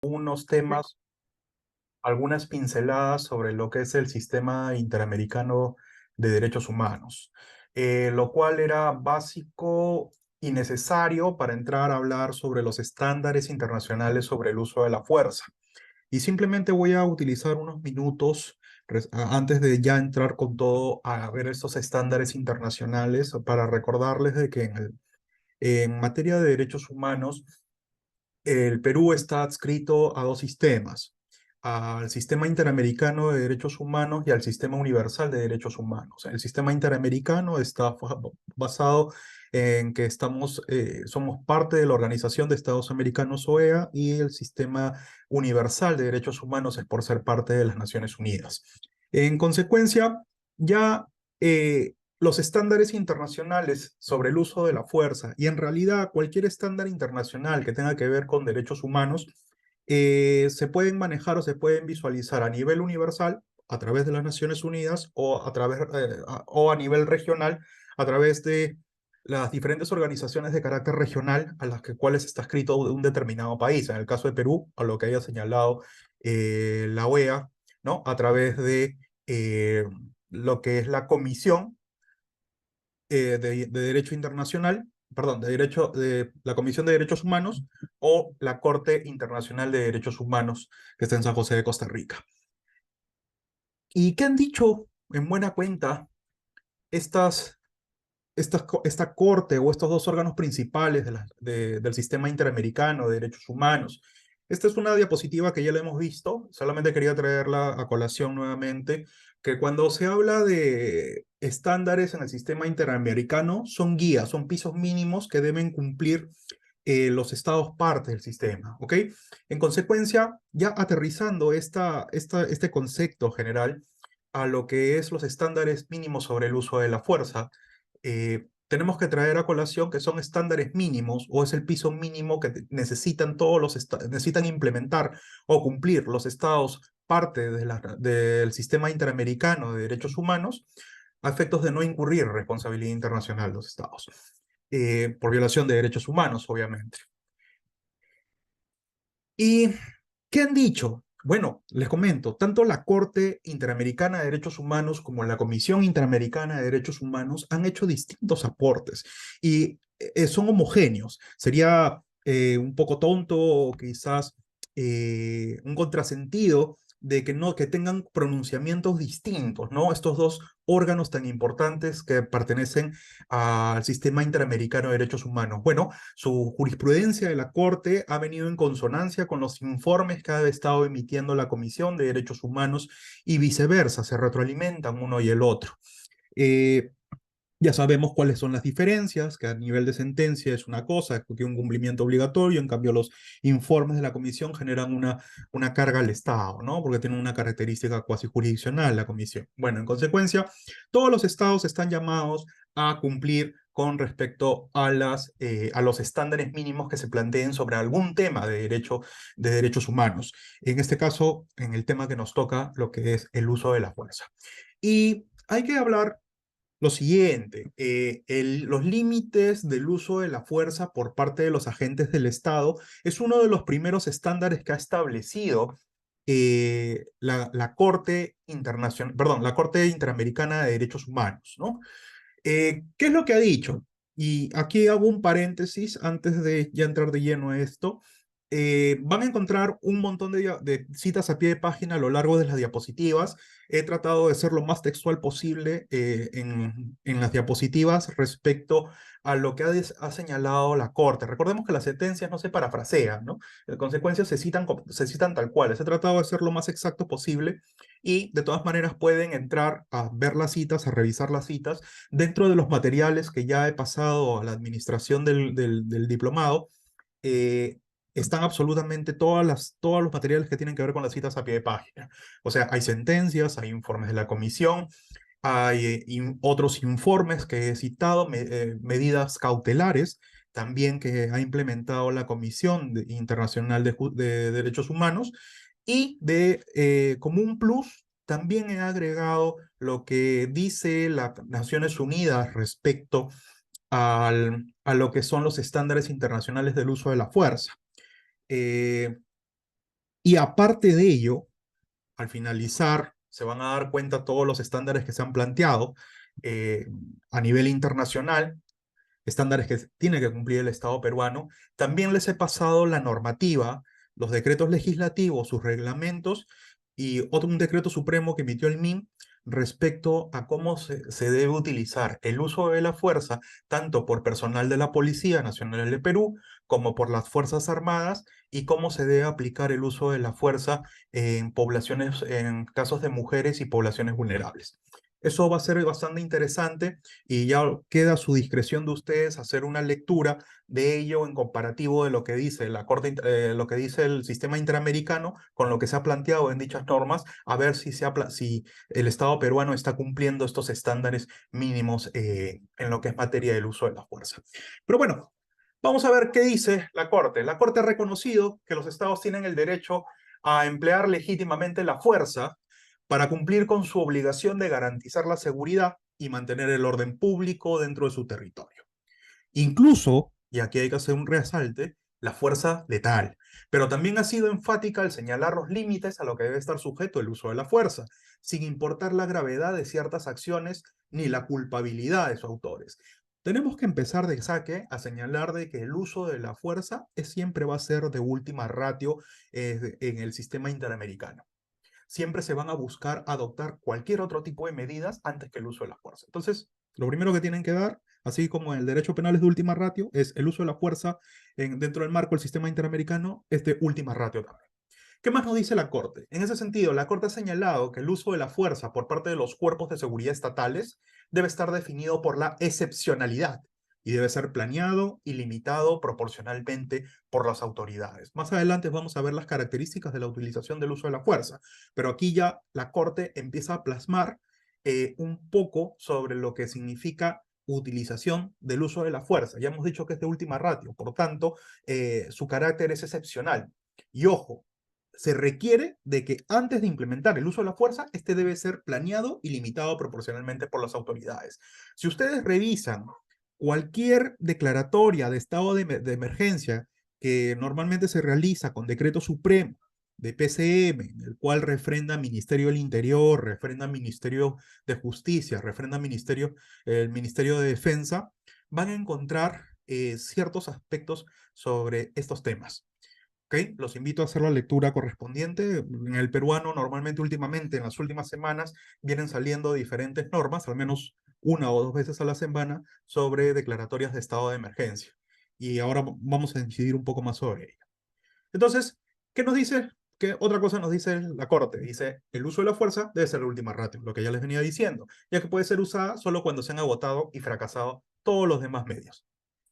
Unos temas, algunas pinceladas sobre lo que es el sistema interamericano de derechos humanos, lo cual era básico y necesario para entrar a hablar sobre los estándares internacionales sobre el uso de la fuerza. Y simplemente voy a utilizar unos minutos antes de ya entrar con todo a ver estos estándares internacionales para recordarles de que en materia de derechos humanos, el Perú está adscrito a dos sistemas, al Sistema Interamericano de Derechos Humanos y al Sistema Universal de Derechos Humanos. El Sistema Interamericano está basado en que somos parte de la Organización de Estados Americanos, OEA, y el Sistema Universal de Derechos Humanos es por ser parte de las Naciones Unidas. En consecuencia, ya los estándares internacionales sobre el uso de la fuerza y en realidad cualquier estándar internacional que tenga que ver con derechos humanos se pueden manejar o se pueden visualizar a nivel universal a través de las Naciones Unidas o a nivel regional a través de las diferentes organizaciones de carácter regional a las cuales está escrito un determinado país. En el caso de Perú, a lo que haya señalado la OEA, ¿no? A través de lo que es la Comisión de Derecho Internacional, perdón, de la Comisión de Derechos Humanos o la Corte Internacional de Derechos Humanos que está en San José de Costa Rica. ¿Y qué han dicho en buena cuenta esta corte o estos dos órganos principales del sistema interamericano de derechos humanos? Esta es una diapositiva que ya la hemos visto, solamente quería traerla a colación nuevamente, que cuando se habla de estándares en el sistema interamericano, son guías, son pisos mínimos que deben cumplir los estados partes del sistema, ¿ok? En consecuencia, ya aterrizando este concepto general a lo que es los estándares mínimos sobre el uso de la fuerza, tenemos que traer a colación que son estándares mínimos o es el piso mínimo que necesitan necesitan implementar o cumplir los estados parte del sistema interamericano de derechos humanos a efectos de no incurrir en responsabilidad internacional de los estados, por violación de derechos humanos, obviamente. ¿Y qué han dicho? Bueno, les comento, tanto la Corte Interamericana de Derechos Humanos como la Comisión Interamericana de Derechos Humanos han hecho distintos aportes y son homogéneos. Sería un poco tonto o quizás un contrasentido de que no que tengan pronunciamientos distintos, ¿no? Estos dos órganos tan importantes que pertenecen al sistema interamericano de derechos humanos. Bueno, su jurisprudencia de la Corte ha venido en consonancia con los informes que ha estado emitiendo la Comisión de Derechos Humanos y viceversa, se retroalimentan uno y el otro. Eh, ya sabemos cuáles son las diferencias, que a nivel de sentencia es una cosa, que un cumplimiento obligatorio, en cambio los informes de la comisión generan una carga al Estado, ¿no? Porque tienen una característica cuasi jurisdiccional la comisión. Bueno, en consecuencia, todos los estados están llamados a cumplir con respecto a los estándares mínimos que se planteen sobre algún tema de derechos humanos. En este caso, en el tema que nos toca, lo que es el uso de la fuerza. Y hay que hablar lo siguiente, los límites del uso de la fuerza por parte de los agentes del Estado es uno de los primeros estándares que ha establecido la Corte Internacional, perdón, la Corte Interamericana de Derechos Humanos, ¿no? ¿Qué es lo que ha dicho? Y aquí hago un paréntesis antes de ya entrar de lleno a esto. Van a encontrar un montón de citas a pie de página a lo largo de las diapositivas. He tratado de ser lo más textual posible en las diapositivas respecto a lo que ha señalado la Corte. Recordemos que las sentencias no se parafrasean, ¿no? En consecuencia se citan tal cual. He tratado de ser lo más exacto posible y de todas maneras pueden entrar a ver las citas, a revisar las citas dentro de los materiales que ya he pasado a la administración del diplomado. eh, Están absolutamente todos los materiales que tienen que ver con las citas a pie de página. O sea, hay sentencias, hay informes de la comisión, hay otros informes que he citado, medidas cautelares también que ha implementado la Comisión Internacional de Derechos Humanos y como un plus también he agregado lo que dice las Naciones Unidas respecto a lo que son los estándares internacionales del uso de la fuerza. Eh, Y aparte de ello, al finalizar, se van a dar cuenta todos los estándares que se han planteado eh, a nivel internacional, estándares que tiene que cumplir el Estado peruano. También les he pasado la normativa, los decretos legislativos, sus reglamentos y otro un decreto supremo que emitió el MIN respecto a cómo se debe utilizar el uso de la fuerza, tanto por personal de la Policía Nacional de Perú como por las Fuerzas Armadas, y cómo se debe aplicar el uso de la fuerza en poblaciones, en casos de mujeres y poblaciones vulnerables. Eso va a ser bastante interesante y ya queda a su discreción de ustedes hacer una lectura de ello en comparativo de lo que dice la Corte, lo que dice el sistema interamericano con lo que se ha planteado en dichas normas, a ver si el Estado peruano está cumpliendo estos estándares mínimos en lo que es materia del uso de la fuerza. Pero bueno, vamos a ver qué dice la Corte. La Corte ha reconocido que los estados tienen el derecho a emplear legítimamente la fuerza para cumplir con su obligación de garantizar la seguridad y mantener el orden público dentro de su territorio. Incluso, y aquí hay que hacer un resalte, la fuerza letal, pero también ha sido enfática al señalar los límites a lo que debe estar sujeto el uso de la fuerza, sin importar la gravedad de ciertas acciones ni la culpabilidad de sus autores. Tenemos que empezar de saque a señalar de que el uso de la fuerza siempre va a ser de última ratio en el sistema interamericano. Siempre se van a buscar adoptar cualquier otro tipo de medidas antes que el uso de la fuerza. Entonces, lo primero que tienen que dar, así como el derecho penal es de última ratio, es el uso de la fuerza dentro del marco del sistema interamericano, es de última ratio también. ¿Qué más nos dice la Corte? En ese sentido, la Corte ha señalado que el uso de la fuerza por parte de los cuerpos de seguridad estatales debe estar definido por la excepcionalidad y debe ser planeado y limitado proporcionalmente por las autoridades. Más adelante vamos a ver las características de la utilización del uso de la fuerza, pero aquí ya la Corte empieza a plasmar un poco sobre lo que significa utilización del uso de la fuerza. Ya hemos dicho que es de última ratio, por tanto, su carácter es excepcional. Y ojo, se requiere de que antes de implementar el uso de la fuerza, este debe ser planeado y limitado proporcionalmente por las autoridades. Si ustedes revisan cualquier declaratoria de estado de emergencia que normalmente se realiza con decreto supremo de PCM, en el cual refrenda Ministerio del Interior, refrenda Ministerio de Justicia, refrenda el Ministerio de Defensa, van a encontrar ciertos aspectos sobre estos temas. ¿Okay? Los invito a hacer la lectura correspondiente. En el peruano, normalmente, últimamente, en las últimas semanas, vienen saliendo diferentes normas, al menos una o dos veces a la semana, sobre declaratorias de estado de emergencia. Y ahora vamos a incidir un poco más sobre ello. Entonces, ¿qué nos dice? ¿Qué otra cosa nos dice la Corte? Dice, el uso de la fuerza debe ser la última ratio, lo que ya les venía diciendo, ya que puede ser usada solo cuando se han agotado y fracasado todos los demás medios.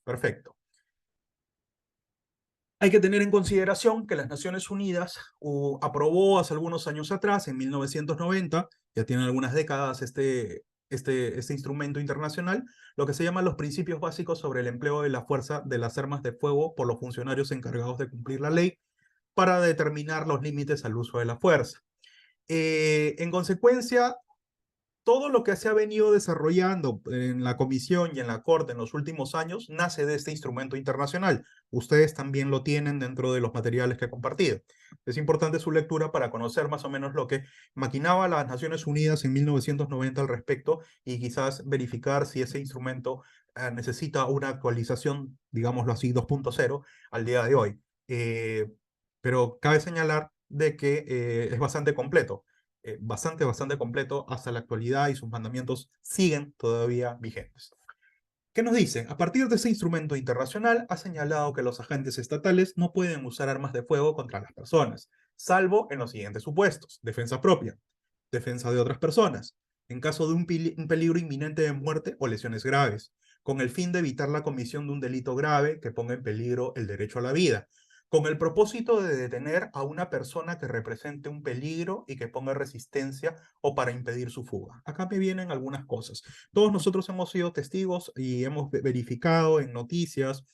Perfecto. Hay que tener en consideración que las Naciones Unidas aprobó hace algunos años atrás, en 1990, ya tiene algunas décadas este instrumento internacional, lo que se llaman los principios básicos sobre el empleo de la fuerza de las armas de fuego por los funcionarios encargados de cumplir la ley para determinar los límites al uso de la fuerza. En consecuencia, todo lo que se ha venido desarrollando en la Comisión y en la Corte en los últimos años nace de este instrumento internacional. Ustedes también lo tienen dentro de los materiales que he compartido. Es importante su lectura para conocer más o menos lo que maquinaba las Naciones Unidas en 1990 al respecto y quizás verificar si ese instrumento necesita una actualización, digámoslo así, 2.0 al día de hoy. Pero cabe señalar de que es bastante completo, bastante completo hasta la actualidad y sus mandamientos siguen todavía vigentes. ¿Qué nos dice? A partir de ese instrumento internacional ha señalado que los agentes estatales no pueden usar armas de fuego contra las personas, salvo en los siguientes supuestos: defensa propia, defensa de otras personas, en caso de un peligro inminente de muerte o lesiones graves, con el fin de evitar la comisión de un delito grave que ponga en peligro el derecho a la vida, con el propósito de detener a una persona que represente un peligro y que ponga resistencia o para impedir su fuga. Acá me vienen algunas cosas. Todos nosotros hemos sido testigos y hemos verificado en noticias,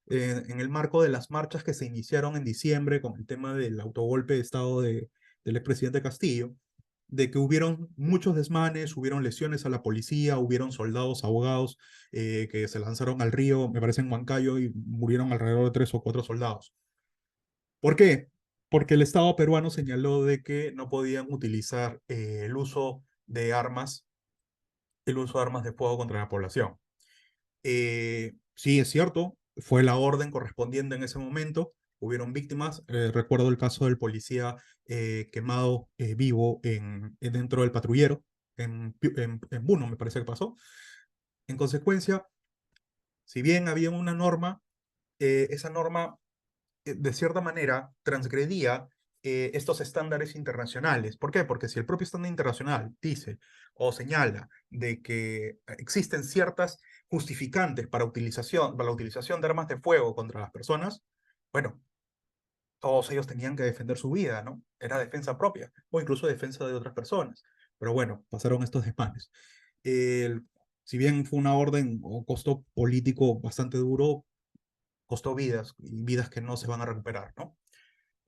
en el marco de las marchas que se iniciaron en diciembre con el tema del autogolpe de Estado del expresidente Castillo, de que hubieron muchos desmanes, hubieron lesiones a la policía, hubieron soldados ahogados que se lanzaron al río, me parece en Huancayo, y murieron alrededor de 3 o 4 soldados. ¿Por qué? porque el Estado peruano señaló de que no podían utilizar el uso de armas, el uso de armas de fuego contra la población. Sí, es cierto, fue la orden correspondiente en ese momento, hubieron víctimas, recuerdo el caso del policía quemado vivo dentro del patrullero, en Puno me parece que pasó. En consecuencia, si bien había una norma, esa norma de cierta manera transgredía estos estándares internacionales. ¿Por qué? Porque si el propio estándar internacional dice o señala de que existen ciertas justificantes para la utilización de armas de fuego contra las personas, bueno, todos ellos tenían que defender su vida, ¿no? Era defensa propia o incluso defensa de otras personas. Pero bueno, pasaron estos desmanes. El, si bien fue una orden o costo político bastante duro, costó vidas y vidas que no se van a recuperar, ¿no?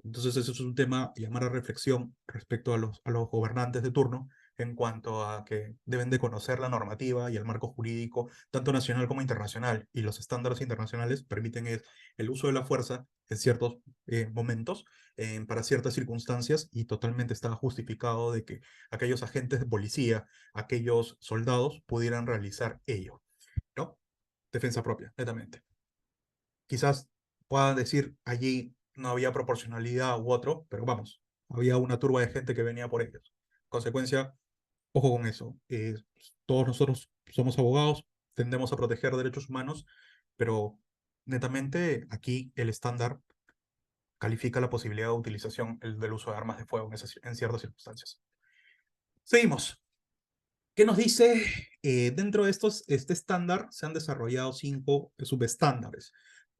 Entonces eso es un tema a llamar a reflexión respecto a los gobernantes de turno en cuanto a que deben de conocer la normativa y el marco jurídico, tanto nacional como internacional, y los estándares internacionales permiten el uso de la fuerza en ciertos momentos, para ciertas circunstancias, y totalmente está justificado de que aquellos agentes de policía, aquellos soldados pudieran realizar ello, ¿no? Defensa propia, netamente. Quizás puedan decir allí no había proporcionalidad u otro, pero vamos, había una turba de gente que venía por ellos. Consecuencia, ojo con eso. Todos nosotros somos abogados, tendemos a proteger derechos humanos, pero netamente aquí el estándar califica la posibilidad de utilización del uso de armas de fuego en ciertas circunstancias. Seguimos. ¿Qué nos dice? Dentro de este estándar se han desarrollado 5 subestándares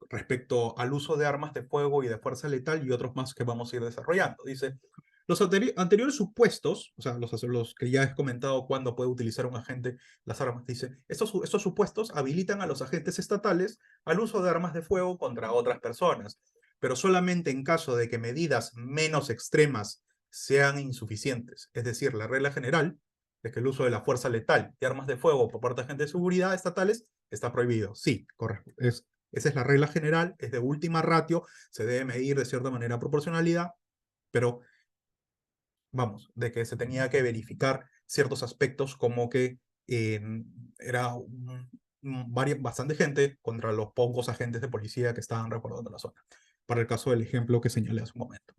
respecto al uso de armas de fuego y de fuerza letal y otros más que vamos a ir desarrollando. Dice, los anteriores supuestos, o sea, los que ya he comentado cuando puede utilizar un agente las armas, dice, estos supuestos habilitan a los agentes estatales al uso de armas de fuego contra otras personas, pero solamente en caso de que medidas menos extremas sean insuficientes. Es decir, la regla general es que el uso de la fuerza letal y armas de fuego por parte de agentes de seguridad estatales está prohibido. Sí, correcto. Esa es la regla general, es de última ratio, se debe medir de cierta manera proporcionalidad, pero vamos, de que se tenía que verificar ciertos aspectos como que era bastante gente contra los pocos agentes de policía que estaban resguardando la zona, para el caso del ejemplo que señalé hace un momento.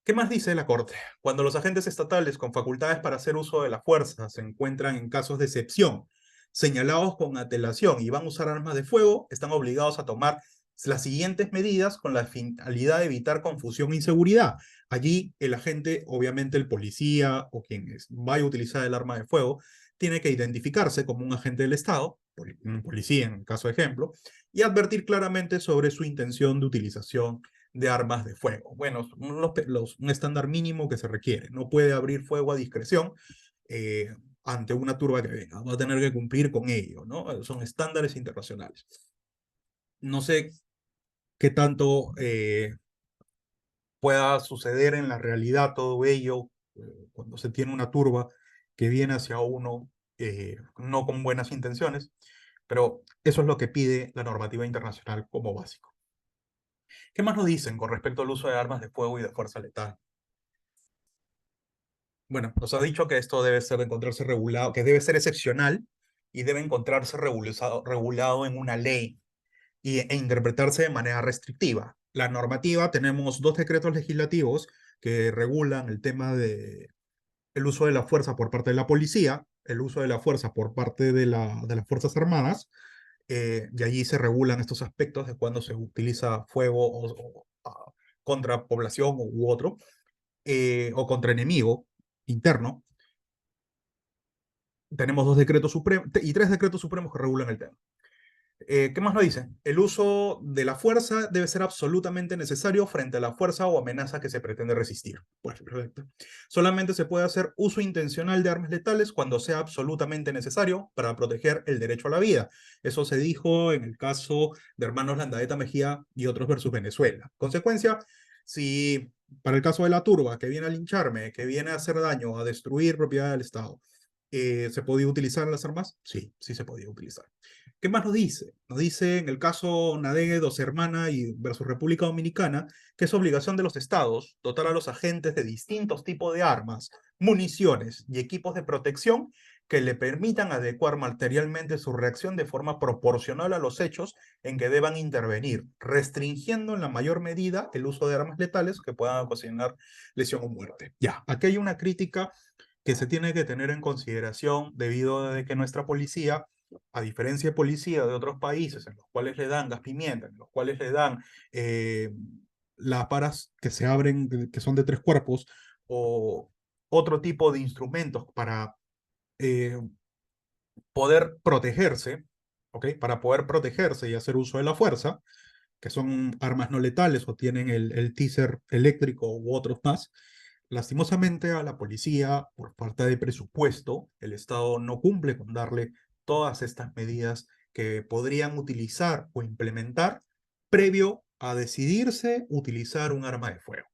¿Qué más dice la Corte? Cuando los agentes estatales con facultades para hacer uso de la fuerza se encuentran en casos de excepción, señalados con antelación y van a usar armas de fuego, están obligados a tomar las siguientes medidas con la finalidad de evitar confusión e inseguridad. Allí el agente, obviamente el policía o quien vaya a utilizar el arma de fuego, tiene que identificarse como un agente del Estado, un policía en caso de ejemplo, y advertir claramente sobre su intención de utilización de armas de fuego. Bueno, un estándar mínimo que se requiere. No puede abrir fuego a discreción eh, ante una turba que venga. Va a tener que cumplir con ello, ¿no? Son estándares internacionales. No sé qué tanto pueda suceder en la realidad todo ello cuando se tiene una turba que viene hacia uno no con buenas intenciones, pero eso es lo que pide la normativa internacional como básico. ¿Qué más nos dicen con respecto al uso de armas de fuego y de fuerza letal? Bueno, nos ha dicho que esto debe ser encontrarse regulado, que debe ser excepcional y debe encontrarse regulado en una ley e interpretarse de manera restrictiva. La normativa, tenemos 2 decretos legislativos que regulan el tema de el uso de la fuerza por parte de la policía, el uso de la fuerza por parte de las Fuerzas Armadas, y allí se regulan estos aspectos de cuando se utiliza fuego contra población u otro, o contra enemigo interno. Tenemos 2 decretos supremos y 3 decretos supremos que regulan el tema. ¿Qué más nos dice? El uso de la fuerza debe ser absolutamente necesario frente a la fuerza o amenaza que se pretende resistir. Pues perfecto. Solamente se puede hacer uso intencional de armas letales cuando sea absolutamente necesario para proteger el derecho a la vida. Eso se dijo en el caso de hermanos Landaeta Mejía y otros versus Venezuela. Consecuencia, si para el caso de la turba que viene a lincharme, que viene a hacer daño, a destruir propiedad del Estado, ¿se podía utilizar las armas? Sí, sí se podía utilizar. ¿Qué más nos dice? Nos dice en el caso Nadegue Dos Hermana y versus República Dominicana que es obligación de los estados dotar a los agentes de distintos tipos de armas, municiones y equipos de protección que le permitan adecuar materialmente su reacción de forma proporcional a los hechos en que deban intervenir, restringiendo en la mayor medida el uso de armas letales que puedan ocasionar lesión o muerte. Ya, aquí hay una crítica que se tiene que tener en consideración debido a que nuestra policía, a diferencia de policía de otros países en los cuales le dan gas pimienta, en los cuales le dan eh, lámparas que se abren, que son de tres cuerpos, o otro tipo de instrumentos para eh, poder protegerse, ¿ok? Para poder protegerse y hacer uso de la fuerza, que son armas no letales o tienen el teaser eléctrico u otros más. Lastimosamente a la policía, por falta de presupuesto, el Estado no cumple con darle todas estas medidas que podrían utilizar o implementar previo a decidirse utilizar un arma de fuego.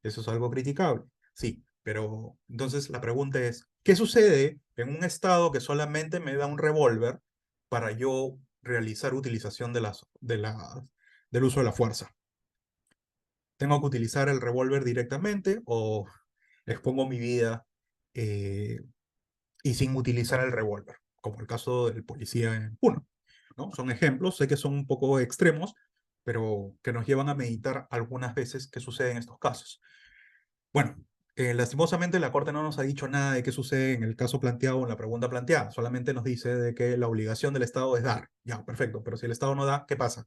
Eso es algo criticable, sí, pero entonces la pregunta es, ¿qué sucede en un Estado que solamente me da un revólver para yo realizar utilización del uso de la fuerza? ¿Tengo que utilizar el revólver directamente o expongo mi vida eh, y sin utilizar el revólver? Como el caso del policía en Puno, ¿no? Son ejemplos, sé que son un poco extremos, pero que nos llevan a meditar algunas veces qué sucede en estos casos. Bueno, lastimosamente la Corte no nos ha dicho nada de qué sucede en el caso planteado o en la pregunta planteada, solamente nos dice de que la obligación del Estado es dar. Ya, perfecto, pero si el Estado no da, ¿qué pasa?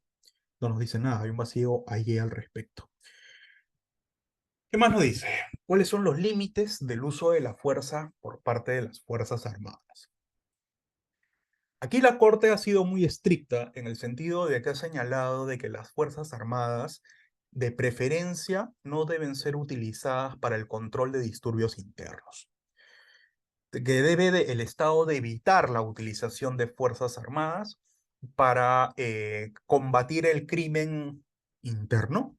No nos dice nada, hay un vacío allí al respecto. ¿Qué más nos dice? ¿Cuáles son los límites del uso de la fuerza por parte de las Fuerzas Armadas? Aquí la Corte ha sido muy estricta en el sentido de que ha señalado de que las Fuerzas Armadas de preferencia no deben ser utilizadas para el control de disturbios internos, que debe el Estado de evitar la utilización de Fuerzas Armadas para combatir el crimen interno,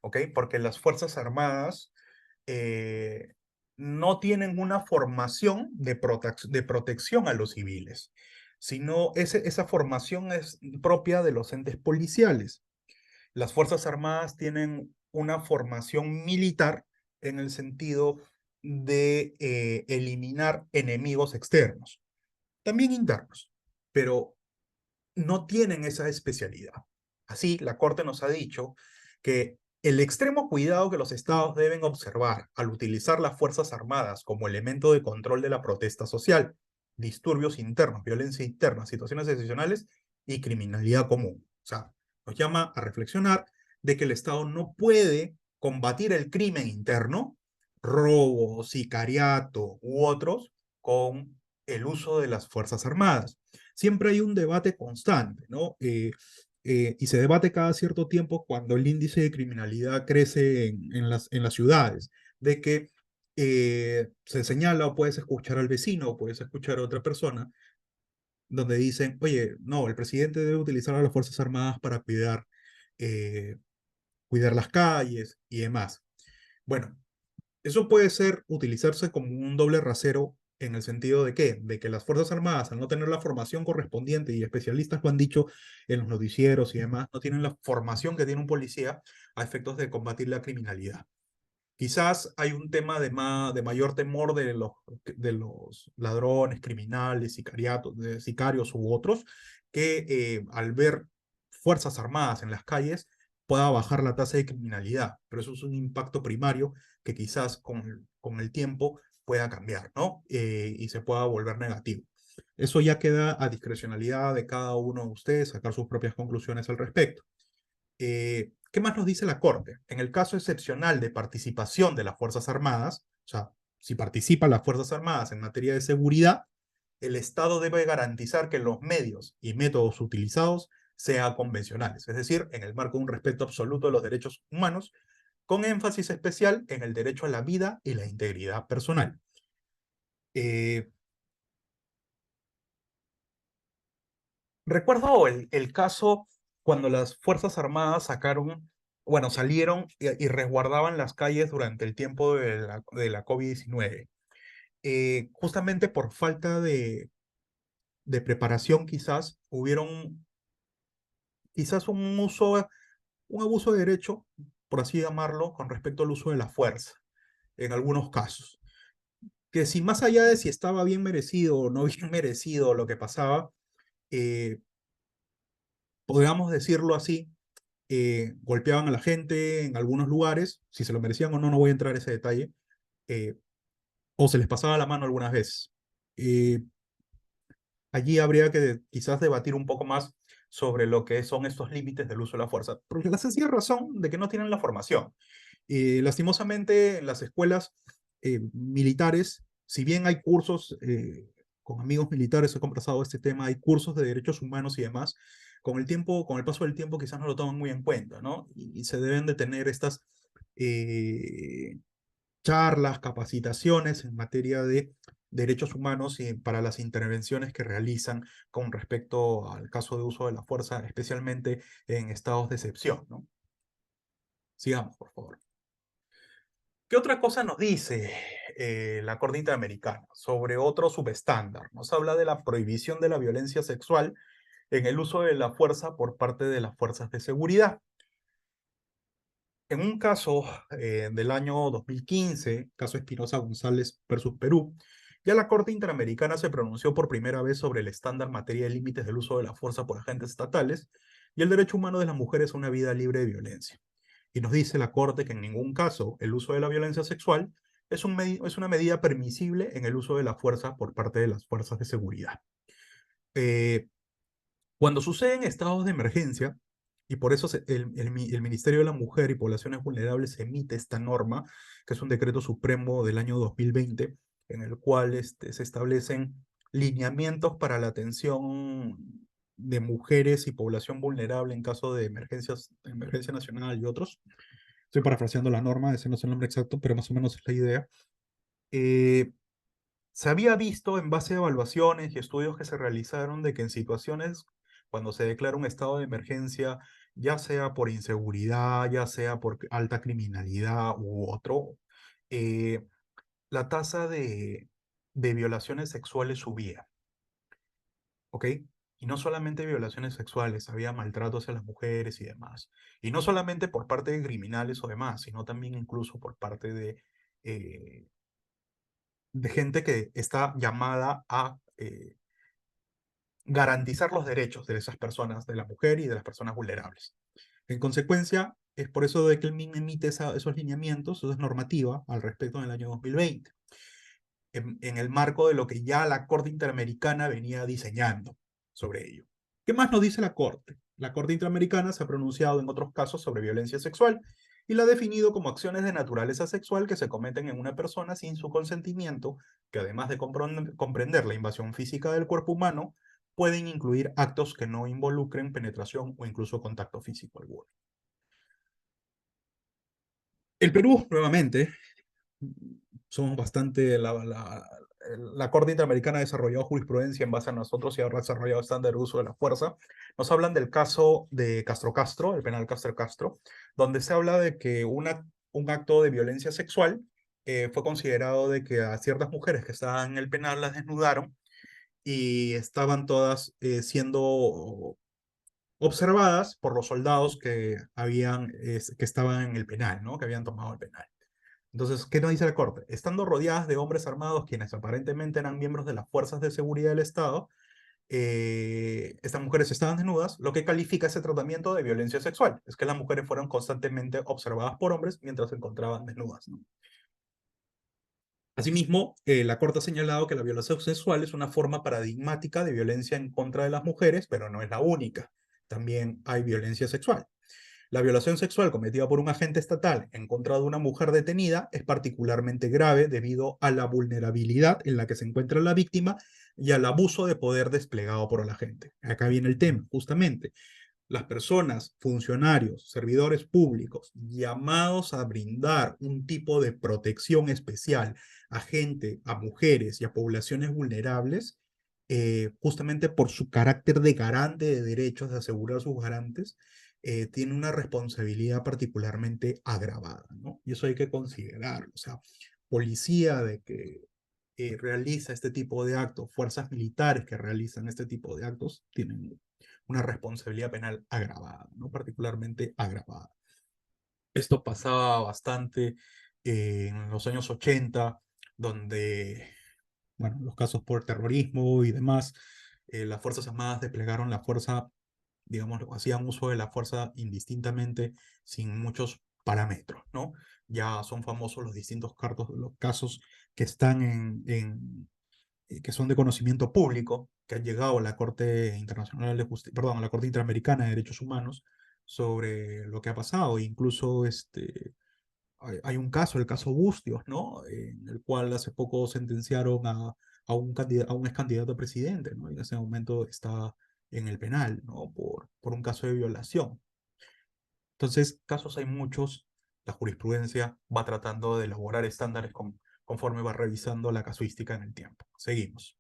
¿ok? Porque las Fuerzas Armadas eh, no tienen una formación de protección a los civiles, sino esa formación es propia de los entes policiales. Las Fuerzas Armadas tienen una formación militar en el sentido de eliminar enemigos externos, también internos, pero no tienen esa especialidad. Así, la Corte nos ha dicho que el extremo cuidado que los estados deben observar al utilizar las Fuerzas Armadas como elemento de control de la protesta social, disturbios internos, violencia interna, situaciones excepcionales y criminalidad común. O sea, nos llama a reflexionar de que el Estado no puede combatir el crimen interno, robo, sicariato u otros, con el uso de las Fuerzas Armadas. Siempre hay un debate constante, ¿no? Y se debate cada cierto tiempo cuando el índice de criminalidad crece en las ciudades, de que se señala o puedes escuchar al vecino o puedes escuchar a otra persona donde dicen, oye, no, el presidente debe utilizar a las Fuerzas Armadas para eh, cuidar las calles y demás. Bueno, eso puede ser utilizarse como un doble rasero en el sentido de qué, de que las Fuerzas Armadas, al no tener la formación correspondiente, y especialistas lo han dicho en los noticieros y demás, no tienen la formación que tiene un policía a efectos de combatir la criminalidad. Quizás hay un tema de mayor temor de los ladrones, criminales, sicarios u otros, que al ver fuerzas armadas en las calles pueda bajar la tasa de criminalidad. Pero eso es un impacto primario que quizás con el tiempo pueda cambiar, ¿no? Y se pueda volver negativo. Eso ya queda a discrecionalidad de cada uno de ustedes sacar sus propias conclusiones al respecto. ¿Qué más nos dice la Corte? En el caso excepcional de participación de las Fuerzas Armadas, o sea, si participan las Fuerzas Armadas en materia de seguridad, el Estado debe garantizar que los medios y métodos utilizados sean convencionales, es decir, en el marco de un respeto absoluto de los derechos humanos, con énfasis especial en el derecho a la vida y la integridad personal. Eh, Recuerdo el caso cuando las Fuerzas Armadas salieron y resguardaban las calles durante el tiempo de la COVID-19. Justamente por falta de preparación quizás, hubieron quizás un abuso de derecho, por así llamarlo, con respecto al uso de la fuerza, en algunos casos. Que si más allá de si estaba bien merecido o no bien merecido lo que pasaba, eh, podríamos decirlo así, golpeaban a la gente en algunos lugares, si se lo merecían o no, no voy a entrar en ese detalle, eh, o se les pasaba la mano algunas veces. Eh, Allí habría que quizás debatir un poco más sobre lo que son estos límites del uso de la fuerza, porque la sencilla razón de que no tienen la formación. Lastimosamente, en las escuelas militares, si bien hay cursos, con amigos militares he conversado este tema, hay cursos de derechos humanos y demás, con el tiempo, con el paso del tiempo quizás no lo toman muy en cuenta, ¿no? Y se deben de tener estas eh, charlas, capacitaciones en materia de derechos humanos y para las intervenciones que realizan con respecto al caso de uso de la fuerza, especialmente en estados de excepción, ¿no? Sigamos, por favor. ¿Qué otra cosa nos dice la Corte Interamericana sobre otro subestándar? Nos habla de la prohibición de la violencia sexual en el uso de la fuerza por parte de las fuerzas de seguridad. En un caso del año 2015, caso Espinosa González versus Perú, ya la Corte Interamericana se pronunció por primera vez sobre el estándar en materia de límites del uso de la fuerza por agentes estatales y el derecho humano de las mujeres a una vida libre de violencia. Y nos dice la Corte que en ningún caso el uso de la violencia sexual es una medida permisible en el uso de la fuerza por parte de las fuerzas de seguridad. Eh, Cuando suceden estados de emergencia, y por eso el Ministerio de la Mujer y Poblaciones Vulnerables emite esta norma, que es un decreto supremo del año 2020, en el cual se establecen lineamientos para la atención de mujeres y población vulnerable en caso de emergencias, emergencia nacional y otros. Estoy parafraseando la norma, ese no es el nombre exacto, pero más o menos es la idea. Eh, Se había visto en base a evaluaciones y estudios que se realizaron de que en situaciones cuando se declara un estado de emergencia, ya sea por inseguridad, ya sea por alta criminalidad u otro, eh, la tasa de violaciones sexuales subía, ¿ok? Y no solamente violaciones sexuales, había maltratos a las mujeres y demás. Y no solamente por parte de criminales o demás, sino también incluso por parte eh, de gente que está llamada a garantizar los derechos de esas personas, de la mujer y de las personas vulnerables. En consecuencia, es por eso de que el MIN emite esos lineamientos, esa normativa al respecto en el año 2020, en el marco de lo que ya la Corte Interamericana venía diseñando sobre ello. ¿Qué más nos dice la Corte? La Corte Interamericana se ha pronunciado en otros casos sobre violencia sexual y la ha definido como acciones de naturaleza sexual que se cometen en una persona sin su consentimiento, que además de comprender la invasión física del cuerpo humano, pueden incluir actos que no involucren penetración o incluso contacto físico alguno. El Perú, nuevamente, somos bastante, la Corte Interamericana ha desarrollado jurisprudencia en base a nosotros y ha desarrollado estándar de uso de la fuerza. Nos hablan del caso de Castro Castro, el penal Castro Castro, donde se habla de que un acto de violencia sexual fue considerado de que a ciertas mujeres que estaban en el penal las desnudaron y estaban todas siendo observadas por los soldados que estaban en el penal, ¿no? Que habían tomado el penal. Entonces, ¿qué nos dice la Corte? Estando rodeadas de hombres armados quienes aparentemente eran miembros de las fuerzas de seguridad del Estado, estas mujeres estaban desnudas, lo que califica ese tratamiento de violencia sexual. Es que las mujeres fueron constantemente observadas por hombres mientras se encontraban desnudas, ¿no? Asimismo, la Corte ha señalado que la violación sexual es una forma paradigmática de violencia en contra de las mujeres, pero no es la única. También hay violencia sexual. La violación sexual cometida por un agente estatal en contra de una mujer detenida es particularmente grave debido a la vulnerabilidad en la que se encuentra la víctima y al abuso de poder desplegado por el agente. Acá viene el tema, justamente. Las personas, funcionarios, servidores públicos llamados a brindar un tipo de protección especial a gente, a mujeres y a poblaciones vulnerables, justamente por su carácter de garante de derechos, de asegurar sus garantes, tiene una responsabilidad particularmente agravada, ¿no? Y eso hay que considerarlo. O sea, policía de que realiza este tipo de actos, fuerzas militares que realizan este tipo de actos, tienen una responsabilidad penal agravada, ¿no? Particularmente agravada. Esto pasaba bastante en los años 80, donde, bueno, los casos por terrorismo y demás, las Fuerzas Armadas desplegaron la fuerza, digamos, hacían uso de la fuerza indistintamente, sin muchos parámetros, ¿no? Ya son famosos los distintos los casos que están que son de conocimiento público, que han llegado a la Corte Internacional de Justicia, perdón, a la Corte Interamericana de Derechos Humanos sobre lo que ha pasado. Incluso hay un caso, el caso Bustios, ¿no? En el cual hace poco sentenciaron a un ex candidato a presidente, ¿no? Y en ese momento está en el penal, ¿no? Por un caso de violación. Entonces, casos hay muchos. La jurisprudencia va tratando de elaborar estándares conforme va revisando la casuística en el tiempo. Seguimos.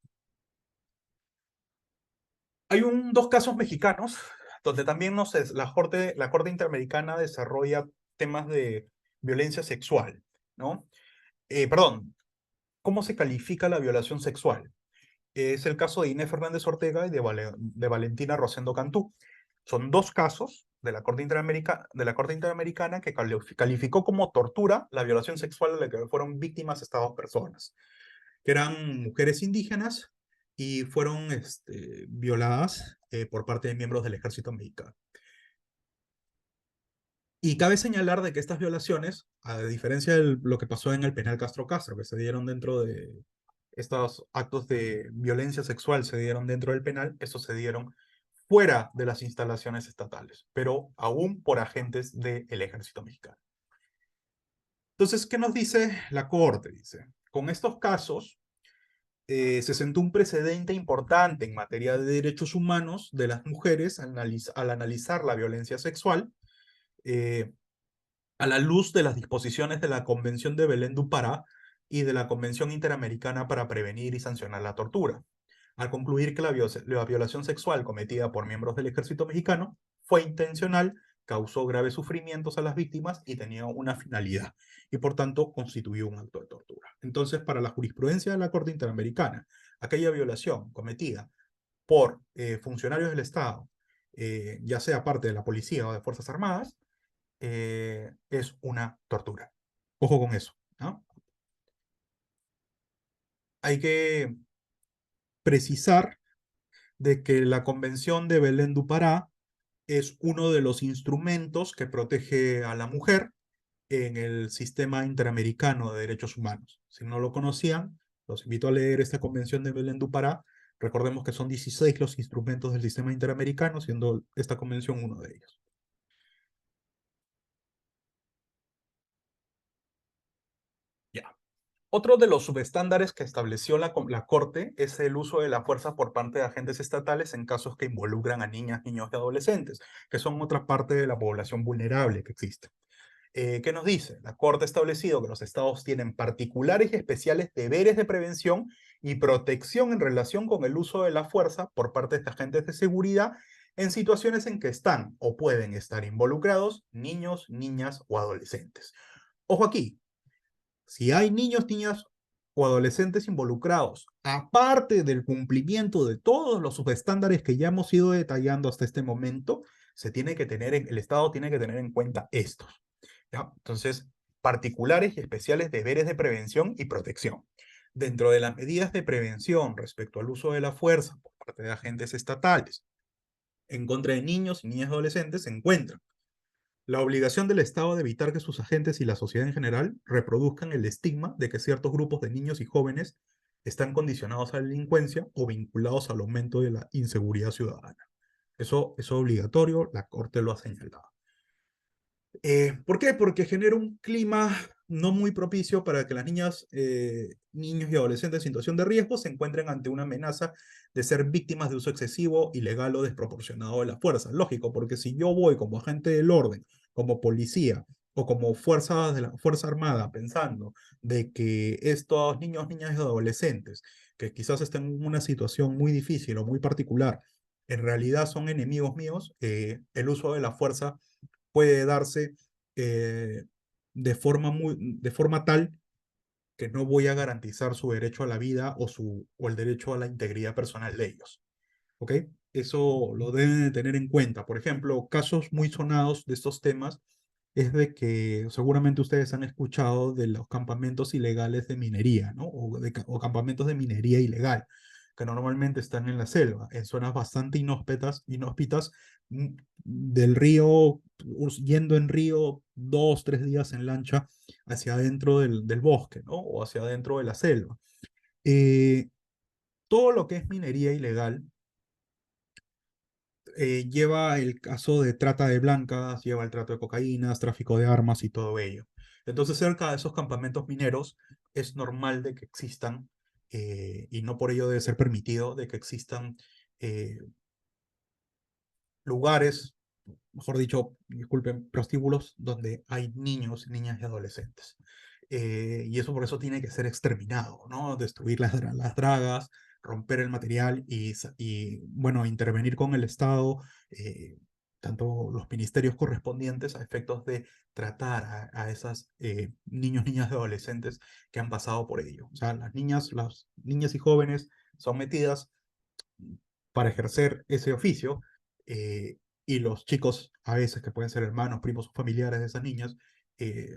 Hay dos casos mexicanos donde también la Corte Interamericana desarrolla temas de violencia sexual, ¿no? Perdón, ¿cómo se califica la violación sexual? Es el caso de Inés Fernández Ortega y de Valentina Rosendo Cantú. Son dos casos de la Corte Interamericana que calificó como tortura la violación sexual de la que fueron víctimas estas dos personas, que eran mujeres indígenas y fueron violadas por parte de miembros del ejército mexicano. Y cabe señalar de que estas violaciones, a diferencia de lo que pasó en el penal Castro Castro, que se dieron dentro de estos actos de violencia sexual, se dieron dentro del penal, estos se dieron fuera de las instalaciones estatales, pero aún por agentes del ejército mexicano. Entonces, ¿qué nos dice la Corte? Dice, con estos casos se sentó un precedente importante en materia de derechos humanos de las mujeres al analizar la violencia sexual, eh, a la luz de las disposiciones de la Convención de Belén do Pará y de la Convención Interamericana para Prevenir y Sancionar la Tortura, al concluir que la violación sexual cometida por miembros del ejército mexicano fue intencional, causó graves sufrimientos a las víctimas y tenía una finalidad, y por tanto constituyó un acto de tortura. Entonces, para la jurisprudencia de la Corte Interamericana, aquella violación cometida por funcionarios del Estado, ya sea parte de la policía o de Fuerzas Armadas, es una tortura. Ojo con eso, ¿no? Hay que precisar de que la Convención de Belén do Pará es uno de los instrumentos que protege a la mujer en el sistema interamericano de derechos humanos. Si no lo conocían, los invito a leer esta Convención de Belén do Pará. Recordemos que son 16 los instrumentos del sistema interamericano, siendo esta convención uno de ellos. Ya. Otro de los subestándares que estableció la Corte es el uso de la fuerza por parte de agentes estatales en casos que involucran a niñas, niños y adolescentes, que son otra parte de la población vulnerable que existe. ¿Qué nos dice? La Corte ha establecido que los estados tienen particulares y especiales deberes de prevención y protección en relación con el uso de la fuerza por parte de agentes de seguridad en situaciones en que están o pueden estar involucrados niños, niñas o adolescentes. Ojo aquí, si hay niños, niñas o adolescentes involucrados, aparte del cumplimiento de todos los subestándares que ya hemos ido detallando hasta este momento, el Estado tiene que tener en cuenta estos, ¿ya? Entonces, particulares y especiales deberes de prevención y protección. Dentro de las medidas de prevención respecto al uso de la fuerza por parte de agentes estatales en contra de niños y niñas y adolescentes se encuentran la obligación del Estado de evitar que sus agentes y la sociedad en general reproduzcan el estigma de que ciertos grupos de niños y jóvenes están condicionados a la delincuencia o vinculados al aumento de la inseguridad ciudadana. Eso es obligatorio, la Corte lo ha señalado. ¿Por qué? Porque genera un clima no muy propicio para que las niñas, niños y adolescentes en situación de riesgo se encuentren ante una amenaza de ser víctimas de uso excesivo, ilegal o desproporcionado de la fuerza. Lógico, porque si yo voy como agente del orden, como policía o como fuerza de la Fuerza Armada pensando de que estos niños, niñas y adolescentes que quizás estén en una situación muy difícil o muy particular, en realidad son enemigos míos, el uso de la fuerza puede darse eh, de forma tal que no voy a garantizar su derecho a la vida o el derecho a la integridad personal de ellos. ¿Ok? eso lo deben de tener en cuenta. Por ejemplo, casos muy sonados de estos temas es de que seguramente ustedes han escuchado de los campamentos ilegales de minería, ¿no? O campamentos de minería ilegal, que normalmente están en la selva, en zonas bastante inhóspitas, del río, yendo en río 2, 3 días en lancha hacia adentro del bosque, ¿no? O hacia adentro de la selva. Eh, Todo lo que es minería ilegal lleva el caso de trata de blancas, lleva el trato de cocaínas, tráfico de armas y todo ello. Entonces, cerca de esos campamentos mineros es normal de que existan, y no por ello debe ser permitido, de que existan eh, lugares, mejor dicho, disculpen, prostíbulos donde hay niños, niñas y adolescentes. Y eso por eso tiene que ser exterminado, ¿no? Destruir las dragas, romper el material bueno, intervenir con el Estado, tanto los ministerios correspondientes a efectos de tratar a esas niños, niñas y adolescentes que han pasado por ello. O sea, las niñas y jóvenes son metidas para ejercer ese oficio, eh, y los chicos, a veces que pueden ser hermanos, primos o familiares de esas niñas,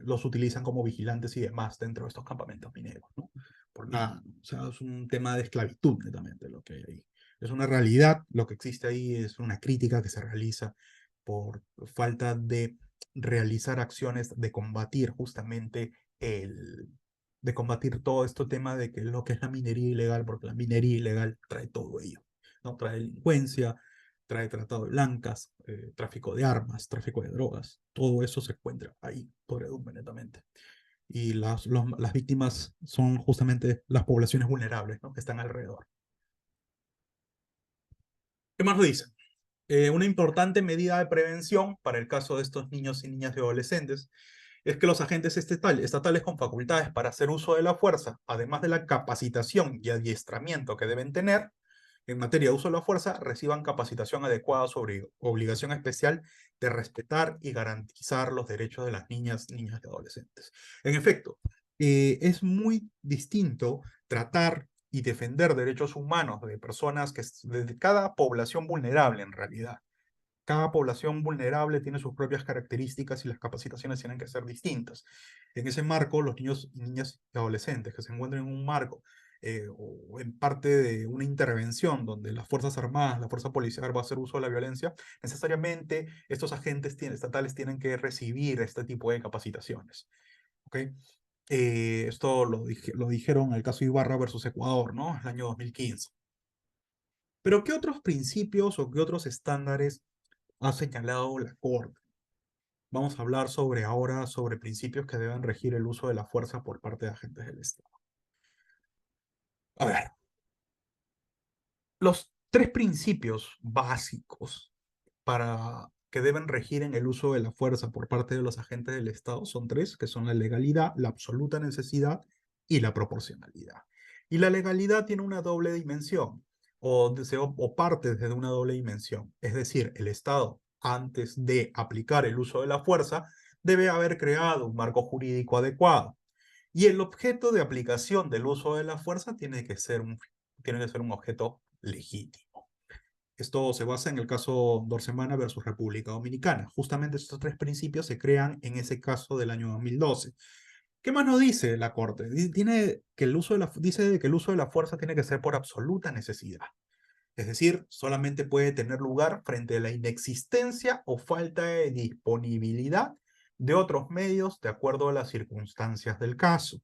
los utilizan como vigilantes y demás dentro de estos campamentos mineros, ¿no? Por nada, ¿no? O sea, es un tema de esclavitud netamente lo que hay ahí. Es una realidad, lo que existe ahí es una crítica que se realiza por falta de realizar acciones de combatir justamente de combatir todo este tema de que lo que es la minería ilegal, porque la minería ilegal trae todo ello, ¿no? Trae delincuencia, trae trata de blancas, tráfico de armas, tráfico de drogas, todo eso se encuentra ahí, podredumbre netamente. Y las víctimas son justamente las poblaciones vulnerables, ¿no? Que están alrededor. ¿Qué más nos dicen? Una importante medida de prevención para el caso de estos niños y niñas y adolescentes es que los agentes estatales con facultades para hacer uso de la fuerza, además de la capacitación y adiestramiento que deben tener en materia de uso de la fuerza, reciban capacitación adecuada sobre obligación especial de respetar y garantizar los derechos de las niñas, niñas y adolescentes. En efecto, es muy distinto tratar y defender derechos humanos de personas de cada población vulnerable en realidad. Cada población vulnerable tiene sus propias características y las capacitaciones tienen que ser distintas. En ese marco, los niños y niñas y adolescentes que se encuentran en un marco, o en parte de una intervención donde las Fuerzas Armadas, la Fuerza Policial va a hacer uso de la violencia, necesariamente estos agentes estatales tienen que recibir este tipo de capacitaciones. ¿Ok? Esto lo dijeron en el caso Ibarra versus Ecuador, ¿no? El año 2015. Pero ¿qué otros principios o qué otros estándares ha señalado la Corte? Vamos a hablar ahora sobre principios que deben regir el uso de la fuerza por parte de agentes del Estado. A ver, los tres principios básicos que deben regir en el uso de la fuerza por parte de los agentes del Estado son tres, que son la legalidad, la absoluta necesidad y la proporcionalidad. Y la legalidad tiene una doble dimensión, o parte desde una doble dimensión. Es decir, el Estado, antes de aplicar el uso de la fuerza, debe haber creado un marco jurídico adecuado. Y el objeto de aplicación del uso de la fuerza tiene que ser un objeto legítimo. Esto se basa en el caso Dorsemana versus República Dominicana. Justamente estos tres principios se crean en ese caso del año 2012. ¿Qué más nos dice la Corte? Dice que el uso de la fuerza tiene que ser por absoluta necesidad. Es decir, solamente puede tener lugar frente a la inexistencia o falta de disponibilidad de otros medios de acuerdo a las circunstancias del caso.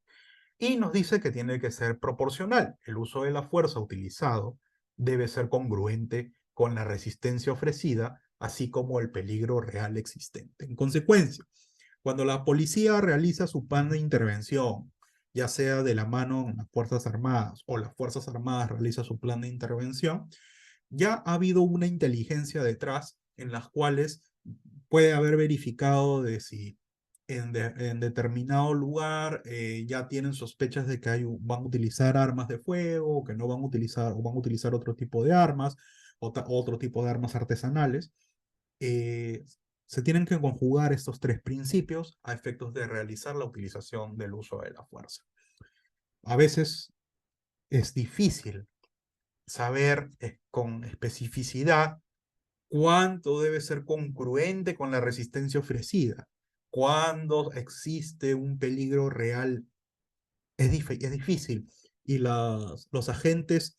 Y nos dice que tiene que ser proporcional. El uso de la fuerza utilizado debe ser congruente con la resistencia ofrecida, así como el peligro real existente. En consecuencia, cuando la policía realiza su plan de intervención, ya sea de la mano de las Fuerzas Armadas o las Fuerzas Armadas realizan su plan de intervención, ya ha habido una inteligencia detrás en las cuales puede haber verificado de si en determinado lugar ya tienen sospechas de que van a utilizar armas de fuego, que no van a utilizar, o van a utilizar otro tipo de armas, otro tipo de armas artesanales. eh, Se tienen que conjugar estos tres principios a efectos de realizar la utilización del uso de la fuerza. A veces es difícil saber con especificidad cuánto debe ser congruente con la resistencia ofrecida, cuándo existe un peligro real. Es difícil. Y los agentes,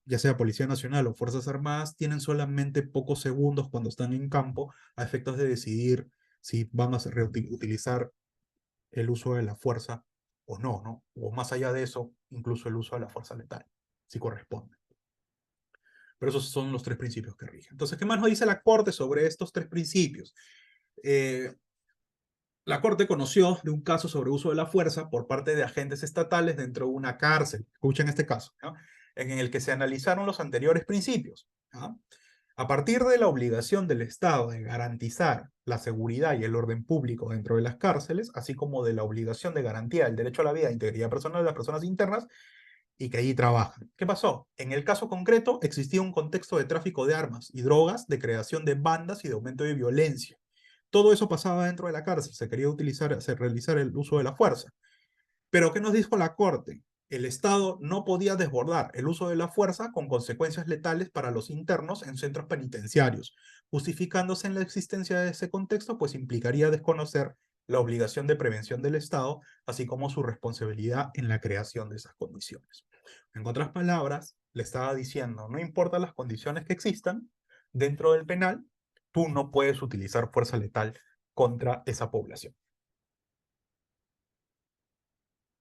ya sea Policía Nacional o Fuerzas Armadas, tienen solamente pocos segundos cuando están en campo a efectos de decidir si van a utilizar el uso de la fuerza o no, ¿no? O más allá de eso, incluso el uso de la fuerza letal, si corresponde. Pero esos son los tres principios que rigen. Entonces, ¿qué más nos dice la Corte sobre estos tres principios? Eh, la Corte conoció de un caso sobre uso de la fuerza por parte de agentes estatales dentro de una cárcel. Escuchen este caso, ¿no? En el que se analizaron los anteriores principios. ¿No? A partir de la obligación del Estado de garantizar la seguridad y el orden público dentro de las cárceles, así como de la obligación de garantía del derecho a la vida e integridad personal de las personas internas y que allí trabajan. ¿Qué pasó? En el caso concreto existía un contexto de tráfico de armas y drogas, de creación de bandas y de aumento de violencia. Todo eso pasaba dentro de la cárcel, se quería realizar el uso de la fuerza. Pero ¿qué nos dijo la Corte? El Estado no podía desbordar el uso de la fuerza con consecuencias letales para los internos en centros penitenciarios, justificándose en la existencia de ese contexto, pues implicaría desconocer la obligación de prevención del Estado, así como su responsabilidad en la creación de esas condiciones. En otras palabras, le estaba diciendo, no importa las condiciones que existan dentro del penal, tú no puedes utilizar fuerza letal contra esa población.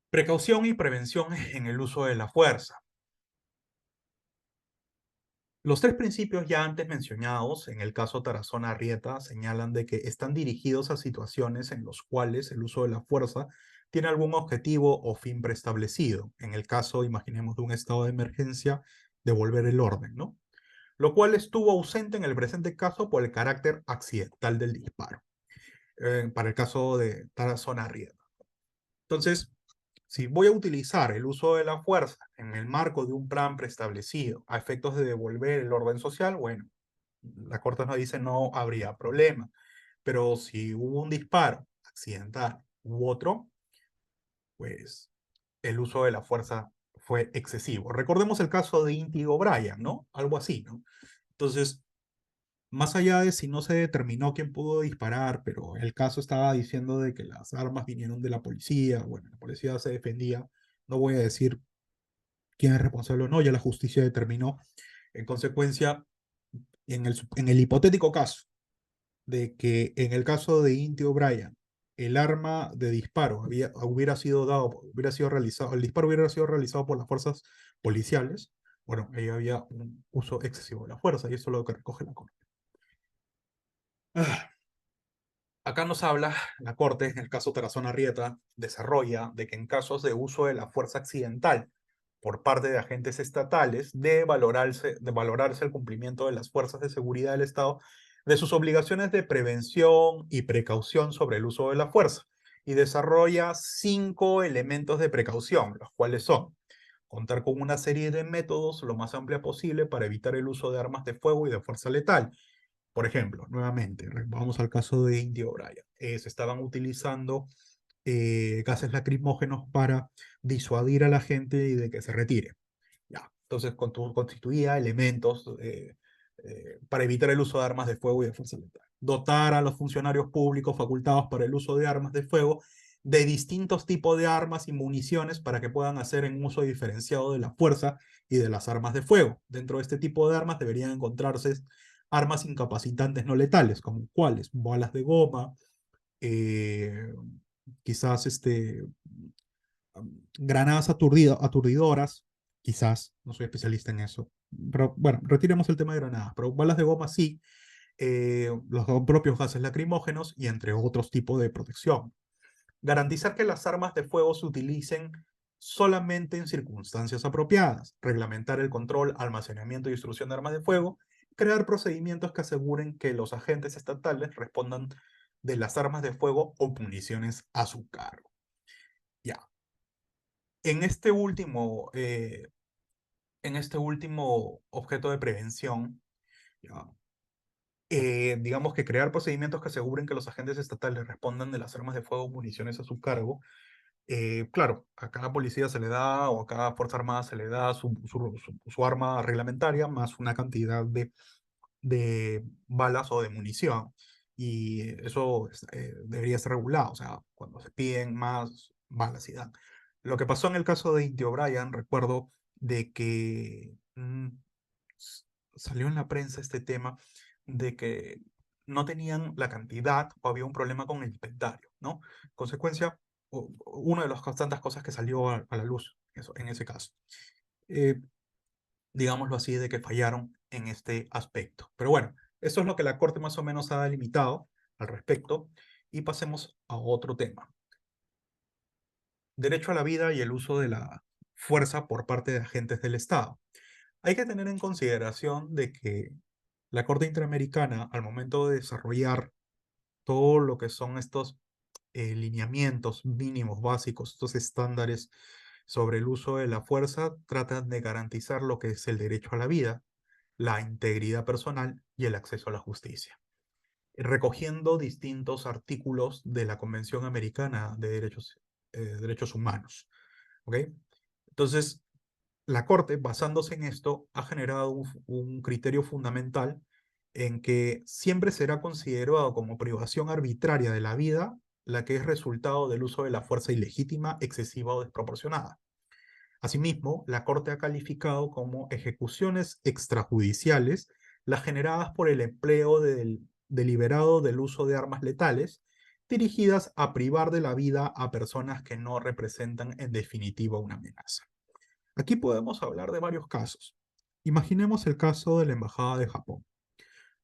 Precaución y prevención en el uso de la fuerza. Los tres principios ya antes mencionados en el caso Tarazona-Arrieta señalan de que están dirigidos a situaciones en las cuales el uso de la fuerza tiene algún objetivo o fin preestablecido. En el caso, imaginemos, de un estado de emergencia, devolver el orden, ¿no? Lo cual estuvo ausente en el presente caso por el carácter accidental del disparo, para el caso de Tarazona-Arrieta. Entonces, si voy a utilizar el uso de la fuerza en el marco de un plan preestablecido a efectos de devolver el orden social, bueno, la Corte nos dice no habría problema. Pero si hubo un disparo accidental u otro, pues el uso de la fuerza fue excesivo. Recordemos el caso de Inti O'Brien, ¿no? Algo así, ¿no? Entonces, más allá de si no se determinó quién pudo disparar, pero el caso estaba diciendo de que las armas vinieron de la policía, bueno, la policía se defendía, no voy a decir quién es responsable o no, ya la justicia determinó. En consecuencia, en el hipotético caso de que en el caso de Inti O'Brien, el arma de disparo hubiera sido dado, hubiera sido realizado, el disparo hubiera sido realizado por las fuerzas policiales, bueno, ahí había un uso excesivo de la fuerza y eso es lo que recoge la Corte. Ah, acá nos habla la Corte, en el caso Tarazona-Arrieta, desarrolla de que en casos de uso de la fuerza accidental por parte de agentes estatales, de valorarse el cumplimiento de las fuerzas de seguridad del Estado de sus obligaciones de prevención y precaución sobre el uso de la fuerza, y desarrolla 5 elementos de precaución, los cuales son contar con una serie de métodos lo más amplia posible para evitar el uso de armas de fuego y de fuerza letal. Por ejemplo, nuevamente, vamos al caso de Inti O'Brien. Se estaban utilizando gases lacrimógenos para disuadir a la gente y de que se retire. Ya. Entonces constituía elementos para evitar el uso de armas de fuego y de fuerza letal. Dotar a los funcionarios públicos facultados para el uso de armas de fuego de distintos tipos de armas y municiones para que puedan hacer un uso diferenciado de la fuerza y de las armas de fuego. Dentro de este tipo de armas deberían encontrarse armas incapacitantes no letales, como cuáles, balas de goma, eh, quizás granadas aturdidoras, quizás, no soy especialista en eso, pero bueno, retiremos el tema de granadas, pero balas de goma sí, los propios gases lacrimógenos y entre otros tipos de protección. Garantizar que las armas de fuego se utilicen solamente en circunstancias apropiadas, reglamentar el control, almacenamiento y distribución de armas de fuego, crear procedimientos que aseguren que los agentes estatales respondan de las armas de fuego o municiones a su cargo. Ya. En este último, eh, en este último objeto de prevención, ya, digamos que crear procedimientos que aseguren que los agentes estatales respondan de las armas de fuego o municiones a su cargo, Claro, a cada policía se le da, o a cada Fuerza Armada se le da su arma reglamentaria más una cantidad de balas o de munición. Y eso debería ser regulado, o sea, cuando se piden más balas y dan. Lo que pasó en el caso de Inti O'Brien, recuerdo de que s- salió en la prensa este tema de que no tenían la cantidad o había un problema con el inventario, ¿no? Consecuencia, una de las tantas cosas que salió a la luz en ese caso. Eh, digámoslo así, de que fallaron en este aspecto. Pero bueno, eso es lo que la Corte más o menos ha delimitado al respecto. Y pasemos a otro tema. Derecho a la vida y el uso de la fuerza por parte de agentes del Estado. Hay que tener en consideración de que la Corte Interamericana, al momento de desarrollar todo lo que son estos lineamientos mínimos básicos, estos estándares sobre el uso de la fuerza, tratan de garantizar lo que es el derecho a la vida, la integridad personal y el acceso a la justicia, recogiendo distintos artículos de la Convención Americana de Derechos Humanos. ¿Ok? Entonces, la Corte, basándose en esto, ha generado un criterio fundamental en que siempre será considerado como privación arbitraria de la vida la que es resultado del uso de la fuerza ilegítima, excesiva o desproporcionada. Asimismo, la Corte ha calificado como ejecuciones extrajudiciales las generadas por el empleo deliberado del uso de armas letales dirigidas a privar de la vida a personas que no representan en definitiva una amenaza. Aquí podemos hablar de varios casos. Imaginemos el caso de la Embajada de Japón,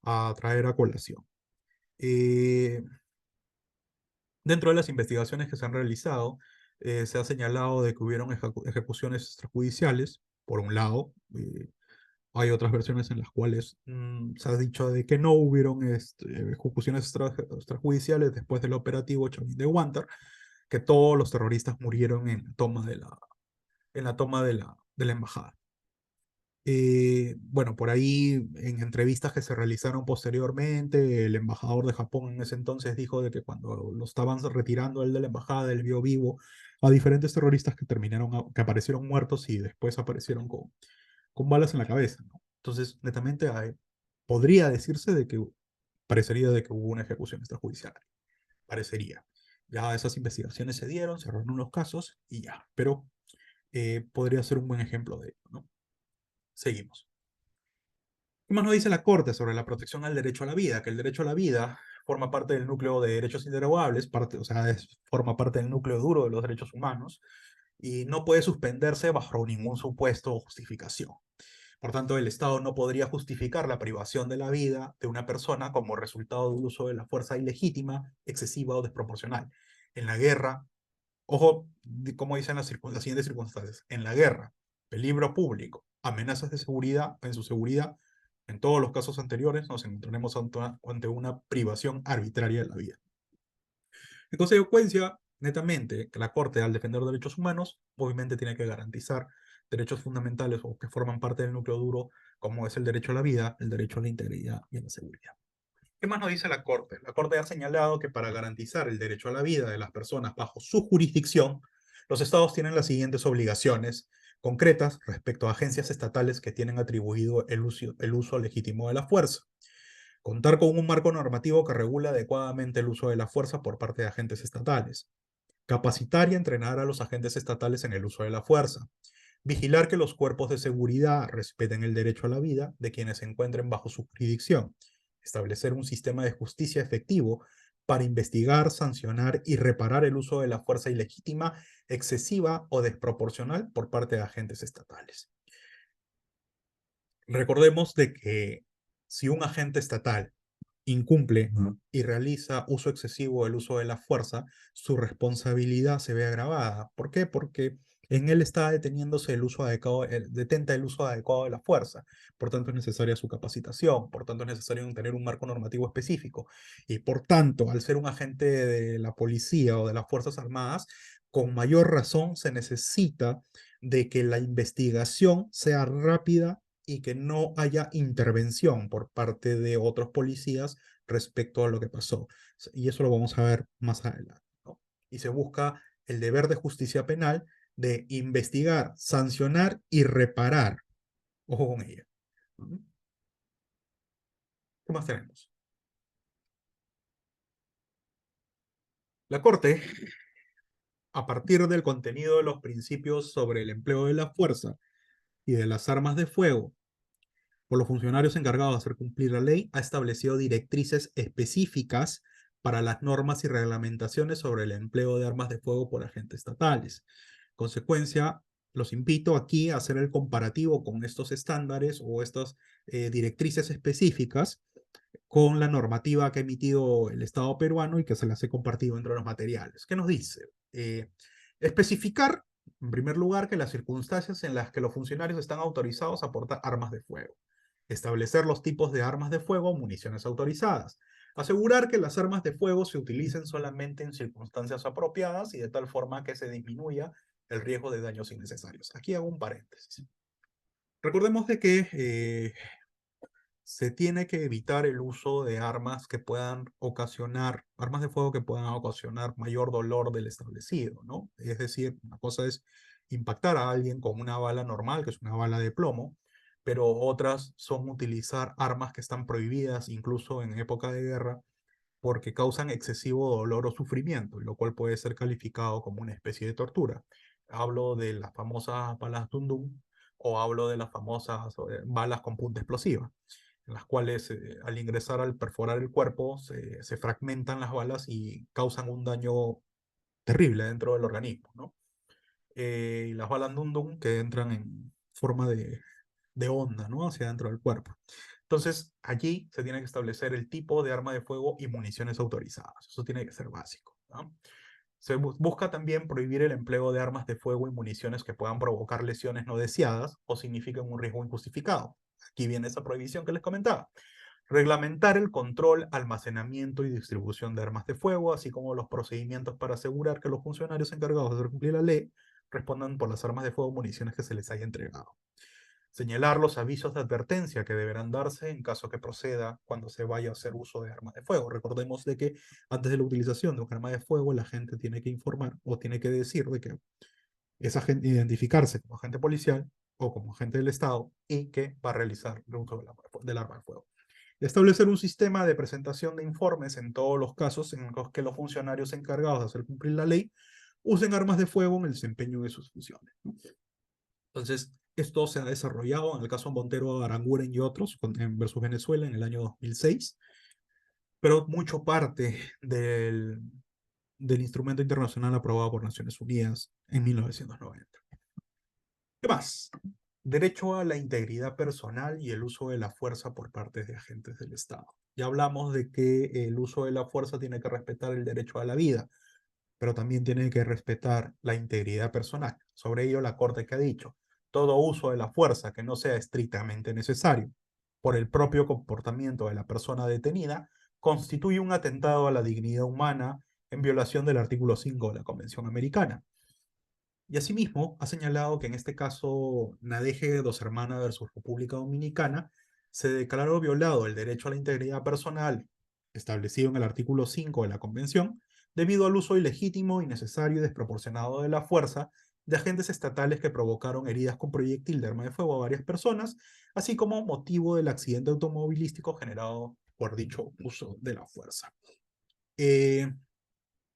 a traer a colación. Eh, Dentro de las investigaciones que se han realizado, se ha señalado de que hubieron ejecuciones extrajudiciales, por un lado. Hay otras versiones en las cuales se ha dicho de que no hubieron ejecuciones extrajudiciales después del operativo Chavín de Guantar, que todos los terroristas murieron en la toma de la embajada. Bueno, por ahí en entrevistas que se realizaron posteriormente, el embajador de Japón en ese entonces dijo de que cuando lo estaban retirando él de la embajada, él vio vivo a diferentes terroristas que que aparecieron muertos y después aparecieron con balas en la cabeza, ¿no? Entonces, netamente, podría decirse de que parecería de que hubo una ejecución extrajudicial. Parecería. Ya esas investigaciones se dieron, cerraron unos casos y ya. Pero podría ser un buen ejemplo de ello, ¿no? Seguimos. ¿Qué más nos dice la Corte sobre la protección al derecho a la vida? Que el derecho a la vida forma parte del núcleo de derechos inderogables, o sea, forma parte del núcleo duro de los derechos humanos y no puede suspenderse bajo ningún supuesto o justificación. Por tanto, el Estado no podría justificar la privación de la vida de una persona como resultado del uso de la fuerza ilegítima, excesiva o desproporcional. En la guerra, ojo, como dicen las siguientes circunstancias, en la guerra, peligro público, amenazas de seguridad, en su seguridad, en todos los casos anteriores nos encontraremos ante una privación arbitraria de la vida. En consecuencia, netamente, que la Corte, al defender derechos humanos, obviamente tiene que garantizar derechos fundamentales o que forman parte del núcleo duro, como es el derecho a la vida, el derecho a la integridad y a la seguridad. ¿Qué más nos dice la Corte? La Corte ha señalado que para garantizar el derecho a la vida de las personas bajo su jurisdicción, los estados tienen las siguientes obligaciones concretas respecto a agencias estatales que tienen atribuido el uso legítimo de la fuerza. Contar con un marco normativo que regule adecuadamente el uso de la fuerza por parte de agentes estatales. Capacitar y entrenar a los agentes estatales en el uso de la fuerza. Vigilar que los cuerpos de seguridad respeten el derecho a la vida de quienes se encuentren bajo su jurisdicción. Establecer un sistema de justicia efectivo para investigar, sancionar y reparar el uso de la fuerza ilegítima, excesiva o desproporcional por parte de agentes estatales. Recordemos de que si un agente estatal incumple y realiza uso excesivo del uso de la fuerza, su responsabilidad se ve agravada. ¿Por qué? Porque en él está deteniéndose el uso adecuado, detenta el uso adecuado de la fuerza. Por tanto, es necesaria su capacitación, por tanto, es necesario tener un marco normativo específico. Y por tanto, al ser un agente de la policía o de las Fuerzas Armadas, con mayor razón se necesita de que la investigación sea rápida y que no haya intervención por parte de otros policías respecto a lo que pasó. Y eso lo vamos a ver más adelante, ¿no? Y se busca el deber de justicia penal de investigar, sancionar y reparar. Ojo con ella. ¿Qué más tenemos? La Corte, a partir del contenido de los principios sobre el empleo de la fuerza y de las armas de fuego por los funcionarios encargados de hacer cumplir la ley, ha establecido directrices específicas para las normas y reglamentaciones sobre el empleo de armas de fuego por agentes estatales. Consecuencia, los invito aquí a hacer el comparativo con estos estándares o estas directrices específicas con la normativa que ha emitido el Estado peruano y que se las he compartido entre los materiales. ¿Qué nos dice? Especificar, en primer lugar, que las circunstancias en las que los funcionarios están autorizados a portar armas de fuego. Establecer los tipos de armas de fuego o municiones autorizadas. Asegurar que las armas de fuego se utilicen solamente en circunstancias apropiadas y de tal forma que se disminuya el riesgo de daños innecesarios. Aquí hago un paréntesis. Recordemos de que se tiene que evitar el uso de armas que puedan ocasionar, armas de fuego que puedan ocasionar mayor dolor del establecido, ¿no? Es decir, una cosa es impactar a alguien con una bala normal, que es una bala de plomo, pero otras son utilizar armas que están prohibidas incluso en época de guerra porque causan excesivo dolor o sufrimiento, lo cual puede ser calificado como una especie de tortura. Hablo de las famosas balas Dundum o hablo de las famosas balas con punta explosiva en las cuales al ingresar, al perforar el cuerpo, se fragmentan las balas y causan un daño terrible dentro del organismo, ¿no? Y las balas Dundum que entran en forma de onda, ¿no? Hacia dentro del cuerpo. Entonces, allí se tiene que establecer el tipo de arma de fuego y municiones autorizadas. Eso tiene que ser básico, ¿no? Se busca también prohibir el empleo de armas de fuego y municiones que puedan provocar lesiones no deseadas o signifiquen un riesgo injustificado. Aquí viene esa prohibición que les comentaba. Reglamentar el control, almacenamiento y distribución de armas de fuego, así como los procedimientos para asegurar que los funcionarios encargados de hacer cumplir la ley respondan por las armas de fuego o municiones que se les haya entregado. Señalar los avisos de advertencia que deberán darse en caso que proceda cuando se vaya a hacer uso de armas de fuego. Recordemos de que antes de la utilización de un arma de fuego, la gente tiene que informar o tiene que decir de que es agente, identificarse como agente policial o como agente del Estado y que va a realizar el uso del arma de fuego. Establecer un sistema de presentación de informes en todos los casos en los que los funcionarios encargados de hacer cumplir la ley usen armas de fuego en el desempeño de sus funciones. Entonces, esto se ha desarrollado en el caso Montero, Aranguren y otros en versus Venezuela en el año 2006, pero mucho parte del instrumento internacional aprobado por Naciones Unidas en 1990. ¿Qué más? Derecho a la integridad personal y el uso de la fuerza por parte de agentes del Estado. Ya hablamos de que el uso de la fuerza tiene que respetar el derecho a la vida, pero también tiene que respetar la integridad personal. Sobre ello, la Corte que ha dicho, todo uso de la fuerza que no sea estrictamente necesario por el propio comportamiento de la persona detenida constituye un atentado a la dignidad humana en violación del artículo 5 de la Convención Americana. Y asimismo, ha señalado que en este caso, Nadeje Dos Hermanas versus República Dominicana, se declaró violado el derecho a la integridad personal establecido en el artículo 5 de la Convención, debido al uso ilegítimo, innecesario y desproporcionado de la fuerza de agentes estatales que provocaron heridas con proyectil de arma de fuego a varias personas, así como motivo del accidente automovilístico generado por dicho uso de la fuerza.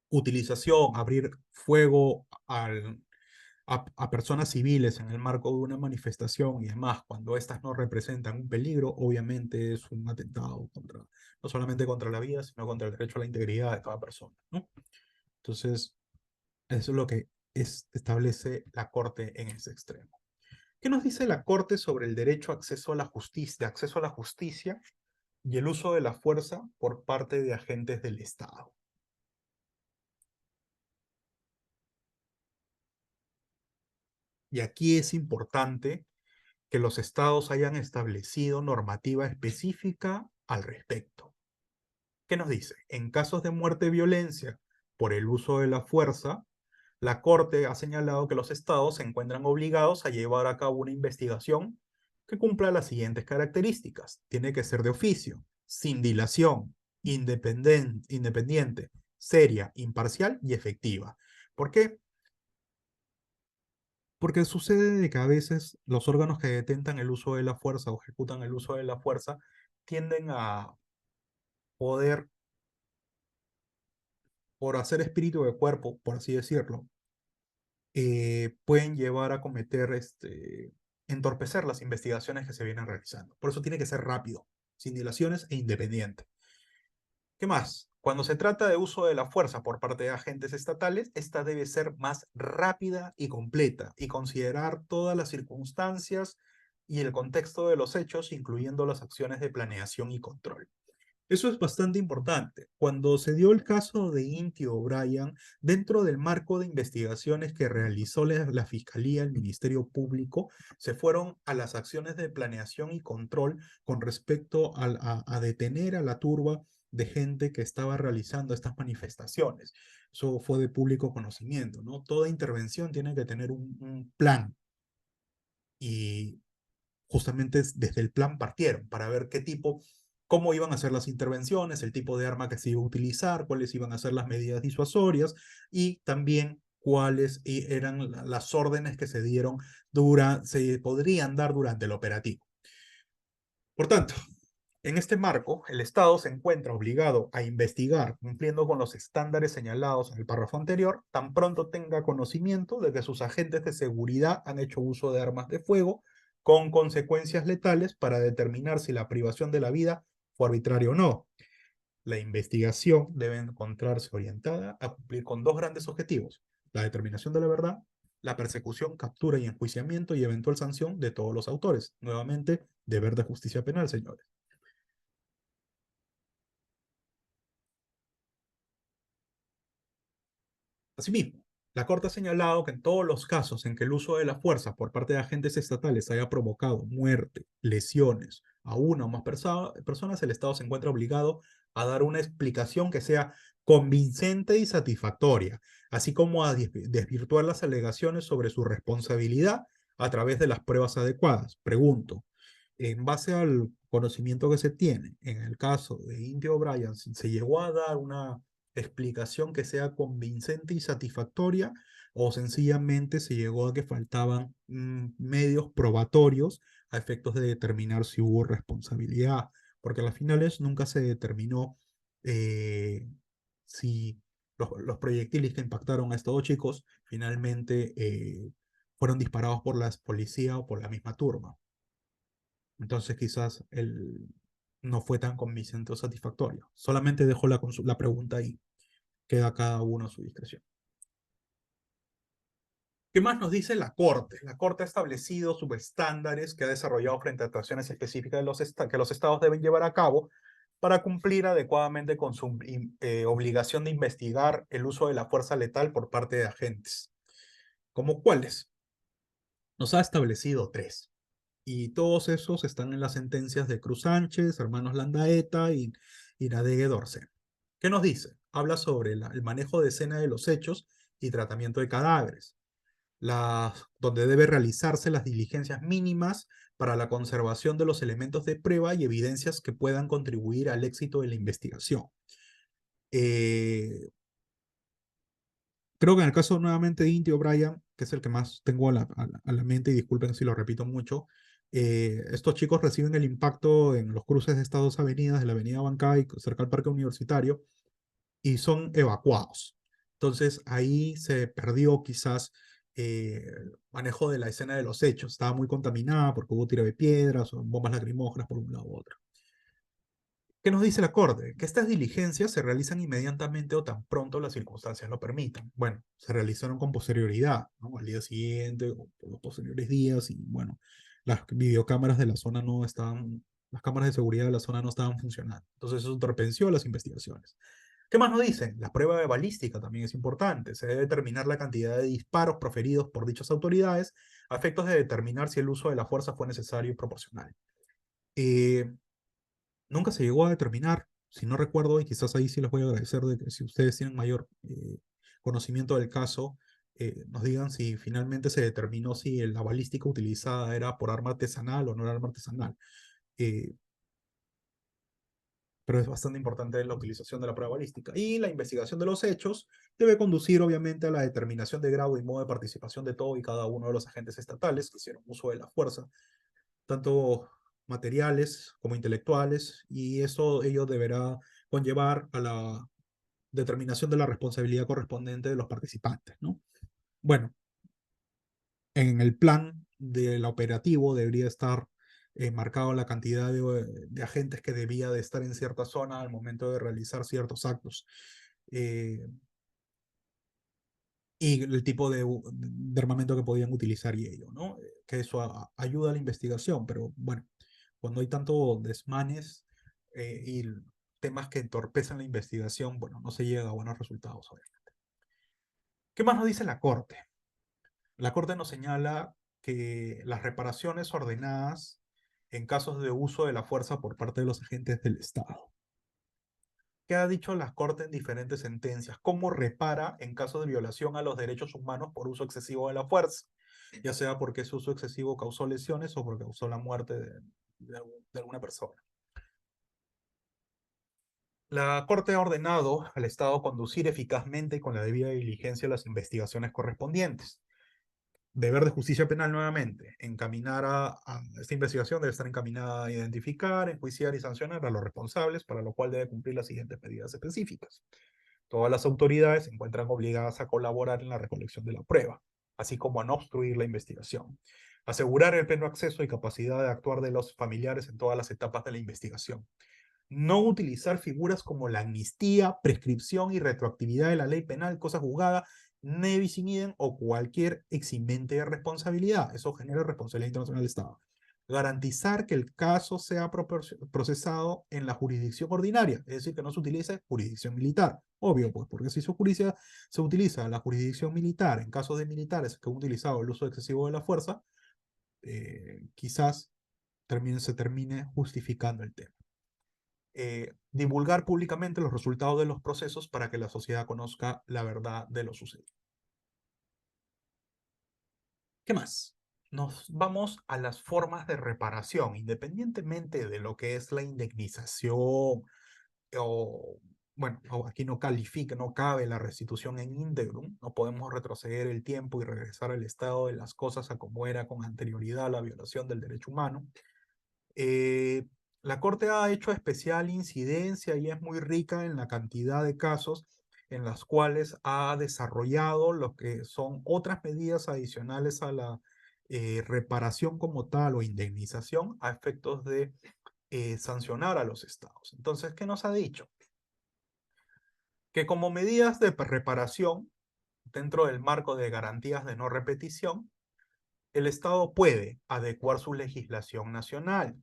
Utilización, abrir fuego a personas civiles en el marco de una manifestación y demás, cuando éstas no representan un peligro, obviamente es un atentado contra, no solamente contra la vida, sino contra el derecho a la integridad de cada persona, ¿no? Entonces, eso es lo que establece la Corte en ese extremo. ¿Qué nos dice la Corte sobre el derecho a acceso a la justicia, de acceso a la justicia y el uso de la fuerza por parte de agentes del Estado? Y aquí es importante que los estados hayan establecido normativa específica al respecto. ¿Qué nos dice? En casos de muerte y violencia por el uso de la fuerza, la Corte ha señalado que los estados se encuentran obligados a llevar a cabo una investigación que cumpla las siguientes características. Tiene que ser de oficio, sin dilación, independiente, seria, imparcial y efectiva. ¿Por qué? Porque sucede de que a veces los órganos que detentan el uso de la fuerza o ejecutan el uso de la fuerza tienden a poder, por hacer espíritu de cuerpo, por así decirlo, pueden llevar a cometer, entorpecer las investigaciones que se vienen realizando. Por eso tiene que ser rápido, sin dilaciones e independiente. ¿Qué más? Cuando se trata de uso de la fuerza por parte de agentes estatales, esta debe ser más rápida y completa y considerar todas las circunstancias y el contexto de los hechos, incluyendo las acciones de planeación y control. Eso es bastante importante. Cuando se dio el caso de Inti O'Brien, dentro del marco de investigaciones que realizó la Fiscalía, el Ministerio Público, se fueron a las acciones de planeación y control con respecto a detener a la turba de gente que estaba realizando estas manifestaciones. Eso fue de público conocimiento, ¿no? Toda intervención tiene que tener un plan y justamente desde el plan partieron para ver qué tipo, cómo iban a ser las intervenciones, el tipo de arma que se iba a utilizar, cuáles iban a ser las medidas disuasorias y también cuáles eran las órdenes que se dieron se podrían dar durante el operativo. Por tanto, en este marco, el Estado se encuentra obligado a investigar, cumpliendo con los estándares señalados en el párrafo anterior, tan pronto tenga conocimiento de que sus agentes de seguridad han hecho uso de armas de fuego con consecuencias letales para determinar si la privación de la vida fue arbitraria o no. La investigación debe encontrarse orientada a cumplir con dos grandes objetivos: la determinación de la verdad, la persecución, captura y enjuiciamiento y eventual sanción de todos los autores. Nuevamente, deber de justicia penal, señores. Asimismo, la Corte ha señalado que en todos los casos en que el uso de la fuerza por parte de agentes estatales haya provocado muerte, lesiones a una o más personas, el Estado se encuentra obligado a dar una explicación que sea convincente y satisfactoria, así como a desvirtuar las alegaciones sobre su responsabilidad a través de las pruebas adecuadas. Pregunto, en base al conocimiento que se tiene, en el caso de Indy O'Brien, ¿se llegó a dar una explicación que sea convincente y satisfactoria o sencillamente se llegó a que faltaban medios probatorios a efectos de determinar si hubo responsabilidad? Porque a las finales nunca se determinó si los proyectiles que impactaron a estos dos chicos finalmente fueron disparados por la policía o por la misma turba. Entonces quizás no fue tan convincente o satisfactorio. Solamente dejo la pregunta ahí. Queda cada uno a su discreción. ¿Qué más nos dice la Corte? La Corte ha establecido subestándares que ha desarrollado frente a actuaciones específicas que los estados deben llevar a cabo para cumplir adecuadamente con su obligación de investigar el uso de la fuerza letal por parte de agentes. ¿Cómo cuáles? Nos ha establecido tres. Y todos esos están en las sentencias de Cruz Sánchez, hermanos Landaeta y Nadegue Dorce. ¿Qué nos dice? Habla sobre el manejo de escena de los hechos y tratamiento de cadáveres, donde debe realizarse las diligencias mínimas para la conservación de los elementos de prueba y evidencias que puedan contribuir al éxito de la investigación. Eh, Creo que en el caso nuevamente de Inti O'Brien, que es el que más tengo a la mente, y disculpen si lo repito mucho, estos chicos reciben el impacto en los cruces de estas dos avenidas, de la avenida Bancay, cerca al Parque Universitario, y son evacuados. Entonces ahí se perdió quizás el manejo de la escena de los hechos. Estaba muy contaminada porque hubo tiro de piedras o bombas lacrimógenas por un lado u otro. ¿Qué nos dice la Corte? Que estas diligencias se realizan inmediatamente o tan pronto las circunstancias lo permitan. Bueno, se realizaron con posterioridad, ¿no? Al día siguiente o por los posteriores días y bueno, las videocámaras de la zona no estaban, las cámaras de seguridad de la zona no estaban funcionando. Entonces eso entorpeció las investigaciones. ¿Qué más nos dicen? La prueba de balística también es importante. Se debe determinar la cantidad de disparos proferidos por dichas autoridades a efectos de determinar si el uso de la fuerza fue necesario y proporcional. Eh, Nunca se llegó a determinar, si no recuerdo, y quizás ahí sí les voy a agradecer de que si ustedes tienen mayor conocimiento del caso, nos digan si finalmente se determinó si la balística utilizada era por arma artesanal o no era arma artesanal. Eh, pero es bastante importante la utilización de la prueba balística. Y la investigación de los hechos debe conducir, obviamente, a la determinación de grado y modo de participación de todo y cada uno de los agentes estatales que hicieron uso de la fuerza, tanto materiales como intelectuales, y eso ello deberá conllevar a la determinación de la responsabilidad correspondiente de los participantes, ¿no? Bueno, en el plan del operativo debería estar marcado la cantidad de agentes que debía de estar en cierta zona al momento de realizar ciertos actos. Eh, y el tipo de armamento que podían utilizar y ello, ¿no? Que eso ayuda a la investigación, pero bueno, cuando hay tanto desmanes y temas que entorpecen la investigación, bueno, no se llega a buenos resultados, obviamente. ¿Qué más nos dice la Corte? La Corte nos señala que las reparaciones ordenadas en casos de uso de la fuerza por parte de los agentes del Estado. ¿Qué ha dicho la Corte en diferentes sentencias? ¿Cómo repara en caso de violación a los derechos humanos por uso excesivo de la fuerza? Ya sea porque ese uso excesivo causó lesiones o porque causó la muerte de alguna persona. La Corte ha ordenado al Estado conducir eficazmente y con la debida diligencia las investigaciones correspondientes. Deber de justicia penal nuevamente, encaminar a esta investigación debe estar encaminada a identificar, enjuiciar y sancionar a los responsables, para lo cual debe cumplir las siguientes medidas específicas. Todas las autoridades se encuentran obligadas a colaborar en la recolección de la prueba, así como a no obstruir la investigación. Asegurar el pleno acceso y capacidad de actuar de los familiares en todas las etapas de la investigación. No utilizar figuras como la amnistía, prescripción y retroactividad de la ley penal, cosa juzgada, ne bis in idem o cualquier eximente de responsabilidad. Eso genera responsabilidad internacional del Estado. Garantizar que el caso sea procesado en la jurisdicción ordinaria, es decir, que no se utilice jurisdicción militar. Obvio, pues, porque si se utiliza la jurisdicción militar en casos de militares que han utilizado el uso excesivo de la fuerza, quizás se termine justificando el tema. Divulgar públicamente los resultados de los procesos para que la sociedad conozca la verdad de lo sucedido. ¿Qué más? Nos vamos a las formas de reparación, independientemente de lo que es la indemnización o, bueno, aquí no califica, no cabe la restitución en íntegrum, no podemos retroceder el tiempo y regresar al estado de las cosas a como era con anterioridad a la violación del derecho humano. Eh, la Corte ha hecho especial incidencia y es muy rica en la cantidad de casos en las cuales ha desarrollado lo que son otras medidas adicionales a la reparación como tal o indemnización a efectos de sancionar a los estados. Entonces, ¿qué nos ha dicho? Que como medidas de reparación, dentro del marco de garantías de no repetición, el Estado puede adecuar su legislación nacional,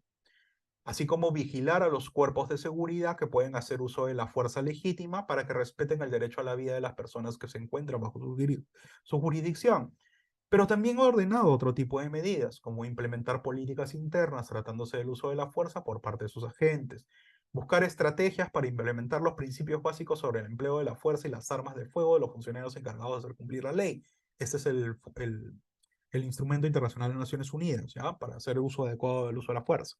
así como vigilar a los cuerpos de seguridad que pueden hacer uso de la fuerza legítima para que respeten el derecho a la vida de las personas que se encuentran bajo su jurisdicción. Pero también ha ordenado otro tipo de medidas, como implementar políticas internas tratándose del uso de la fuerza por parte de sus agentes, buscar estrategias para implementar los principios básicos sobre el empleo de la fuerza y las armas de fuego de los funcionarios encargados de hacer cumplir la ley. Este es el instrumento internacional de Naciones Unidas, ¿ya? Para hacer uso adecuado del uso de la fuerza.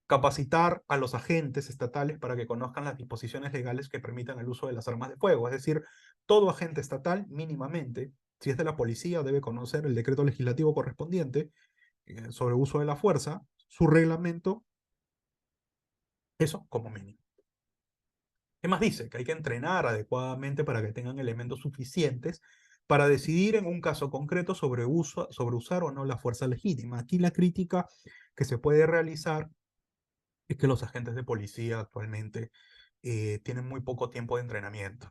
Capacitar a los agentes estatales para que conozcan las disposiciones legales que permitan el uso de las armas de fuego. Es decir, todo agente estatal mínimamente, si es de la policía, debe conocer el decreto legislativo correspondiente sobre uso de la fuerza, su reglamento, eso como mínimo. ¿Qué más dice? Que hay que entrenar adecuadamente para que tengan elementos suficientes para decidir en un caso concreto sobre usar o no la fuerza legítima. Aquí la crítica que se puede realizar es que los agentes de policía actualmente tienen muy poco tiempo de entrenamiento,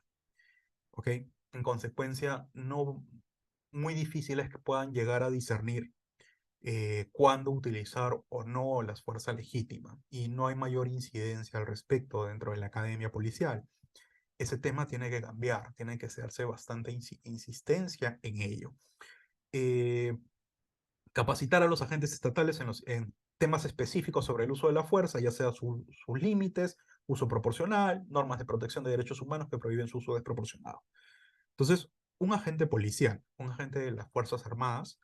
¿ok? En consecuencia, no, muy difícil es que puedan llegar a discernir cuándo utilizar o no la fuerza legítima, y no hay mayor incidencia al respecto dentro de la academia policial. Ese tema tiene que cambiar, tiene que hacerse bastante insistencia en ello. Eh, Capacitar a los agentes estatales en temas específicos sobre el uso de la fuerza, ya sea sus límites, uso proporcional, normas de protección de derechos humanos que prohíben su uso desproporcionado. Entonces, un agente policial, un agente de las Fuerzas Armadas,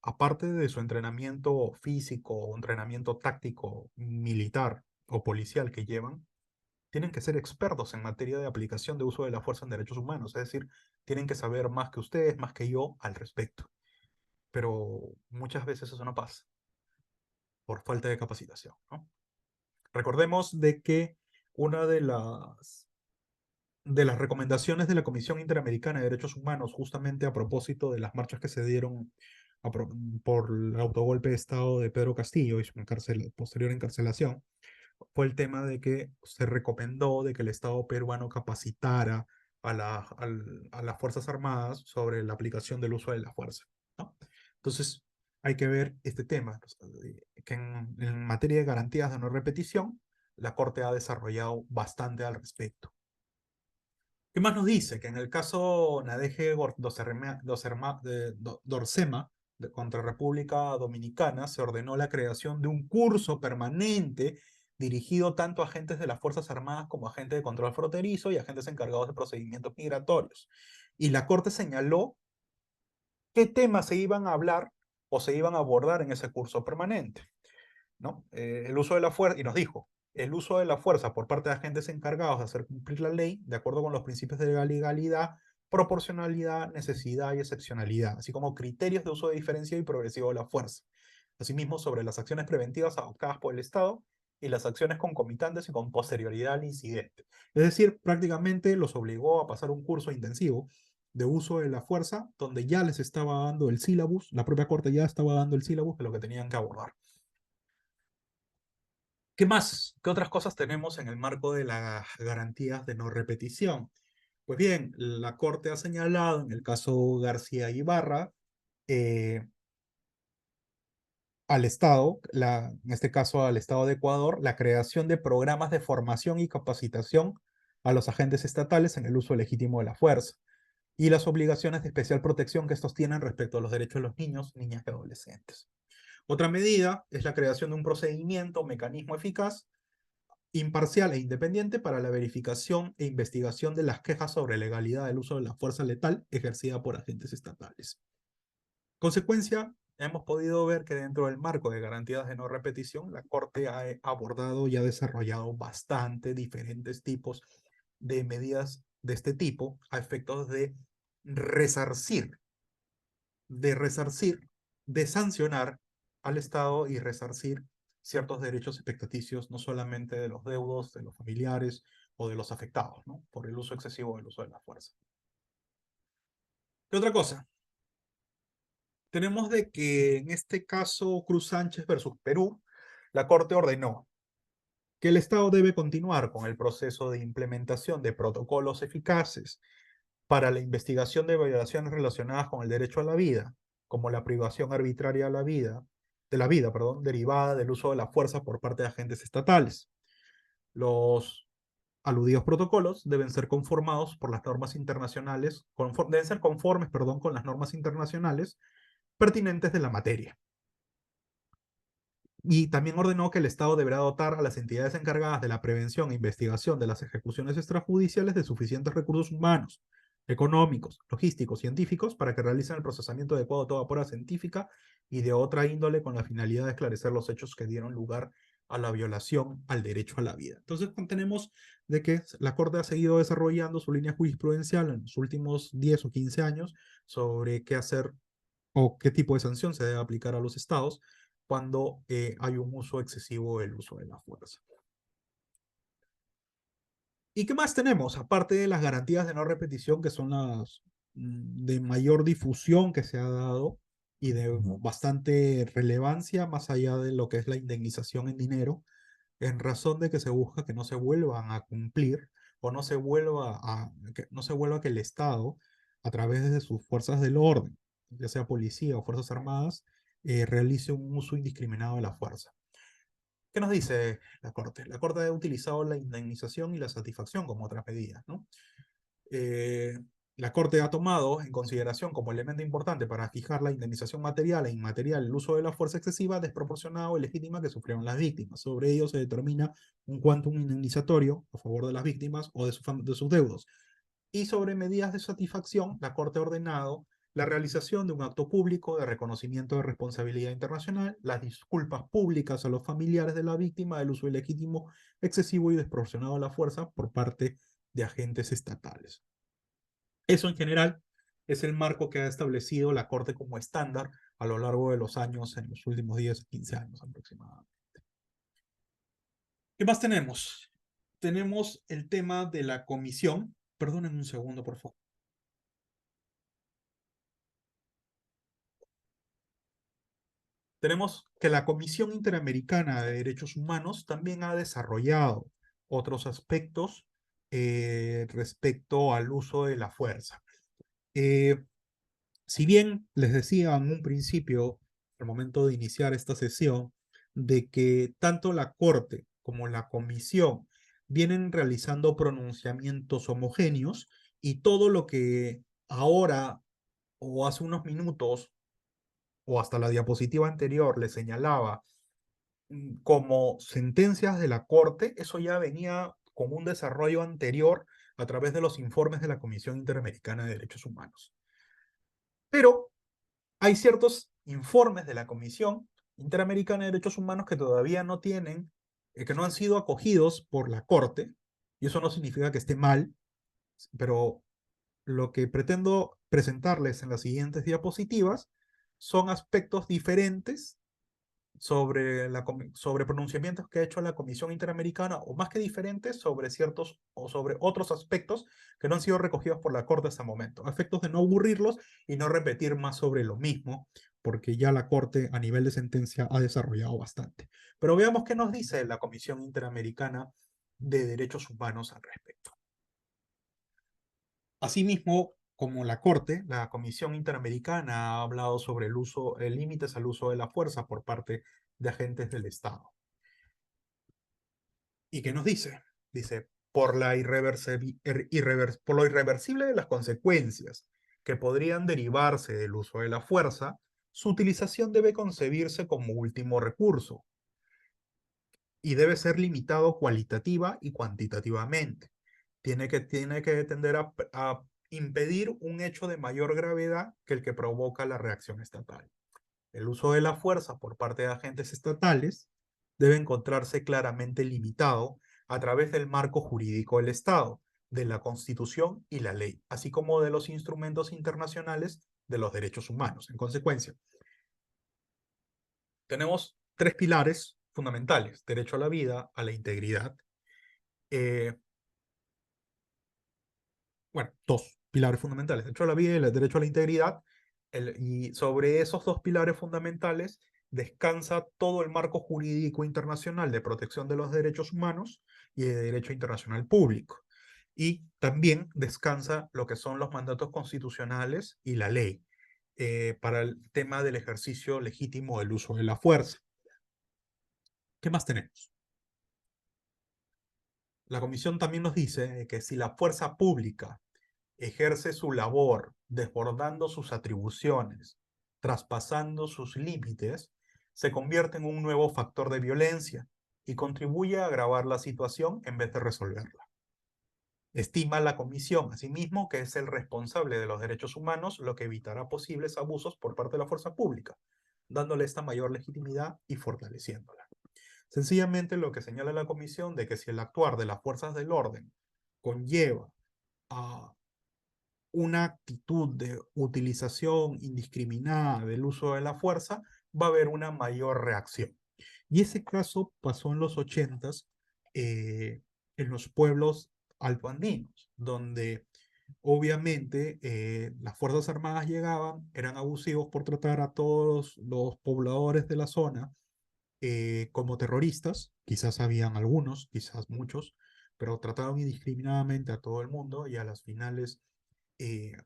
aparte de su entrenamiento físico o entrenamiento táctico, militar o policial que llevan, tienen que ser expertos en materia de aplicación de uso de la fuerza en derechos humanos, es decir, tienen que saber más que ustedes, más que yo al respecto. Pero muchas veces eso no pasa por falta de capacitación, ¿no? Recordemos de que una de las recomendaciones de la Comisión Interamericana de Derechos Humanos, justamente a propósito de las marchas que se dieron por el autogolpe de Estado de Pedro Castillo y su posterior encarcelación, fue el tema de que se recomendó de que el Estado peruano capacitara a las Fuerzas Armadas sobre la aplicación del uso de la fuerza, ¿no? Entonces, hay que ver este tema, que en materia de garantías de no repetición, la Corte ha desarrollado bastante al respecto. ¿Qué más nos dice? Que en el caso Nadege Dorsema contra República Dominicana se ordenó la creación de un curso permanente dirigido tanto a agentes de las Fuerzas Armadas como a agentes de control fronterizo y agentes encargados de procedimientos migratorios. Y la Corte señaló qué temas se iban a hablar o se iban a abordar en ese curso permanente, ¿no? El uso de la fuerza, y nos dijo, el uso de la fuerza por parte de agentes encargados de hacer cumplir la ley de acuerdo con los principios de legalidad, proporcionalidad, necesidad y excepcionalidad, así como criterios de uso de diferenciado y progresivo de la fuerza. Asimismo, sobre las acciones preventivas adoptadas por el Estado y las acciones concomitantes y con posterioridad al incidente. Es decir, prácticamente los obligó a pasar un curso intensivo de uso de la fuerza, donde ya les estaba dando el sílabus, la propia Corte ya estaba dando el sílabus de lo que tenían que abordar. ¿Qué más? ¿Qué otras cosas tenemos en el marco de las garantías de no repetición? Pues bien, la Corte ha señalado en el caso García Ibarra eh, al Estado, en este caso al Estado de Ecuador, la creación de programas de formación y capacitación a los agentes estatales en el uso legítimo de la fuerza y las obligaciones de especial protección que estos tienen respecto a los derechos de los niños, niñas y adolescentes. Otra medida es la creación de un procedimiento o mecanismo eficaz, imparcial e independiente para la verificación e investigación de las quejas sobre legalidad del uso de la fuerza letal ejercida por agentes estatales. Consecuencia, hemos podido ver que dentro del marco de garantías de no repetición, la Corte ha abordado y ha desarrollado bastante diferentes tipos de medidas de este tipo a efectos resarcir, de resarcir, de sancionar al Estado y resarcir ciertos derechos expectaticios, no solamente de los deudos, de los familiares o de los afectados, ¿no? Por el uso excesivo del uso de la fuerza. ¿Qué otra cosa? Tenemos de que en este caso Cruz Sánchez versus Perú, la Corte ordenó que el Estado debe continuar con el proceso de implementación de protocolos eficaces para la investigación de violaciones relacionadas con el derecho a la vida, como la privación arbitraria de la vida, perdón, derivada del uso de la fuerza por parte de agentes estatales. Los aludidos protocolos deben ser conformados por las normas internacionales, deben ser conformes, perdón, con las normas internacionales pertinentes de la materia. Y también ordenó que el Estado deberá dotar a las entidades encargadas de la prevención e investigación de las ejecuciones extrajudiciales de suficientes recursos humanos, económicos, logísticos, científicos para que realicen el procesamiento adecuado de toda prueba científica y de otra índole con la finalidad de esclarecer los hechos que dieron lugar a la violación al derecho a la vida. Entonces, tenemos de que la Corte ha seguido desarrollando su línea jurisprudencial en los últimos 10 o 15 años sobre qué hacer o qué tipo de sanción se debe aplicar a los estados cuando hay un uso excesivo del uso de la fuerza. ¿Y qué más tenemos? Aparte de las garantías de no repetición, que son las de mayor difusión que se ha dado y de bastante relevancia, más allá de lo que es la indemnización en dinero, en razón de que se busca que no se vuelvan a cumplir o no se vuelva que el Estado, a través de sus fuerzas del orden, ya sea policía o fuerzas armadas, realice un uso indiscriminado de la fuerza. ¿Qué nos dice la Corte? La Corte ha utilizado la indemnización y la satisfacción como otras medidas, ¿no? Eh, la Corte ha tomado en consideración como elemento importante para fijar la indemnización material e inmaterial el uso de la fuerza excesiva, desproporcionada o ilegítima que sufrieron las víctimas. Sobre ello se determina un quantum indemnizatorio a favor de las víctimas o de sus deudos. Y sobre medidas de satisfacción, la Corte ha ordenado la realización de un acto público de reconocimiento de responsabilidad internacional, las disculpas públicas a los familiares de la víctima del uso ilegítimo, excesivo y desproporcionado de la fuerza por parte de agentes estatales. Eso en general es el marco que ha establecido la Corte como estándar a lo largo de los años, en los últimos 10 o 15 años aproximadamente. ¿Qué más tenemos? Tenemos el tema de la comisión. Perdonen un segundo, por favor. Tenemos que la Comisión Interamericana de Derechos Humanos también ha desarrollado otros aspectos respecto al uso de la fuerza. Eh, si bien les decía en un principio, al momento de iniciar esta sesión, de que tanto la Corte como la Comisión vienen realizando pronunciamientos homogéneos y todo lo que ahora o hace unos minutos o hasta la diapositiva anterior le señalaba como sentencias de la Corte, eso ya venía con un desarrollo anterior a través de los informes de la Comisión Interamericana de Derechos Humanos. Pero hay ciertos informes de la Comisión Interamericana de Derechos Humanos que todavía no tienen, que no han sido acogidos por la Corte, y eso no significa que esté mal, pero lo que pretendo presentarles en las siguientes diapositivas son aspectos diferentes sobre pronunciamientos que ha hecho la Comisión Interamericana, o más que diferentes, sobre ciertos o sobre otros aspectos que no han sido recogidos por la Corte hasta el momento. Aspectos de no aburrirlos y no repetir más sobre lo mismo, porque ya la Corte a nivel de sentencia ha desarrollado bastante. Pero veamos qué nos dice la Comisión Interamericana de Derechos Humanos al respecto. Asimismo, como la Corte, la Comisión Interamericana ha hablado sobre el uso, límites al uso de la fuerza por parte de agentes del Estado. ¿Y qué nos dice? Dice, por lo irreversible de las consecuencias que podrían derivarse del uso de la fuerza, su utilización debe concebirse como último recurso y debe ser limitado cualitativa y cuantitativamente. Tiene que tender a impedir un hecho de mayor gravedad que el que provoca la reacción estatal. El uso de la fuerza por parte de agentes estatales debe encontrarse claramente limitado a través del marco jurídico del Estado, de la Constitución y la ley, así como de los instrumentos internacionales de los derechos humanos. En consecuencia, tenemos tres pilares fundamentales: derecho a la vida, a la integridad, eh, bueno, dos pilares fundamentales: derecho a la vida y el derecho a la integridad. Y sobre esos dos pilares fundamentales descansa todo el marco jurídico internacional de protección de los derechos humanos y de derecho internacional público. Y también descansa lo que son los mandatos constitucionales y la ley para el tema del ejercicio legítimo del uso de la fuerza. ¿Qué más tenemos? La Comisión también nos dice que si la fuerza pública ejerce su labor desbordando sus atribuciones, traspasando sus límites, se convierte en un nuevo factor de violencia y contribuye a agravar la situación en vez de resolverla. Estima la Comisión, asimismo, que es el responsable de los derechos humanos, lo que evitará posibles abusos por parte de la fuerza pública, dándole esta mayor legitimidad y fortaleciéndola. Sencillamente lo que señala la Comisión de que si el actuar de las fuerzas del orden conlleva a una actitud de utilización indiscriminada del uso de la fuerza, va a haber una mayor reacción. Y ese caso pasó en los 80s en los pueblos altoandinos, donde obviamente las Fuerzas Armadas llegaban, eran abusivos por tratar a todos los pobladores de la zona como terroristas. Quizás habían algunos, quizás muchos, pero trataban indiscriminadamente a todo el mundo y a las finales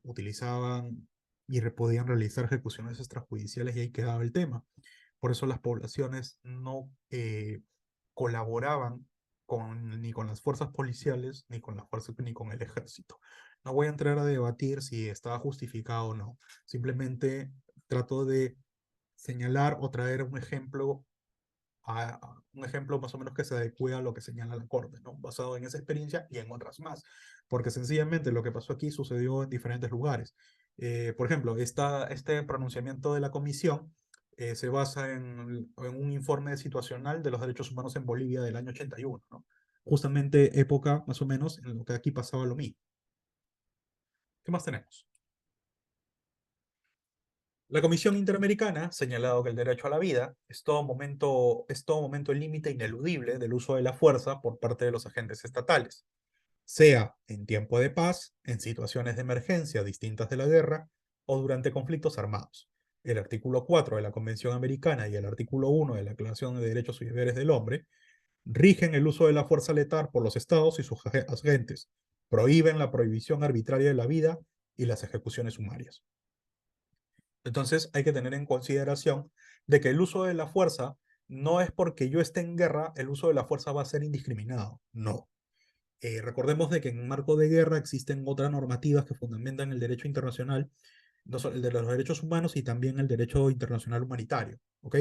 utilizaban y podían realizar ejecuciones extrajudiciales, y ahí quedaba el tema. Por eso las poblaciones no colaboraban ni con las fuerzas policiales, ni con las fuerzas, ni con el ejército. No voy a entrar a debatir si estaba justificado o no. Simplemente trato de señalar o traer un ejemplo más o menos que se adecue a lo que señala la Corte, ¿no? Basado en esa experiencia y en otras más, porque sencillamente lo que pasó aquí sucedió en diferentes lugares. Por ejemplo, este pronunciamiento de la comisión se basa en un informe situacional de los derechos humanos en Bolivia del año 81, ¿no? Justamente época, más o menos, en lo que aquí pasaba lo mismo. ¿Qué más tenemos? La Comisión Interamericana ha señalado que el derecho a la vida es todo momento el límite ineludible del uso de la fuerza por parte de los agentes estatales, sea en tiempo de paz, en situaciones de emergencia distintas de la guerra o durante conflictos armados. El artículo 4 de la Convención Americana y el artículo 1 de la Declaración de Derechos y Deberes del Hombre rigen el uso de la fuerza letal por los estados y sus agentes, prohíben la prohibición arbitraria de la vida y las ejecuciones sumarias. Entonces hay que tener en consideración de que el uso de la fuerza no es porque yo esté en guerra, el uso de la fuerza va a ser indiscriminado. No. Recordemos de que en marco de guerra existen otras normativas que fundamentan el derecho internacional, no solo el de los derechos humanos y también el derecho internacional humanitario, ¿ok?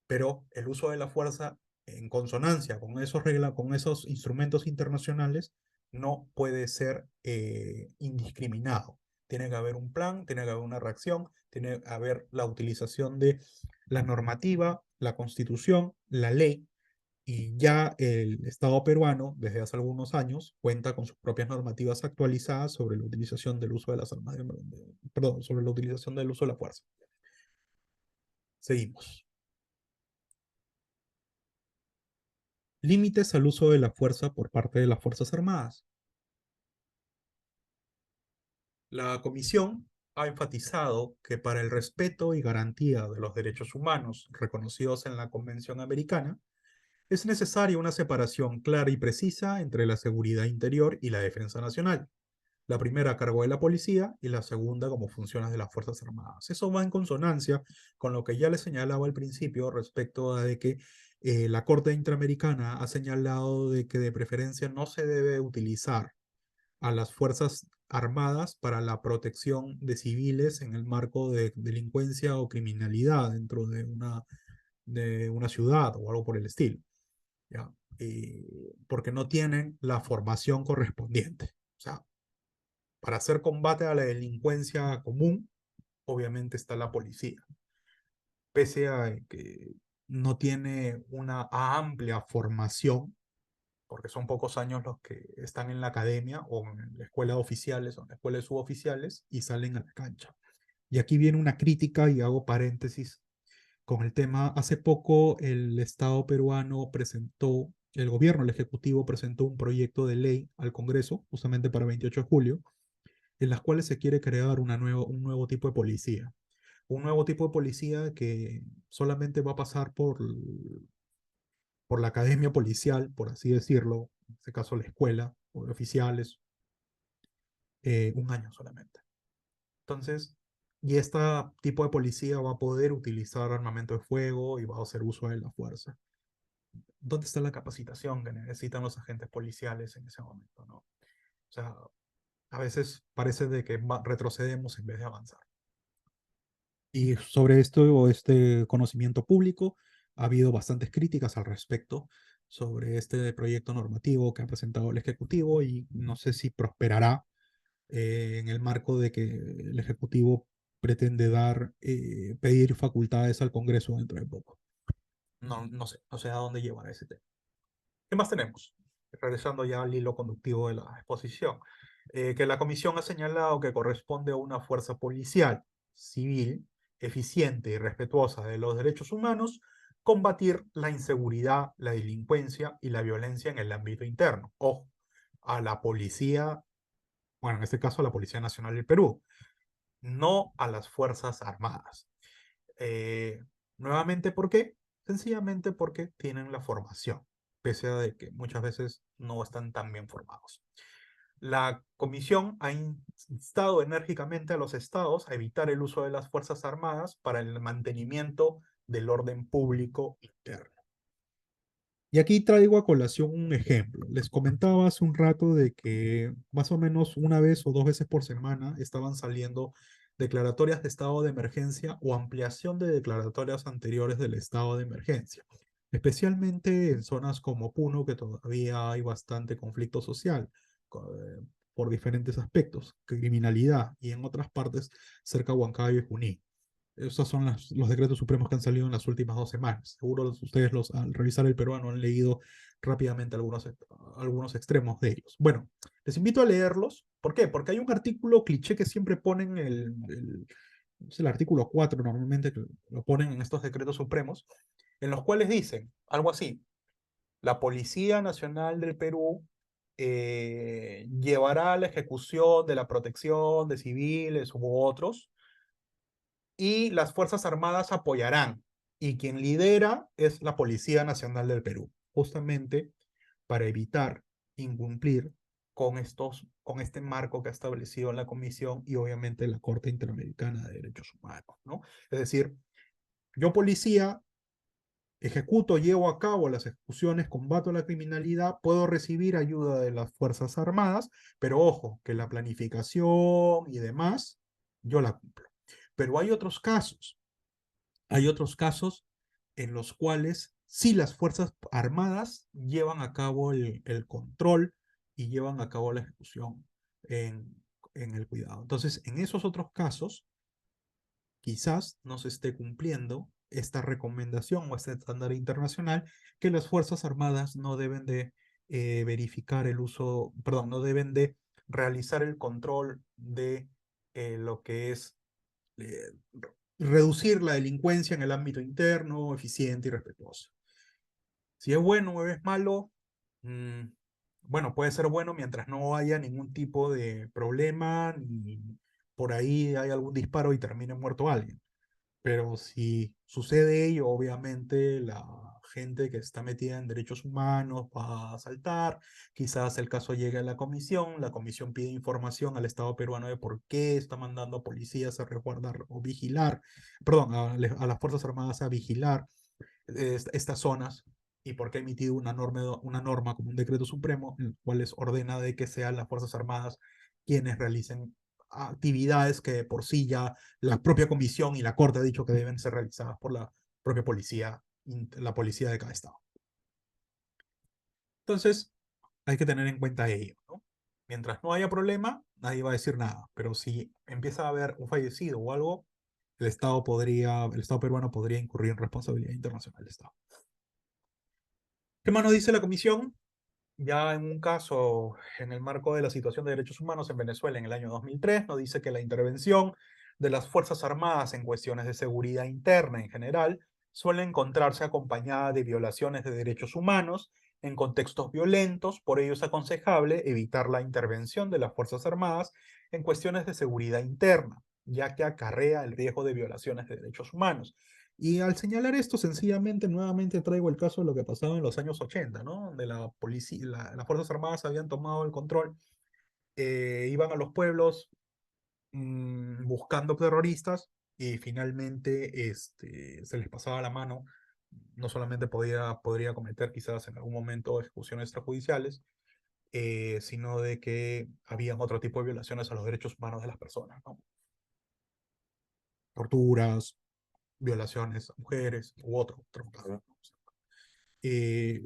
Pero el uso de la fuerza en consonancia con con esos instrumentos internacionales no puede ser indiscriminado. Tiene que haber un plan, tiene que haber una reacción, tiene que haber la utilización de la normativa, la constitución, la ley, y ya el Estado peruano, desde hace algunos años, cuenta con sus propias normativas actualizadas sobre la utilización del uso de las armas, perdón, sobre la utilización del uso de la fuerza. Seguimos. Límites al uso de la fuerza por parte de las Fuerzas Armadas. La Comisión ha enfatizado que para el respeto y garantía de los derechos humanos reconocidos en la Convención Americana, es necesaria una separación clara y precisa entre la seguridad interior y la defensa nacional. La primera a cargo de la policía y la segunda como funciones de las Fuerzas Armadas. Eso va en consonancia con lo que ya les señalaba al principio respecto a de que la Corte Interamericana ha señalado de que de preferencia no se debe utilizar a las Fuerzas Armadas para la protección de civiles en el marco de delincuencia o criminalidad dentro de una ciudad o algo por el estilo, ¿ya? Porque no tienen la formación correspondiente. O sea, para hacer combate a la delincuencia común, obviamente está la policía, pese a que no tiene una amplia formación, porque son pocos años los que están en la academia o en la escuela de oficiales o en la escuela de suboficiales y salen a la cancha. Y aquí viene una crítica y hago paréntesis con el tema. Hace poco el Estado peruano presentó, el gobierno, el Ejecutivo presentó un proyecto de ley al Congreso, justamente para 28 de julio, en las cuales se quiere crear un nuevo tipo de policía. Un nuevo tipo de policía que solamente va a pasar por la academia policial, por así decirlo, en este caso la escuela o de oficiales, un año solamente. Entonces, y este tipo de policía va a poder utilizar armamento de fuego y va a hacer uso de la fuerza. ¿Dónde está la capacitación que necesitan los agentes policiales en ese momento, no? O sea, a veces parece de que retrocedemos en vez de avanzar. Y sobre esto o este conocimiento público, ha habido bastantes críticas al respecto sobre este proyecto normativo que ha presentado el Ejecutivo y no sé si prosperará en el marco de que el Ejecutivo pretende pedir facultades al Congreso dentro de poco. No sé a dónde llevará ese tema. ¿Qué más tenemos? Regresando ya al hilo conductivo de la exposición. Que la Comisión ha señalado que corresponde a una fuerza policial civil, eficiente y respetuosa de los derechos humanos, combatir la inseguridad, la delincuencia y la violencia en el ámbito interno. Ojo, a la policía, bueno, en este caso a la Policía Nacional del Perú, no a las Fuerzas Armadas. Eh, Nuevamente, ¿por qué? Sencillamente porque tienen la formación, pese a de que muchas veces no están tan bien formados. La Comisión ha instado enérgicamente a los estados a evitar el uso de las Fuerzas Armadas para el mantenimiento del orden público interno. Y aquí traigo a colación un ejemplo. Les comentaba hace un rato de que más o menos una vez o dos veces por semana estaban saliendo declaratorias de estado de emergencia o ampliación de declaratorias anteriores del estado de emergencia, especialmente en zonas como Puno, que todavía hay bastante conflicto social, por diferentes aspectos, criminalidad y en otras partes cerca de Huancayo y Junín. Esos son los decretos supremos que han salido en las últimas 2 semanas. Seguro ustedes al revisar el peruano han leído rápidamente algunos extremos de ellos. Bueno, les invito a leerlos. ¿Por qué? Porque hay un artículo cliché que siempre ponen es el artículo 4 normalmente, que lo ponen en estos decretos supremos, en los cuales dicen algo así: la Policía Nacional del Perú llevará a la ejecución de la protección de civiles u otros, y las Fuerzas Armadas apoyarán, y quien lidera es la Policía Nacional del Perú, justamente para evitar incumplir con este marco que ha establecido la Comisión y obviamente la Corte Interamericana de Derechos Humanos, ¿no? Es decir, yo policía ejecuto, llevo a cabo las ejecuciones, combato la criminalidad, puedo recibir ayuda de las Fuerzas Armadas, pero ojo, que la planificación y demás, yo la cumplo. Pero hay otros casos en los cuales sí las Fuerzas Armadas llevan a cabo el control y llevan a cabo la ejecución en, en el cuidado. Entonces, en esos otros casos, quizás no se esté cumpliendo esta recomendación o este estándar internacional que las Fuerzas Armadas no deben de verificar el uso, perdón, no deben de realizar el control de lo que es eh, reducir la delincuencia en el ámbito interno, eficiente y respetuoso. Si es bueno o es malo, mmm, bueno, puede ser bueno mientras no haya ningún tipo de problema, ni por ahí hay algún disparo y termine muerto alguien. Pero si sucede ello, obviamente la gente que está metida en derechos humanos va a saltar, quizás el caso llegue a la comisión pide información al Estado peruano de por qué está mandando a policías a resguardar o vigilar, perdón, a las Fuerzas Armadas a vigilar estas zonas, y por qué ha emitido una norma como un decreto supremo en el cual les ordena de que sean las Fuerzas Armadas quienes realicen actividades que por sí ya la propia comisión y la corte ha dicho que deben ser realizadas por la propia policía, la policía de cada estado. Entonces, hay que tener en cuenta ello, ¿no? Mientras no haya problema, nadie va a decir nada, pero si empieza a haber un fallecido o algo, el Estado peruano podría incurrir en responsabilidad internacional del Estado. ¿Qué más nos dice la comisión? Ya en un caso, en el marco de la situación de derechos humanos en Venezuela en el año 2003, nos dice que la intervención de las Fuerzas Armadas en cuestiones de seguridad interna en general suele encontrarse acompañada de violaciones de derechos humanos en contextos violentos. Por ello es aconsejable evitar la intervención de las Fuerzas Armadas en cuestiones de seguridad interna, ya que acarrea el riesgo de violaciones de derechos humanos. Y al señalar esto, sencillamente, nuevamente traigo el caso de lo que pasaba en los años 80, ¿no? Donde la policía, las Fuerzas Armadas habían tomado el control, iban a los pueblos buscando terroristas, y finalmente se les pasaba la mano. No solamente podría cometer quizás en algún momento ejecuciones extrajudiciales, sino de que habían otro tipo de violaciones a los derechos humanos de las personas, ¿no? Torturas, violaciones a mujeres u otro caso. Eh,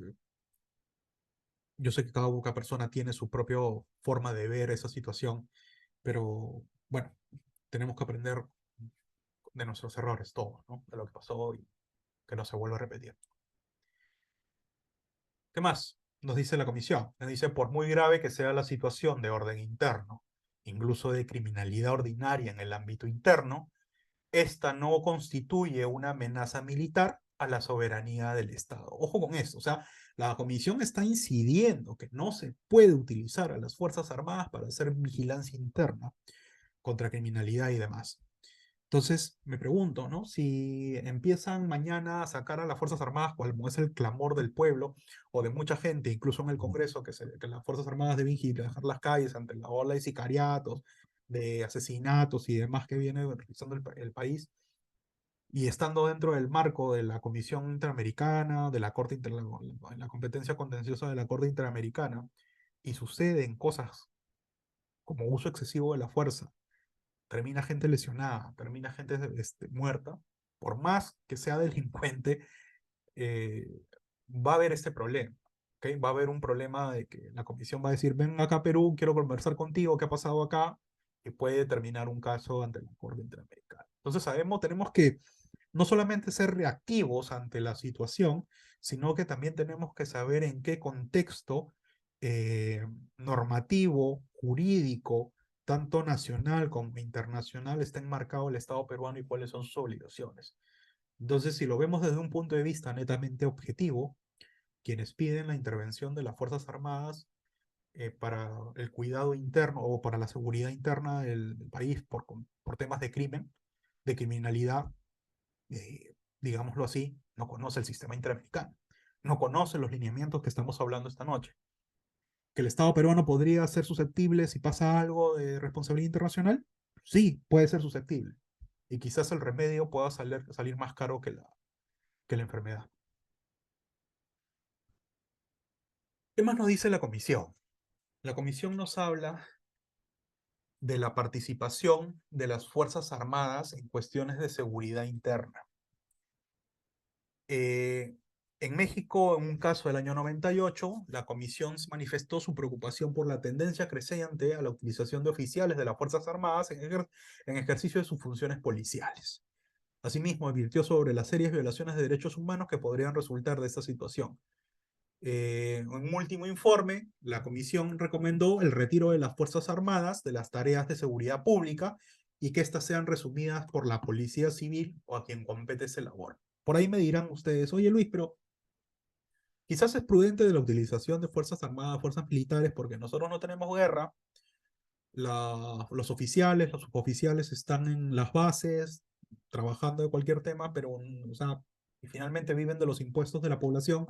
yo sé que cada persona tiene su propia forma de ver esa situación, pero bueno, tenemos que aprender de nuestros errores, todos, ¿no? De lo que pasó y que no se vuelva a repetir. ¿Qué más nos dice la comisión? Nos dice: por muy grave que sea la situación de orden interno, incluso de criminalidad ordinaria en el ámbito interno, esta no constituye una amenaza militar a la soberanía del Estado. Ojo con esto, o sea, la comisión está incidiendo que no se puede utilizar a las Fuerzas Armadas para hacer vigilancia interna contra criminalidad y demás. Entonces, me pregunto, ¿no? Si empiezan mañana a sacar a las Fuerzas Armadas, como es el clamor del pueblo o de mucha gente, incluso en el Congreso, que las Fuerzas Armadas deben dejar las calles ante la ola de sicariatos, de asesinatos y demás que viene realizando el país, y estando dentro del marco de la Comisión Interamericana, de la Corte la competencia contenciosa de la Corte Interamericana, y suceden cosas como uso excesivo de la fuerza, termina gente lesionada, termina gente muerta, por más que sea delincuente, va a haber este problema. ¿ok? Va a haber un problema de que la comisión va a decir, ven acá a Perú, quiero conversar contigo, ¿qué ha pasado acá? Y puede determinar un caso ante la Corte Interamericana. Entonces sabemos, tenemos que no solamente ser reactivos ante la situación, sino que también tenemos que saber en qué contexto normativo, jurídico, tanto nacional como internacional, está enmarcado el Estado peruano y cuáles son sus obligaciones. Entonces, si lo vemos desde un punto de vista netamente objetivo, quienes piden la intervención de las Fuerzas Armadas para el cuidado interno o para la seguridad interna del país por temas de crimen, de criminalidad, digámoslo así, no conoce el sistema interamericano, no conoce los lineamientos que estamos hablando esta noche. ¿Que el Estado peruano podría ser susceptible si pasa algo de responsabilidad internacional? Sí, puede ser susceptible. Y quizás el remedio pueda salir más caro que la enfermedad. ¿Qué más nos dice la comisión? La comisión nos habla de la participación de las Fuerzas Armadas en cuestiones de seguridad interna. Eh, en México, en un caso del año 98, la comisión manifestó su preocupación por la tendencia creciente a la utilización de oficiales de las Fuerzas Armadas en ejercicio de sus funciones policiales. Asimismo, advirtió sobre las serias violaciones de derechos humanos que podrían resultar de esta situación. En un último informe, la comisión recomendó el retiro de las Fuerzas Armadas de las tareas de seguridad pública y que éstas sean resumidas por la Policía Civil o a quien compete esa labor. Por ahí me dirán ustedes, oye Luis, pero quizás es prudente de la utilización de Fuerzas Armadas, fuerzas militares, porque nosotros no tenemos guerra, los oficiales, los suboficiales están en las bases trabajando de cualquier tema, pero, o sea, y finalmente viven de los impuestos de la población,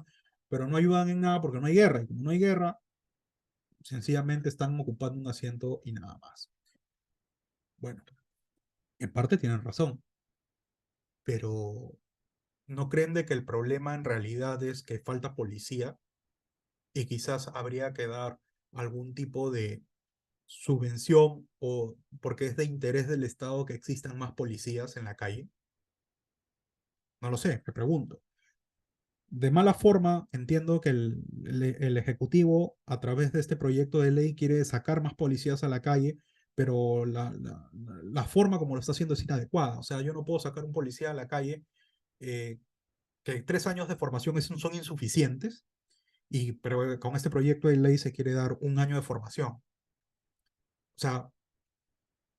pero no ayudan en nada porque no hay guerra. Y como no hay guerra, sencillamente están ocupando un asiento y nada más. Bueno, en parte tienen razón, pero ¿no creen de que el problema en realidad es que falta policía y quizás habría que dar algún tipo de subvención o porque es de interés del Estado que existan más policías en la calle? No lo sé, me pregunto. De mala forma, entiendo que el Ejecutivo, a través de este proyecto de ley, quiere sacar más policías a la calle, pero la forma como lo está haciendo es inadecuada. O sea, yo no puedo sacar un policía a la calle eh, que 3 años de formación son insuficientes, pero con este proyecto de ley se quiere dar un año de formación. O sea,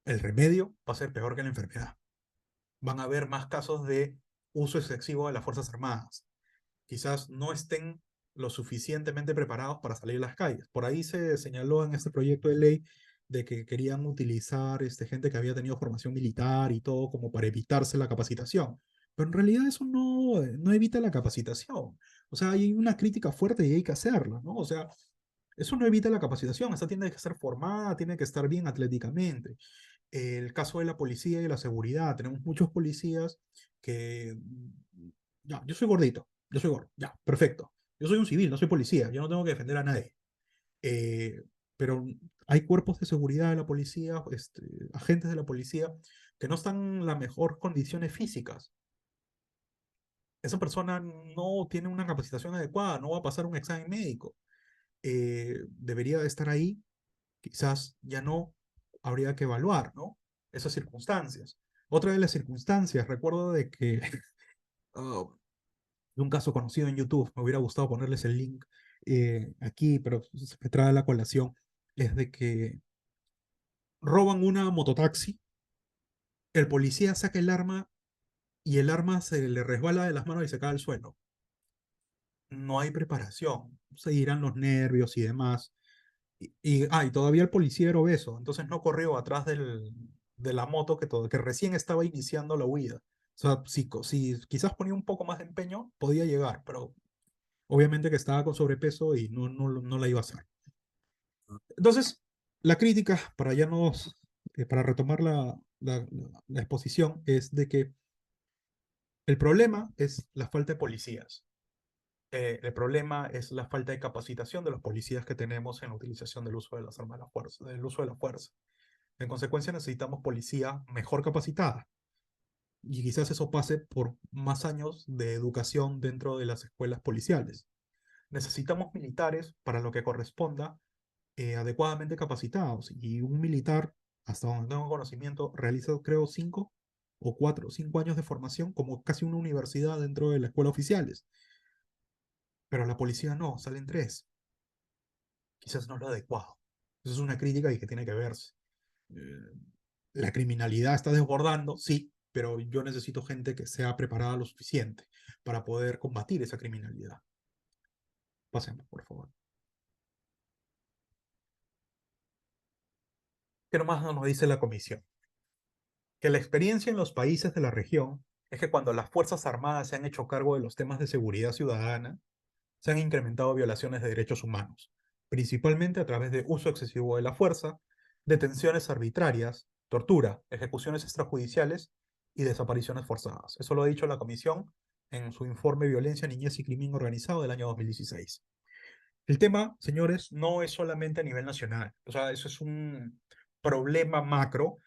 el remedio va a ser peor que la enfermedad. Van a haber más casos de uso excesivo de las Fuerzas Armadas. Quizás no estén lo suficientemente preparados para salir a las calles. Por ahí se señaló en este proyecto de ley de que querían utilizar gente que había tenido formación militar y todo como para evitarse la capacitación. Pero en realidad eso no evita la capacitación. O sea, hay una crítica fuerte y hay que hacerla, ¿no? O sea, eso no evita la capacitación. Esta tiene que ser formada, tiene que estar bien atléticamente. El caso de la policía y la seguridad. Tenemos muchos policías que... Ya, yo soy gordito, yo soy gordo, ya, perfecto. Yo soy un civil, no soy policía, yo no tengo que defender a nadie. Eh, pero hay cuerpos de seguridad de la policía, agentes de la policía, que no están en las mejores condiciones físicas. Esa persona no tiene una capacitación adecuada, no va a pasar un examen médico. Debería de estar ahí, quizás ya no, habría que evaluar, ¿no? Esas circunstancias. Otra de las circunstancias, recuerdo de que uh, de un caso conocido en YouTube, me hubiera gustado ponerles el link aquí, pero se me trae a la colación, es de que roban una mototaxi, el policía saca el arma y el arma se le resbala de las manos y se cae al suelo. No hay preparación, se irán los nervios y demás. Y todavía el policía era obeso, entonces no corrió atrás de la moto que recién estaba iniciando la huida. O sea, si quizás ponía un poco más de empeño, podía llegar, pero obviamente que estaba con sobrepeso y no la iba a hacer. Entonces, la crítica, para retomar la exposición, es de que el problema es la falta de policías. El problema es la falta de capacitación de los policías que tenemos en la utilización del uso de las armas de la fuerza, del uso de la fuerza. En consecuencia, necesitamos policía mejor capacitada. Y quizás eso pase por más años de educación dentro de las escuelas policiales. Necesitamos militares para lo que corresponda, adecuadamente capacitados. Y un militar, hasta donde tengo conocimiento, realiza, creo, 5 o 4 o 5 años de formación, como casi una universidad dentro de la escuela oficiales. Pero la policía no, salen 3. Quizás no es lo adecuado. Eso es una crítica y que tiene que verse. Eh, la criminalidad está desbordando, sí, pero yo necesito gente que sea preparada lo suficiente para poder combatir esa criminalidad. Pasemos, por favor. ¿Qué nomás nos dice la comisión? Que la experiencia en los países de la región es que cuando las Fuerzas Armadas se han hecho cargo de los temas de seguridad ciudadana, se han incrementado violaciones de derechos humanos, principalmente a través de uso excesivo de la fuerza, detenciones arbitrarias, tortura, ejecuciones extrajudiciales y desapariciones forzadas. Eso lo ha dicho la Comisión en su informe Violencia, Niñez y Crimen Organizado del año 2016. El tema, señores, no es solamente a nivel nacional, o sea, eso es un problema macro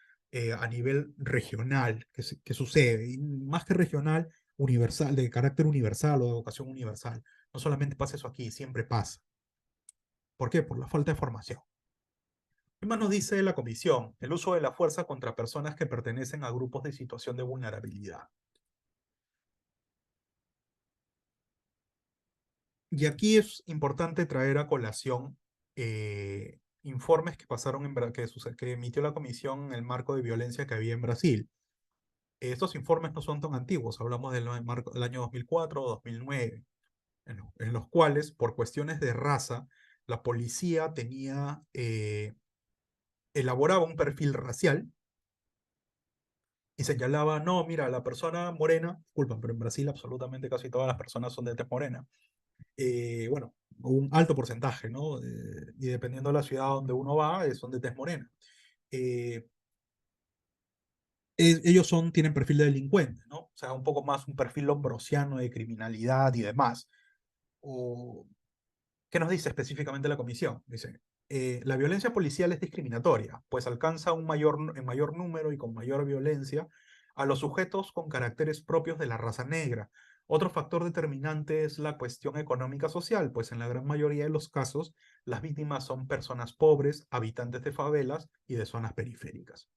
a nivel regional que sucede, y más que regional, universal, de carácter universal o de vocación universal. No solamente pasa eso aquí, siempre pasa. ¿Por qué? Por la falta de formación. ¿Qué más nos dice la Comisión? El uso de la fuerza contra personas que pertenecen a grupos de situación de vulnerabilidad. Y aquí es importante traer a colación informes que pasaron que emitió la Comisión en el marco de violencia que había en Brasil. Estos informes no son tan antiguos, hablamos del año 2004 o 2009, en los cuales, por cuestiones de raza, la policía elaboraba un perfil racial y señalaba, no, mira, la persona morena, disculpan, pero en Brasil absolutamente casi todas las personas son de tez morena, bueno, un alto porcentaje, ¿no? Y dependiendo de la ciudad donde uno va, son de tez morena. Eh, tienen perfil de delincuente, ¿no? O sea, un poco más un perfil lombrosiano de criminalidad y demás. O, ¿qué nos dice específicamente la comisión? Dice, la violencia policial es discriminatoria, pues alcanza en mayor número y con mayor violencia a los sujetos con caracteres propios de la raza negra. Otro factor determinante es la cuestión económica social, pues en la gran mayoría de los casos las víctimas son personas pobres, habitantes de favelas y de zonas periféricas.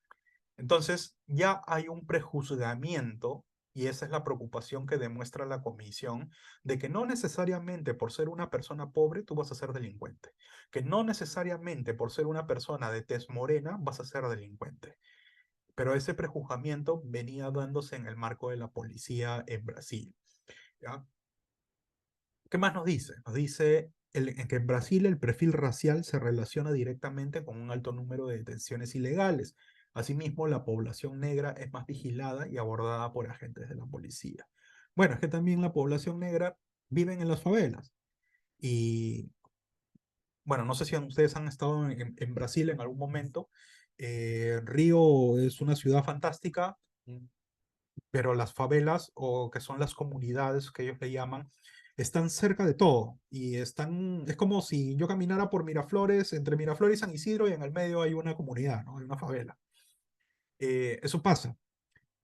Entonces, ya hay un prejuzgamiento, y esa es la preocupación que demuestra la comisión, de que no necesariamente por ser una persona pobre tú vas a ser delincuente, que no necesariamente por ser una persona de tez morena vas a ser delincuente. Pero ese prejuzgamiento venía dándose en el marco de la policía en Brasil. ¿Ya? ¿Qué más nos dice? Nos dice en que en Brasil el perfil racial se relaciona directamente con un alto número de detenciones ilegales. Asimismo, la población negra es más vigilada y abordada por agentes de la policía. Bueno, es que también la población negra vive en las favelas. Y bueno, no sé si ustedes han estado en Brasil en algún momento. Río es una ciudad fantástica, pero las favelas, o que son las comunidades que ellos le llaman, están cerca de todo y es como si yo caminara por Miraflores, entre Miraflores y San Isidro, y en el medio hay una comunidad, ¿no? Hay una favela. Eso pasa.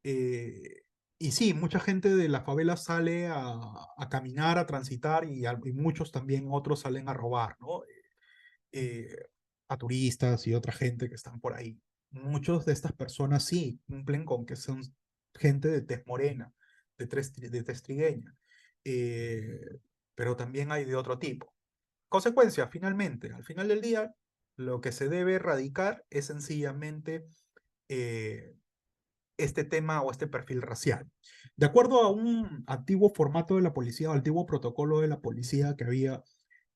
Eh, y sí, mucha gente de la favela sale a caminar, a transitar, y muchos también, otros salen a robar, ¿no? eh, a turistas y otra gente que están por ahí. Muchos de estas personas sí cumplen con que son gente de tez morena, de tez trigueña, eh, pero también hay de otro tipo. Consecuencia, finalmente, al final del día, lo que se debe erradicar es sencillamente eh, este tema o este perfil racial. De acuerdo a un antiguo formato de la policía, o antiguo protocolo de la policía que había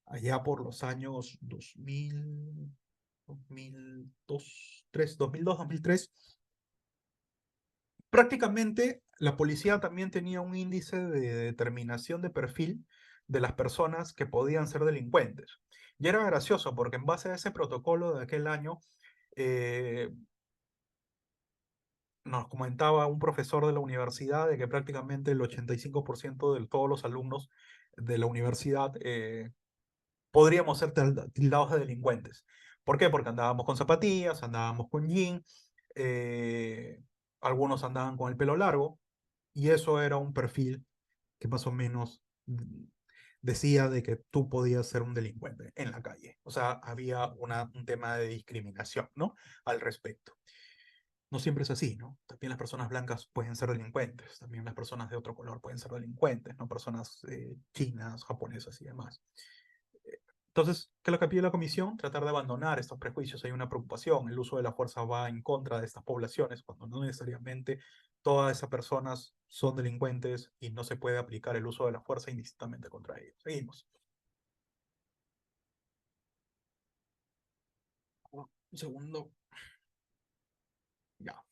allá por los años 2000, 2002, 2003, prácticamente la policía también tenía un índice de determinación de perfil de las personas que podían ser delincuentes. Y era gracioso porque en base a ese protocolo de aquel año, eh, nos comentaba un profesor de la universidad de que prácticamente el 85% de todos los alumnos de la universidad podríamos ser tildados de delincuentes. ¿Por qué? Porque andábamos con zapatillas, andábamos con jean, eh, algunos andaban con el pelo largo, y eso era un perfil que más o menos decía de que tú podías ser un delincuente en la calle. O sea, había un tema de discriminación, ¿no? Al respecto. No siempre es así, ¿no? También las personas blancas pueden ser delincuentes, también las personas de otro color pueden ser delincuentes, ¿no? Personas chinas, japonesas y demás. Entonces, ¿qué es lo que pide la comisión? Tratar de abandonar estos prejuicios. Hay una preocupación, el uso de la fuerza va en contra de estas poblaciones, cuando no necesariamente todas esas personas son delincuentes y no se puede aplicar el uso de la fuerza indistintamente contra ellos. Seguimos. Un segundo. Ya.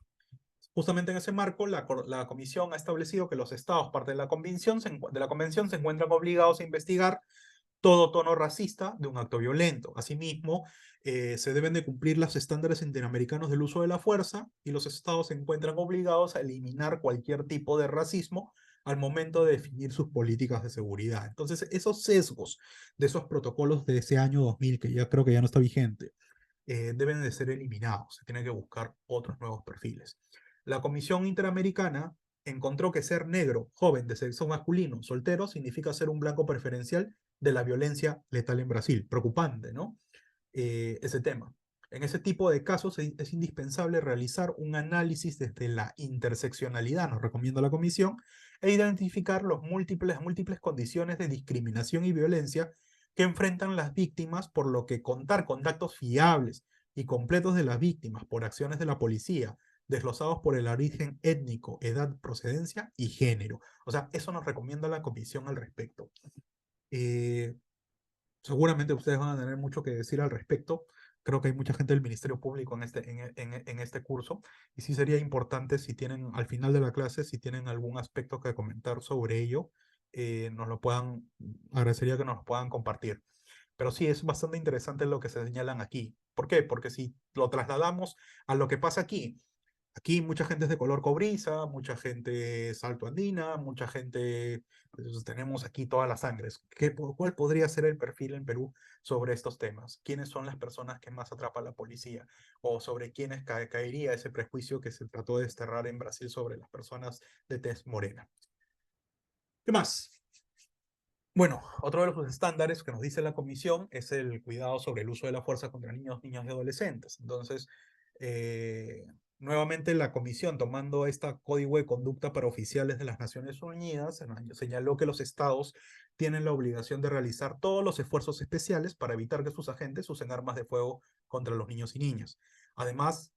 Justamente en ese marco, la comisión ha establecido que los estados, parte de la convención, se encuentran obligados a investigar todo tono racista de un acto violento. Asimismo, se deben de cumplir los estándares interamericanos del uso de la fuerza y los estados se encuentran obligados a eliminar cualquier tipo de racismo al momento de definir sus políticas de seguridad. Entonces, esos sesgos de esos protocolos de ese año 2000, que ya creo que ya no está vigente, deben de ser eliminados. Se tiene que buscar otros nuevos perfiles. La Comisión Interamericana encontró que ser negro, joven, de sexo masculino, soltero, significa ser un blanco preferencial de la violencia letal en Brasil. Preocupante, ¿no? Ese tema. En ese tipo de casos es indispensable realizar un análisis desde la interseccionalidad, nos recomienda la comisión, e identificar las múltiples condiciones de discriminación y violencia que enfrentan las víctimas, por lo que contar con datos fiables y completos de las víctimas por acciones de la policía, desglosados por el origen étnico, edad, procedencia y género. O sea, eso nos recomienda la comisión al respecto. Eh, Seguramente ustedes van a tener mucho que decir al respecto. Creo que hay mucha gente del Ministerio Público en este curso y sí sería importante si tienen al final de la clase, si tienen algún aspecto que comentar sobre ello, nos lo puedan, agradecería que nos lo puedan compartir. Pero sí es bastante interesante lo que se señalan aquí. ¿Por qué? Porque si lo trasladamos a lo que pasa aquí, aquí mucha gente es de color cobriza, mucha gente es altoandina, mucha gente, pues, tenemos aquí todas las sangres. ¿Cuál podría ser el perfil en Perú sobre estos temas? ¿Quiénes son las personas que más atrapa la policía? ¿O sobre quiénes caería ese prejuicio que se trató de desterrar en Brasil sobre las personas de tez morena? ¿Qué más? Bueno, otro de los estándares que nos dice la comisión es el cuidado sobre el uso de la fuerza contra niños, niñas y adolescentes. Entonces, eh, nuevamente la comisión, tomando este código de conducta para oficiales de las Naciones Unidas, señaló que los estados tienen la obligación de realizar todos los esfuerzos especiales para evitar que sus agentes usen armas de fuego contra los niños y niñas. Además,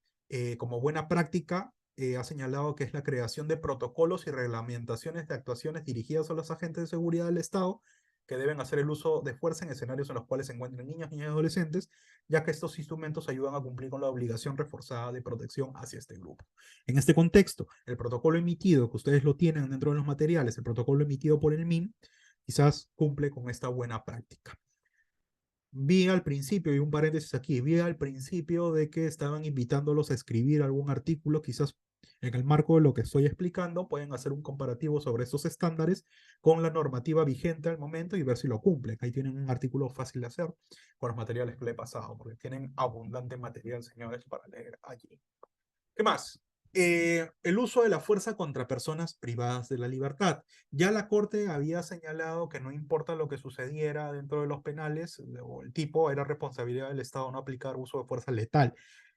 como buena práctica, ha señalado que es la creación de protocolos y reglamentaciones de actuaciones dirigidas a los agentes de seguridad del Estado que deben hacer el uso de fuerza en escenarios en los cuales se encuentren niños, niñas y adolescentes, ya que estos instrumentos ayudan a cumplir con la obligación reforzada de protección hacia este grupo. En este contexto, el protocolo emitido, que ustedes lo tienen dentro de los materiales, el protocolo emitido por el MIN, quizás cumple con esta buena práctica. Vi al principio, y un paréntesis aquí, vi al principio de que estaban invitándolos a escribir algún artículo, quizás en el marco de lo que estoy explicando, pueden hacer un comparativo sobre estos estándares con la normativa vigente al momento y ver si lo cumplen. Ahí tienen un artículo fácil de hacer con los materiales que le he pasado, porque tienen abundante material, señores, para leer allí. ¿Qué más? El uso de la fuerza contra personas privadas de la libertad. Ya la Corte había señalado que no importa lo que sucediera dentro de los penales, o el tipo, era responsabilidad del Estado no aplicar uso de fuerza letal.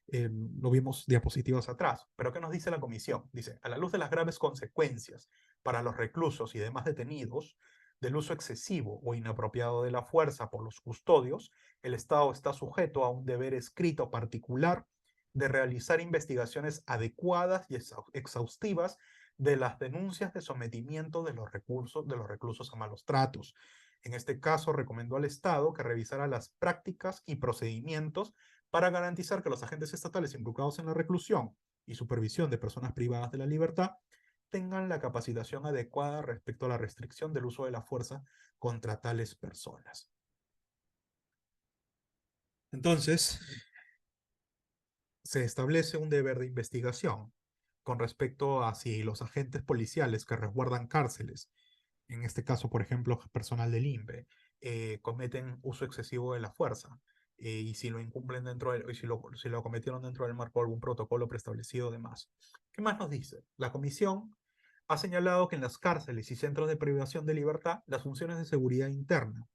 Lo vimos diapositivas atrás. Pero ¿qué nos dice la comisión? Dice, a la luz de las graves consecuencias para los reclusos y demás detenidos del uso excesivo o inapropiado de la fuerza por los custodios, el Estado está sujeto a un deber escrito particular de realizar investigaciones adecuadas y exhaustivas de las denuncias de sometimiento de los reclusos a malos tratos. En este caso, recomendó al Estado que revisara las prácticas y procedimientos para garantizar que los agentes estatales involucrados en la reclusión y supervisión de personas privadas de la libertad tengan la capacitación adecuada respecto a la restricción del uso de la fuerza contra tales personas. Entonces, se establece un deber de investigación con respecto a si los agentes policiales que resguardan cárceles, en este caso, por ejemplo, personal del INPE, cometen uso excesivo de la fuerza y si lo incumplen dentro del, si lo cometieron dentro del marco de algún protocolo preestablecido, demás. ¿Qué más nos dice? La comisión ha señalado que en las cárceles y centros de privación de libertad, las funciones de seguridad interna,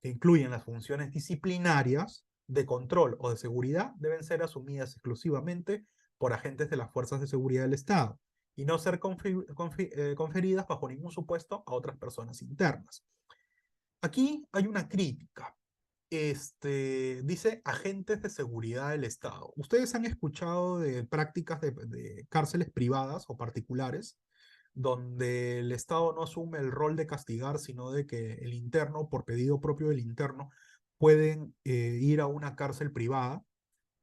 que incluyen las funciones disciplinarias, de control o de seguridad, deben ser asumidas exclusivamente por agentes de las fuerzas de seguridad del Estado y no ser conferidas bajo ningún supuesto a otras personas internas. Aquí hay una crítica. Dice agentes de seguridad del Estado. ¿Ustedes han escuchado de prácticas de cárceles privadas o particulares donde el Estado no asume el rol de castigar, sino de que el interno, por pedido propio del interno, pueden ir a una cárcel privada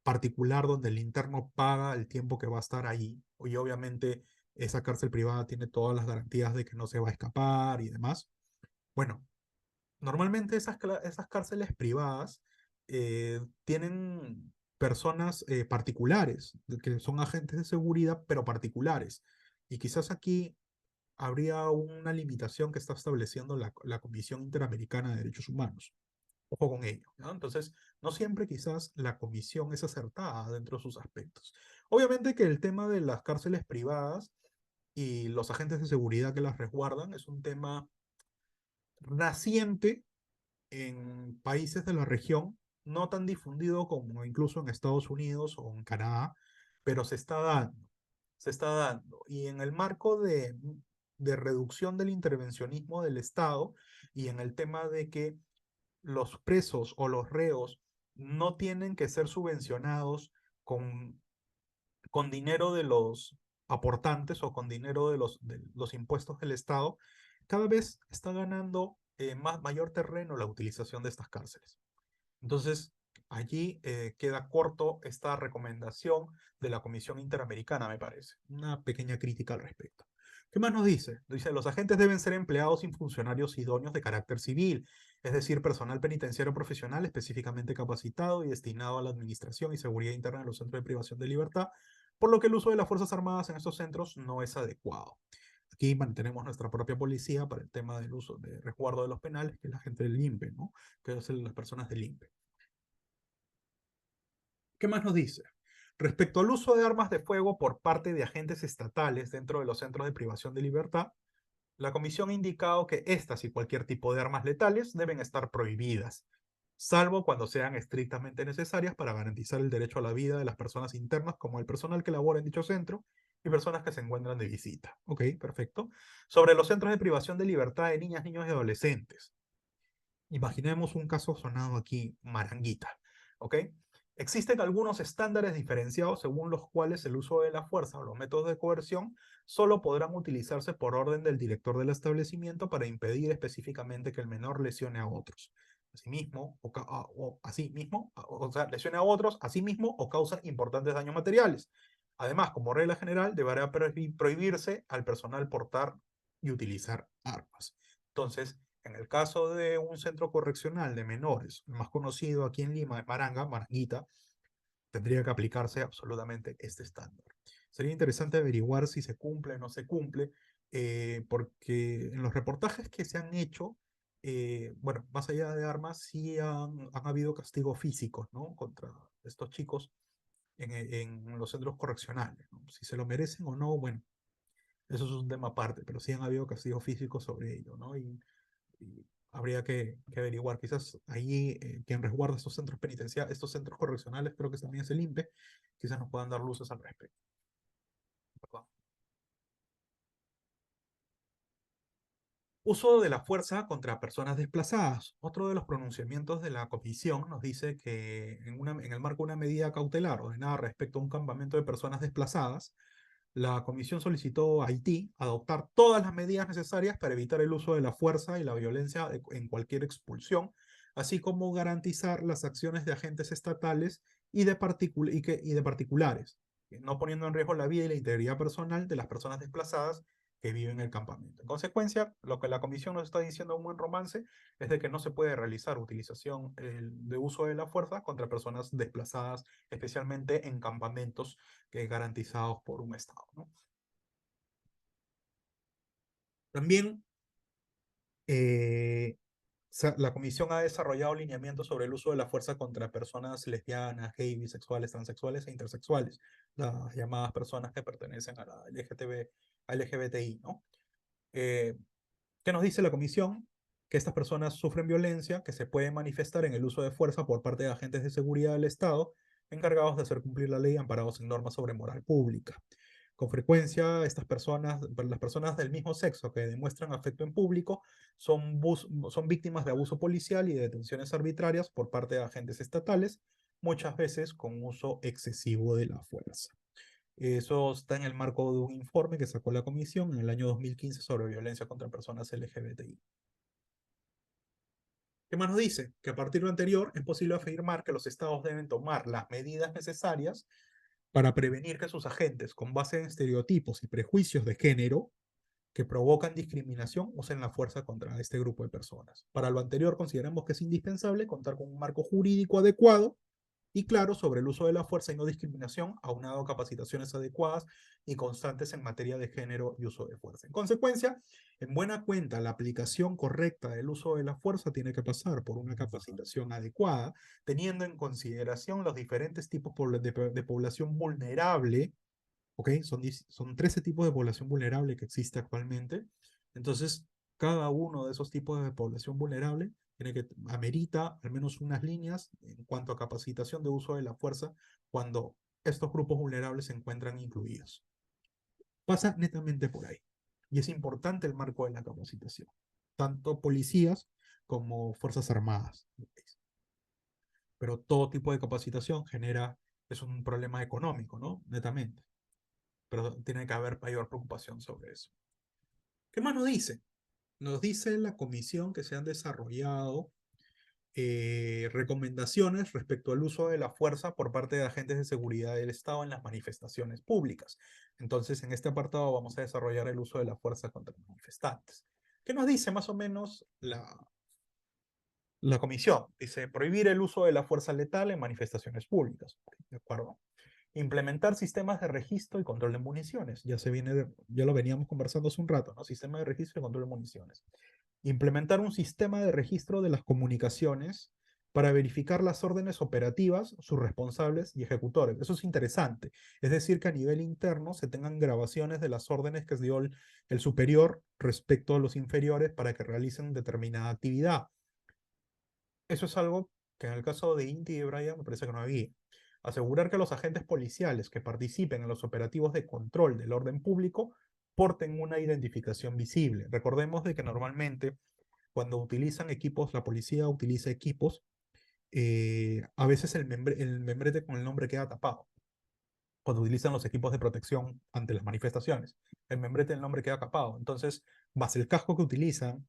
particular donde el interno paga el tiempo que va a estar ahí? Y obviamente esa cárcel privada tiene todas las garantías de que no se va a escapar y demás. Bueno, normalmente esas cárceles privadas tienen personas particulares, que son agentes de seguridad, pero particulares. Y quizás aquí habría una limitación que está estableciendo la Comisión Interamericana de Derechos Humanos. Ojo con ello, ¿no? Entonces, no siempre quizás la comisión es acertada dentro de sus aspectos. Obviamente que el tema de las cárceles privadas y los agentes de seguridad que las resguardan es un tema naciente en países de la región, no tan difundido como incluso en Estados Unidos o en Canadá, pero se está dando. Y en el marco de reducción del intervencionismo del Estado y en el tema de que los presos o los reos no tienen que ser subvencionados con, con dinero de los aportantes o con dinero de los impuestos del Estado, cada vez está ganando mayor terreno la utilización de estas cárceles. Entonces, allí queda corto esta recomendación de la Comisión Interamericana, me parece. Una pequeña crítica al respecto. ¿Qué más nos dice? Dice, los agentes deben ser empleados y funcionarios idóneos de carácter civil, es decir, personal penitenciario profesional específicamente capacitado y destinado a la administración y seguridad interna de los centros de privación de libertad, por lo que el uso de las Fuerzas Armadas en estos centros no es adecuado. Aquí mantenemos nuestra propia policía para el tema del uso de resguardo de los penales, que es la gente del INPE, ¿no? Que es las personas del INPE. ¿Qué más nos dice? Respecto al uso de armas de fuego por parte de agentes estatales dentro de los centros de privación de libertad, la Comisión ha indicado que estas y cualquier tipo de armas letales deben estar prohibidas, salvo cuando sean estrictamente necesarias para garantizar el derecho a la vida de las personas internas, como el personal que labora en dicho centro y personas que se encuentran de visita. Ok, perfecto. Sobre los centros de privación de libertad de niñas, niños y adolescentes. Imaginemos un caso sonado aquí, Maranguita, ¿ok? Existen algunos estándares diferenciados según los cuales el uso de la fuerza o los métodos de coerción solo podrán utilizarse por orden del director del establecimiento para impedir específicamente que el menor lesione a otros. Asimismo, o sea, lesione a otros, asimismo, o causa importantes daños materiales. Además, como regla general, deberá prohibirse al personal portar y utilizar armas. Entonces, en el caso de un centro correccional de menores, el más conocido aquí en Lima es Maranguita, tendría que aplicarse absolutamente este estándar. Sería interesante averiguar si se cumple o no se cumple, porque en los reportajes que se han hecho, bueno, más allá de armas, sí han habido castigos físicos, ¿no? Contra estos chicos en los centros correccionales, ¿no? Si se lo merecen o no, bueno, eso es un tema aparte, pero sí han habido castigos físicos sobre ello, ¿no? Y habría que averiguar. Quizás ahí quien resguarda estos centros penitenciarios, estos centros correccionales, creo que también es el INPE, quizás nos puedan dar luces al respecto. Perdón. Uso de la fuerza contra personas desplazadas. Otro de los pronunciamientos de la comisión nos dice que en el marco de una medida cautelar ordenada respecto a un campamento de personas desplazadas, la comisión solicitó a Haití adoptar todas las medidas necesarias para evitar el uso de la fuerza y la violencia en cualquier expulsión, así como garantizar las acciones de agentes estatales y de particulares, no poniendo en riesgo la vida y la integridad personal de las personas desplazadas que viven en el campamento. En consecuencia, lo que la comisión nos está diciendo en un buen romance es de que no se puede realizar utilización de uso de la fuerza contra personas desplazadas, especialmente en campamentos garantizados por un Estado, ¿no? También La comisión ha desarrollado lineamientos sobre el uso de la fuerza contra personas lesbianas, gays, bisexuales, transexuales e intersexuales, las llamadas personas que pertenecen a la LGBTI, ¿no? Eh, ¿Qué nos dice la comisión? Que estas personas sufren violencia que se puede manifestar en el uso de fuerza por parte de agentes de seguridad del Estado encargados de hacer cumplir la ley amparados en normas sobre moral pública. Con frecuencia, estas personas, las personas del mismo sexo que demuestran afecto en público son víctimas de abuso policial y de detenciones arbitrarias por parte de agentes estatales, muchas veces con uso excesivo de la fuerza. Eso está en el marco de un informe que sacó la Comisión en el año 2015 sobre violencia contra personas LGBTI. ¿Qué más nos dice? Que a partir de lo anterior es posible afirmar que los estados deben tomar las medidas necesarias para prevenir que sus agentes, con base en estereotipos y prejuicios de género que provocan discriminación, usen la fuerza contra este grupo de personas. Para lo anterior, consideramos que es indispensable contar con un marco jurídico adecuado y claro sobre el uso de la fuerza y no discriminación, aunado a capacitaciones adecuadas y constantes en materia de género y uso de fuerza. En consecuencia, en buena cuenta, la aplicación correcta del uso de la fuerza tiene que pasar por una capacitación adecuada, teniendo en consideración los diferentes tipos de población vulnerable. ¿Ok? Son 13 tipos de población vulnerable que existe actualmente. Entonces, cada uno de esos tipos de población vulnerable amerita al menos unas líneas en cuanto a capacitación de uso de la fuerza cuando estos grupos vulnerables se encuentran incluidos. Pasa netamente por ahí. Y es importante el marco de la capacitación, tanto policías como fuerzas armadas. Pero todo tipo de capacitación es un problema económico, ¿no? Netamente. Pero tiene que haber mayor preocupación sobre eso. ¿Qué más nos dice? Nos dice la comisión que se han desarrollado recomendaciones respecto al uso de la fuerza por parte de agentes de seguridad del Estado en las manifestaciones públicas. Entonces, en este apartado vamos a desarrollar el uso de la fuerza contra los manifestantes. ¿Qué nos dice más o menos la comisión? Dice, prohibir el uso de la fuerza letal en manifestaciones públicas. ¿De acuerdo? Implementar sistemas de registro y control de municiones. Ya lo veníamos conversando hace un rato, ¿no? Sistema de registro y control de municiones. Implementar un sistema de registro de las comunicaciones para verificar las órdenes operativas, sus responsables y ejecutores. Eso es interesante. Es decir, que a nivel interno se tengan grabaciones de las órdenes que dio el superior respecto a los inferiores para que realicen determinada actividad. Eso es algo que en el caso de Inti y de Brian me parece que no había. Asegurar que los agentes policiales que participen en los operativos de control del orden público porten una identificación visible. Recordemos de que normalmente cuando utilizan equipos, la policía utiliza equipos, a veces el membrete con el nombre queda tapado. Cuando utilizan los equipos de protección ante las manifestaciones, el membrete del nombre queda tapado. Entonces, más el casco que utilizan,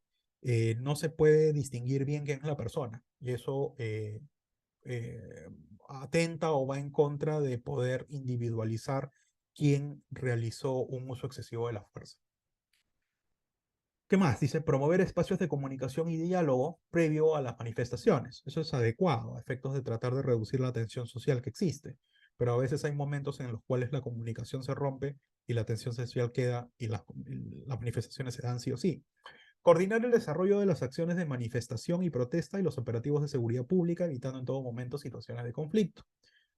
no se puede distinguir bien quién es la persona. Y eso eh, atenta o va en contra de poder individualizar quién realizó un uso excesivo de la fuerza. ¿Qué más? Dice promover espacios de comunicación y diálogo previo a las manifestaciones. Eso es adecuado a efectos de tratar de reducir la tensión social que existe, pero a veces hay momentos en los cuales la comunicación se rompe y la tensión social queda y las manifestaciones se dan sí o sí. Coordinar el desarrollo de las acciones de manifestación y protesta y los operativos de seguridad pública, evitando en todo momento situaciones de conflicto.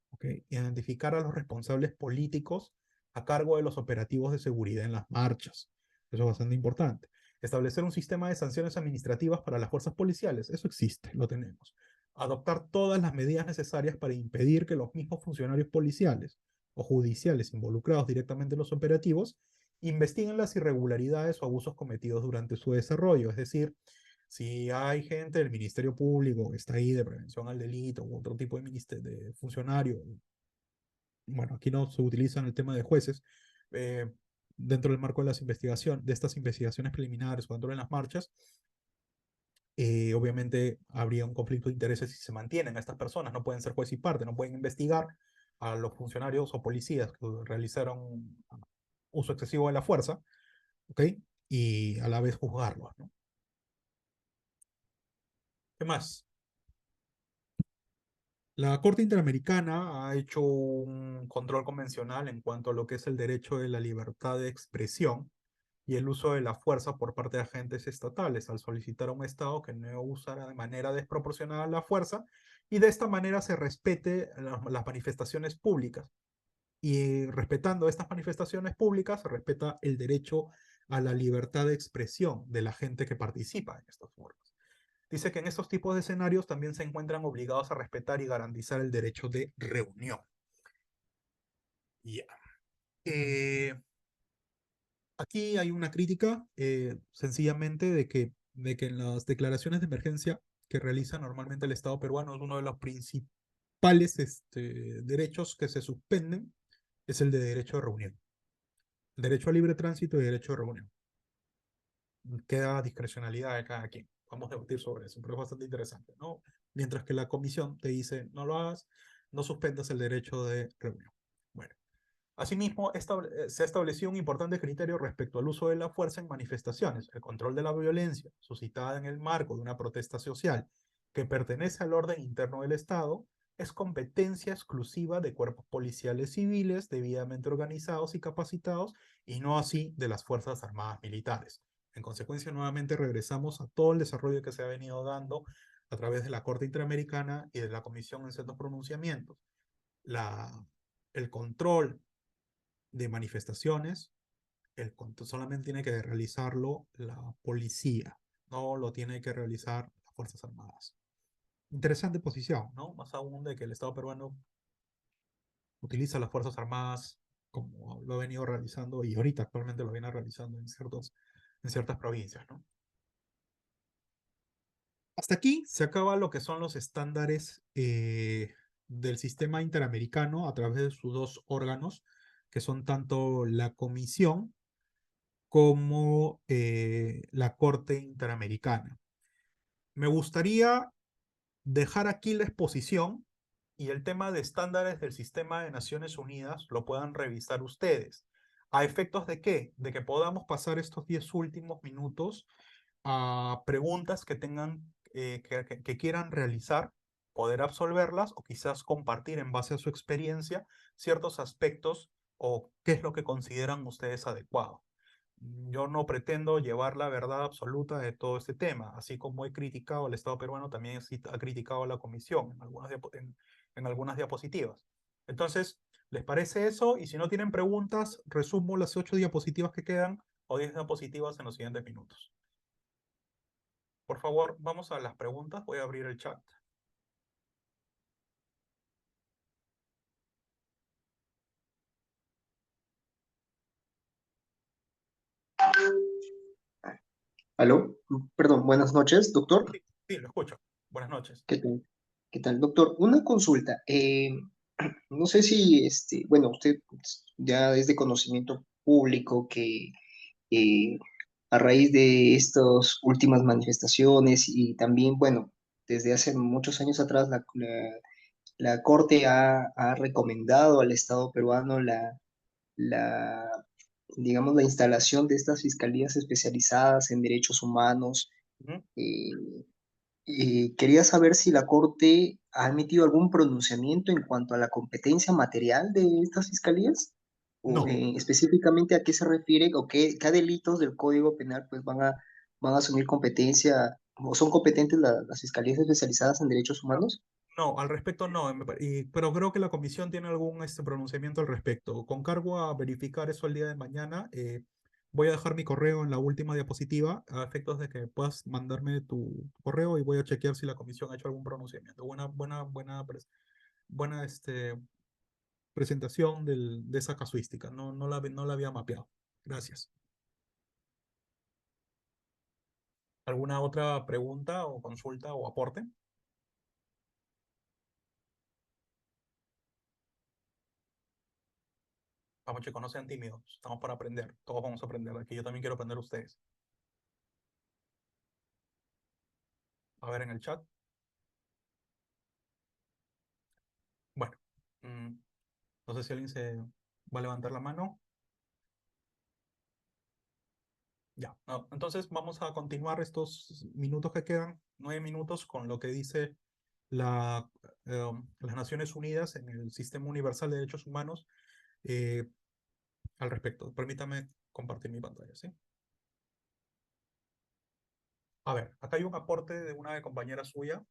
¿Okay? Identificar a los responsables políticos a cargo de los operativos de seguridad en las marchas. Eso es bastante importante. Establecer un sistema de sanciones administrativas para las fuerzas policiales. Eso existe, lo tenemos. Adoptar todas las medidas necesarias para impedir que los mismos funcionarios policiales o judiciales involucrados directamente en los operativos investiguen las irregularidades o abusos cometidos durante su desarrollo. Es decir, si hay gente del Ministerio Público que está ahí de prevención al delito u otro tipo de funcionario, bueno, aquí no se utiliza en el tema de jueces, eh, dentro del marco de de estas investigaciones preliminares o dentro de las marchas, obviamente habría un conflicto de intereses si se mantienen a estas personas, no pueden ser juez y parte, no pueden investigar a los funcionarios o policías que realizaron uso excesivo de la fuerza, ¿ok? Y a la vez juzgarlos, ¿no? ¿Qué más? La Corte Interamericana ha hecho un control convencional en cuanto a lo que es el derecho de la libertad de expresión y el uso de la fuerza por parte de agentes estatales al solicitar a un Estado que no usara de manera desproporcionada la fuerza y de esta manera se respete las manifestaciones públicas. Y respetando estas manifestaciones públicas, se respeta el derecho a la libertad de expresión de la gente que participa en estos foros. Dice que en estos tipos de escenarios también se encuentran obligados a respetar y garantizar el derecho de reunión. Ya. Aquí hay una crítica sencillamente de que en las declaraciones de emergencia que realiza normalmente el Estado peruano es uno de los principales derechos que se suspenden, es el de derecho de reunión. El derecho a libre tránsito y derecho de reunión. Queda discrecionalidad de cada quien. Vamos a debatir sobre eso, pero es bastante interesante, ¿no? Mientras que la comisión te dice, no lo hagas, no suspendas el derecho de reunión. Bueno. Asimismo, se ha establecido un importante criterio respecto al uso de la fuerza en manifestaciones. El control de la violencia suscitada en el marco de una protesta social que pertenece al orden interno del Estado es competencia exclusiva de cuerpos policiales civiles debidamente organizados y capacitados y no así de las Fuerzas Armadas Militares. En consecuencia, nuevamente regresamos a todo el desarrollo que se ha venido dando a través de la Corte Interamericana y de la Comisión en ciertos pronunciamientos. El control de manifestaciones, el control solamente tiene que realizarlo la policía, no lo tiene que realizar las Fuerzas Armadas. Interesante posición, ¿no? Más aún de que el Estado peruano utiliza las Fuerzas Armadas como lo ha venido realizando y ahorita actualmente lo viene realizando en ciertas provincias, ¿no? Hasta aquí se acaba lo que son los estándares del sistema interamericano a través de sus dos órganos, que son tanto la Comisión como la Corte Interamericana. Me gustaría dejar aquí la exposición y el tema de estándares del sistema de Naciones Unidas lo puedan revisar ustedes. ¿A efectos de qué? De que podamos pasar estos 10 últimos minutos a preguntas que tengan, que quieran realizar, poder absolverlas o quizás compartir en base a su experiencia ciertos aspectos o qué es lo que consideran ustedes adecuado. Yo no pretendo llevar la verdad absoluta de todo este tema, así como he criticado al Estado peruano, también ha criticado a la Comisión en algunas diapositivas. Entonces, ¿les parece eso? Y si no tienen preguntas, resumo las 8 diapositivas que quedan o 10 diapositivas en los siguientes minutos. Por favor, vamos a las preguntas. Voy a abrir el chat. Aló, perdón, buenas noches, doctor. Sí, sí, lo escucho. Buenas noches. ¿Qué tal? ¿Qué tal, doctor? Una consulta. No sé si, bueno, usted ya es de conocimiento público que eh, a raíz de estas últimas manifestaciones y también, bueno, desde hace muchos años atrás la Corte ha recomendado al Estado peruano la, digamos, la instalación de estas fiscalías especializadas en derechos humanos. Ujú. eh, Quería saber si la Corte ha emitido algún pronunciamiento en cuanto a la competencia material de estas fiscalías, o No, específicamente a qué se refiere o qué delitos del Código Penal pues van a asumir competencia o son competentes las fiscalías especializadas en derechos no, humanos. no, al respecto no, pero creo que la comisión tiene algún pronunciamiento al respecto. Con cargo a verificar eso el día de mañana, voy a dejar mi correo en la última diapositiva a efectos de que puedas mandarme tu correo y voy a chequear si la comisión ha hecho algún pronunciamiento. Buena presentación de esa casuística. No la había mapeado. Gracias. ¿Alguna otra pregunta o consulta o aporte? Vamos, chicos, no sean tímidos. Estamos para aprender. Todos vamos a aprender. Aquí yo también quiero aprender ustedes. A ver en el chat. Bueno, no sé si alguien se va a levantar la mano. Ya. No, entonces vamos a continuar estos minutos que quedan, 9 minutos, con lo que dice la, las Naciones Unidas en el Sistema Universal de Derechos Humanos al respecto. Permítame compartir mi pantalla, ¿sí? A ver, acá hay un aporte de una compañera suya.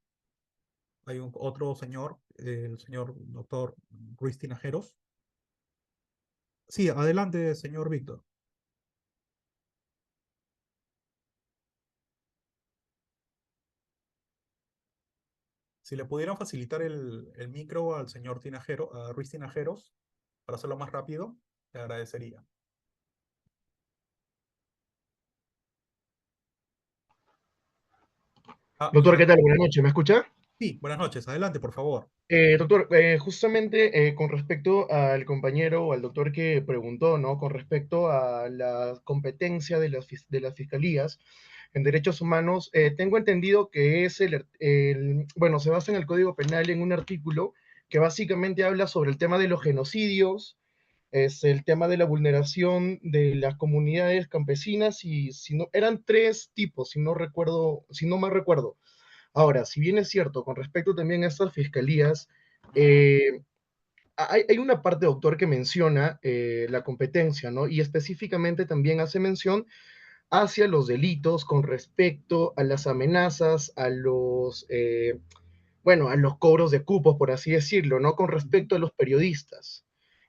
Hay otro señor, el señor doctor Ruiz Tinajeros. Sí, adelante, señor Víctor. Si le pudieran facilitar el micro al señor Tinajero, a Ruiz Tinajeros, para hacerlo más rápido, le agradecería. Ah, Doctor, ¿qué tal? Buenas noches, ¿me escucha? sí, buenas noches. Adelante, por favor. Doctor, justamente con respecto al compañero o al doctor que preguntó, ¿no? Con respecto a la competencia de de las fiscalías en derechos humanos, tengo entendido que es bueno, se basa en el Código Penal en un artículo que básicamente habla sobre el tema de los genocidios, es el tema de la vulneración de las comunidades campesinas y si no, eran tres tipos, si no recuerdo, si no mal recuerdo. Ahora, si bien es cierto, con respecto también a estas fiscalías, eh, hay una parte, doctor, que menciona la competencia, ¿no? Y específicamente también hace mención hacia los delitos con respecto a las amenazas, bueno, a los cobros de cupos, por así decirlo, ¿no? Con Ujú. respecto a los periodistas.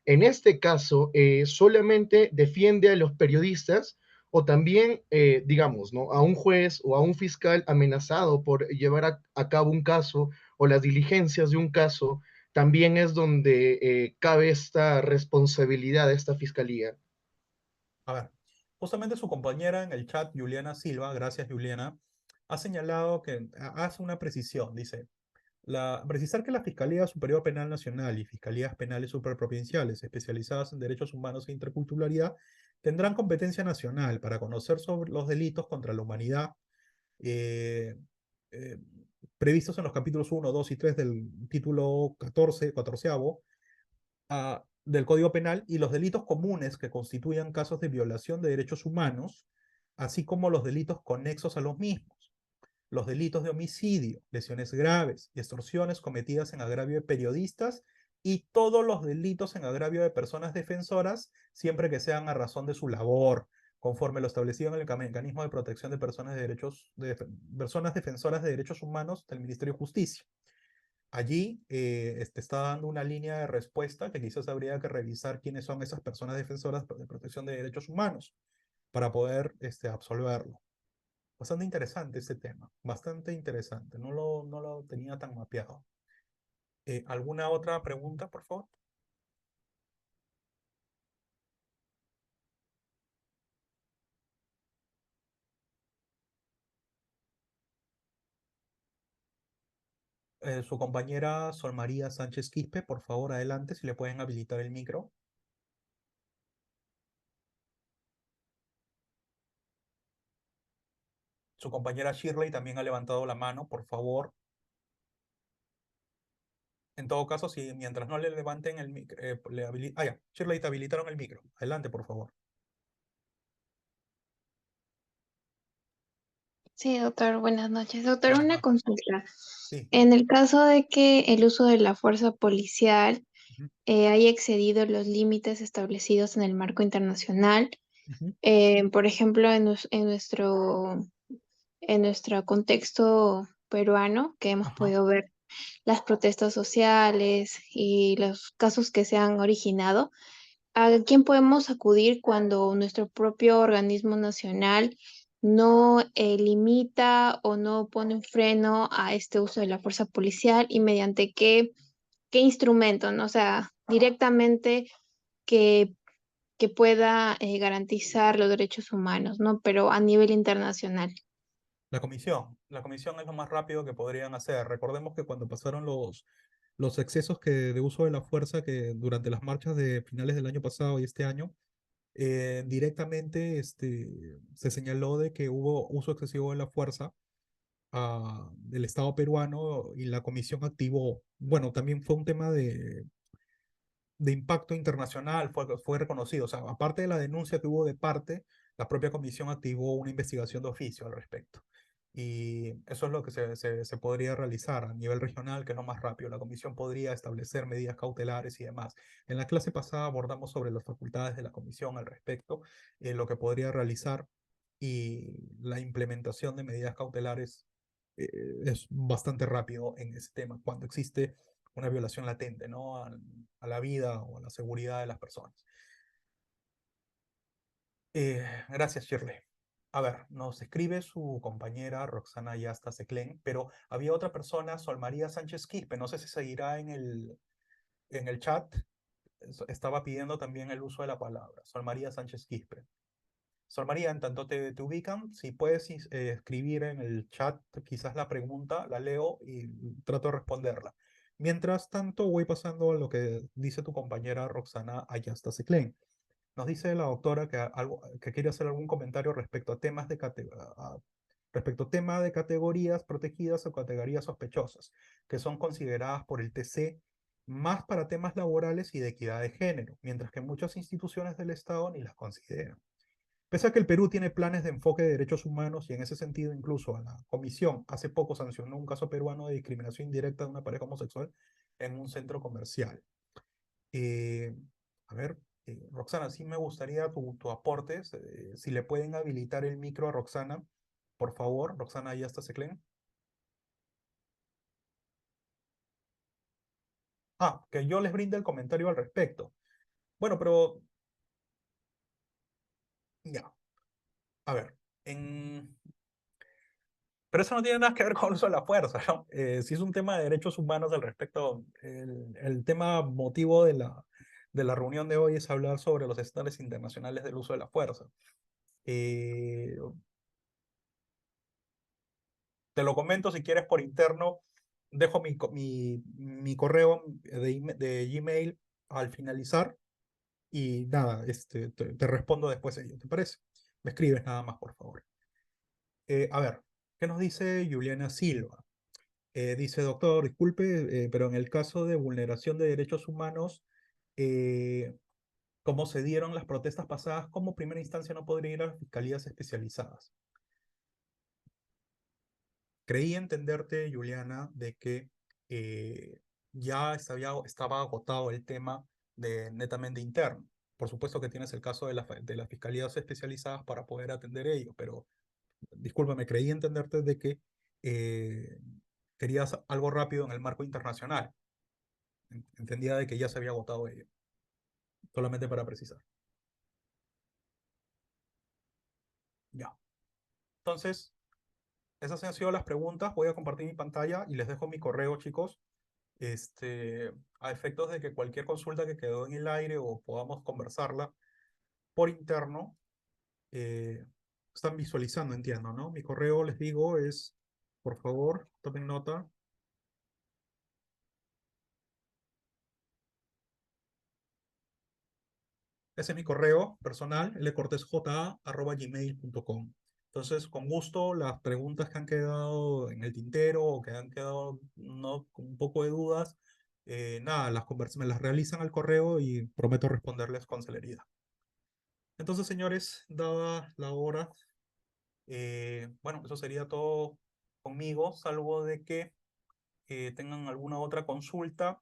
En este caso, solamente defiende a los periodistas o también, digamos, ¿no? A un juez o a un fiscal amenazado por llevar a cabo un caso o las diligencias de un caso, también es donde cabe esta responsabilidad de esta fiscalía. A ver, justamente su compañera en el chat, Juliana Silva, gracias Juliana, ha señalado que hace una precisión. Dice, precisar que la Fiscalía Superior Penal Nacional y Fiscalías Penales Superprovinciales especializadas en derechos humanos e interculturalidad tendrán competencia nacional para conocer sobre los delitos contra la humanidad eh, eh, previstos en los capítulos 1, 2 y 3 del título 14, 14 del Código Penal y los delitos comunes que constituyan casos de violación de derechos humanos, así como los delitos conexos a los mismos, los delitos de homicidio, lesiones graves y extorsiones cometidas en agravio de periodistas y todos los delitos en agravio de personas defensoras, siempre que sean a razón de su labor, conforme lo establecido en el mecanismo de protección de personas defensoras de derechos humanos del Ministerio de Justicia. Allí está dando una línea de respuesta que quizás habría que revisar quiénes son esas personas defensoras de protección de derechos humanos para poder absolverlo. Bastante interesante ese tema, bastante interesante. No lo tenía tan mapeado. ¿Alguna otra pregunta, por favor? Su compañera Sol María Sánchez Quispe, por favor, adelante, si le pueden habilitar el micro. Su compañera Shirley también ha levantado la mano, por favor. En todo caso, si mientras no le levanten el micro, ya, Shirley, te habilitaron el micro. Adelante, por favor. Sí, doctor, buenas noches. Doctor, Buenas una noches. consulta. Sí. En el caso de que el uso de la fuerza policial Ujú, haya excedido los límites establecidos en el marco internacional, ujú, por ejemplo, en nuestro contexto peruano, que hemos ajá. podido ver las protestas sociales y los casos que se han originado, ¿a quién podemos acudir cuando nuestro propio organismo nacional no limita o no pone un freno a este uso de la fuerza policial y mediante qué instrumento, ¿no? O sea, directamente que, que pueda garantizar los derechos humanos, ¿no? Pero a nivel internacional. La comisión es lo más rápido que podrían hacer. Recordemos que cuando pasaron los excesos de uso de la fuerza que durante las marchas de finales del año pasado y este año, directamente se señaló de que hubo uso excesivo de la fuerza del Estado peruano y la comisión activó. Bueno, también fue un tema de impacto internacional, fue reconocido. O sea, aparte de la denuncia que hubo de parte, la propia comisión activó una investigación de oficio al respecto. Y eso es lo que se podría realizar a nivel regional, que es lo más rápido. La comisión podría establecer medidas cautelares y demás. En la clase pasada abordamos sobre las facultades de la comisión al respecto, lo que podría realizar. y la implementación de medidas cautelares es bastante rápido en ese tema, cuando existe una violación latente, ¿no? A la vida o a la seguridad de las personas. Gracias, Shirley. A ver, nos escribe su compañera Roxana Yasta Seclen, pero había otra persona, Sol María Sánchez Quispe, no sé si seguirá en el chat, estaba pidiendo también el uso de la palabra, Sol María Sánchez Quispe. Sol María, en tanto te ubican, si puedes escribir en el chat quizás la pregunta, la leo y trato de responderla. Mientras tanto, voy pasando a lo que dice tu compañera Roxana Ayasta Seclen. Nos dice la doctora que quiere hacer algún comentario respecto a temas respecto a tema de categorías protegidas o categorías sospechosas, que son consideradas por el TC más para temas laborales y de equidad de género, mientras que muchas instituciones del Estado ni las consideran. Pese a que el Perú tiene planes de enfoque de derechos humanos y en ese sentido incluso a la Comisión hace poco sancionó un caso peruano de discriminación indirecta de una pareja homosexual en un centro comercial. Eh, a ver, Roxana, sí me gustaría tu aporte. Si le pueden habilitar el micro a Roxana, por favor. Roxana, ¿ya está Seclen? Ah, que yo les brinde el comentario al respecto. Bueno, pero ya, a ver, pero eso no tiene nada que ver con el uso de la fuerza, ¿no? Si es un tema de derechos humanos al respecto, el tema motivo de la reunión de hoy es hablar sobre los estándares internacionales del uso de la fuerza. Eh, Te lo comento si quieres por interno. Dejo mi correo de Gmail al finalizar y nada, te respondo después de ello, ¿te parece? Me escribes nada más, por favor. A ver, ¿qué nos dice Juliana Silva? Dice, doctor, disculpe, pero en el caso de vulneración de derechos humanos, como se dieron las protestas pasadas, como primera instancia no podría ir a las fiscalías especializadas. Creí entenderte, Juliana, de que ya estaba agotado el tema de netamente interno. Por supuesto que tienes el caso de las fiscalías especializadas para poder atender ello, pero discúlpame, creí entenderte de que eh, querías algo rápido en el marco internacional. Entendía de que ya se había agotado ello, solamente para precisar. Ya. Entonces, esas han sido las preguntas. Voy a compartir mi pantalla y les dejo mi correo, chicos. Este, a efectos de que cualquier consulta que quedó en el aire o podamos conversarla por interno, eh, están visualizando, entiendo, ¿no? Mi correo, les digo, es, por favor, tomen nota. Ese es mi correo personal, lcortesja@gmail.com. Entonces, con gusto, las preguntas que han quedado en el tintero o que han quedado no, con un poco de dudas, nada, me las realizan al correo y prometo responderles con celeridad. Entonces, señores, dada la hora, bueno, eso sería todo conmigo, salvo de que tengan alguna otra consulta.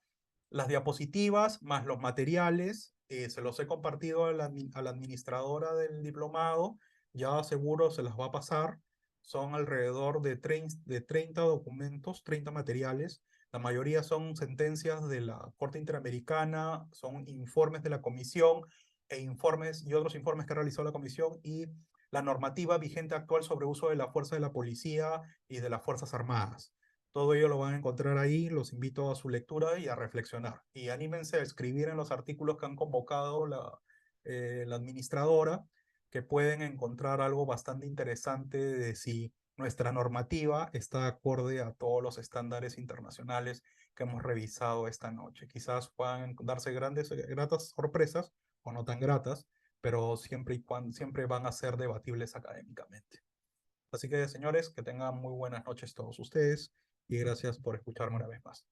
Las diapositivas más los materiales, se los he compartido a la administradora del diplomado, ya seguro se las va a pasar. Son alrededor de 30 documentos, 30 materiales. La mayoría son sentencias de la Corte Interamericana, son informes de la Comisión e informes y otros informes que ha realizado la Comisión y la normativa vigente actual sobre uso de la fuerza de la policía y de las Fuerzas Armadas. Todo ello lo van a encontrar ahí, los invito a su lectura y a reflexionar. Y anímense a escribir en los artículos que han convocado la administradora, que pueden encontrar algo bastante interesante de si nuestra normativa está acorde a todos los estándares internacionales que hemos revisado esta noche. Quizás puedan darse gratas sorpresas o no tan gratas, pero siempre van a ser debatibles académicamente. Así que, señores, que tengan muy buenas noches todos ustedes y gracias por escucharme una vez más.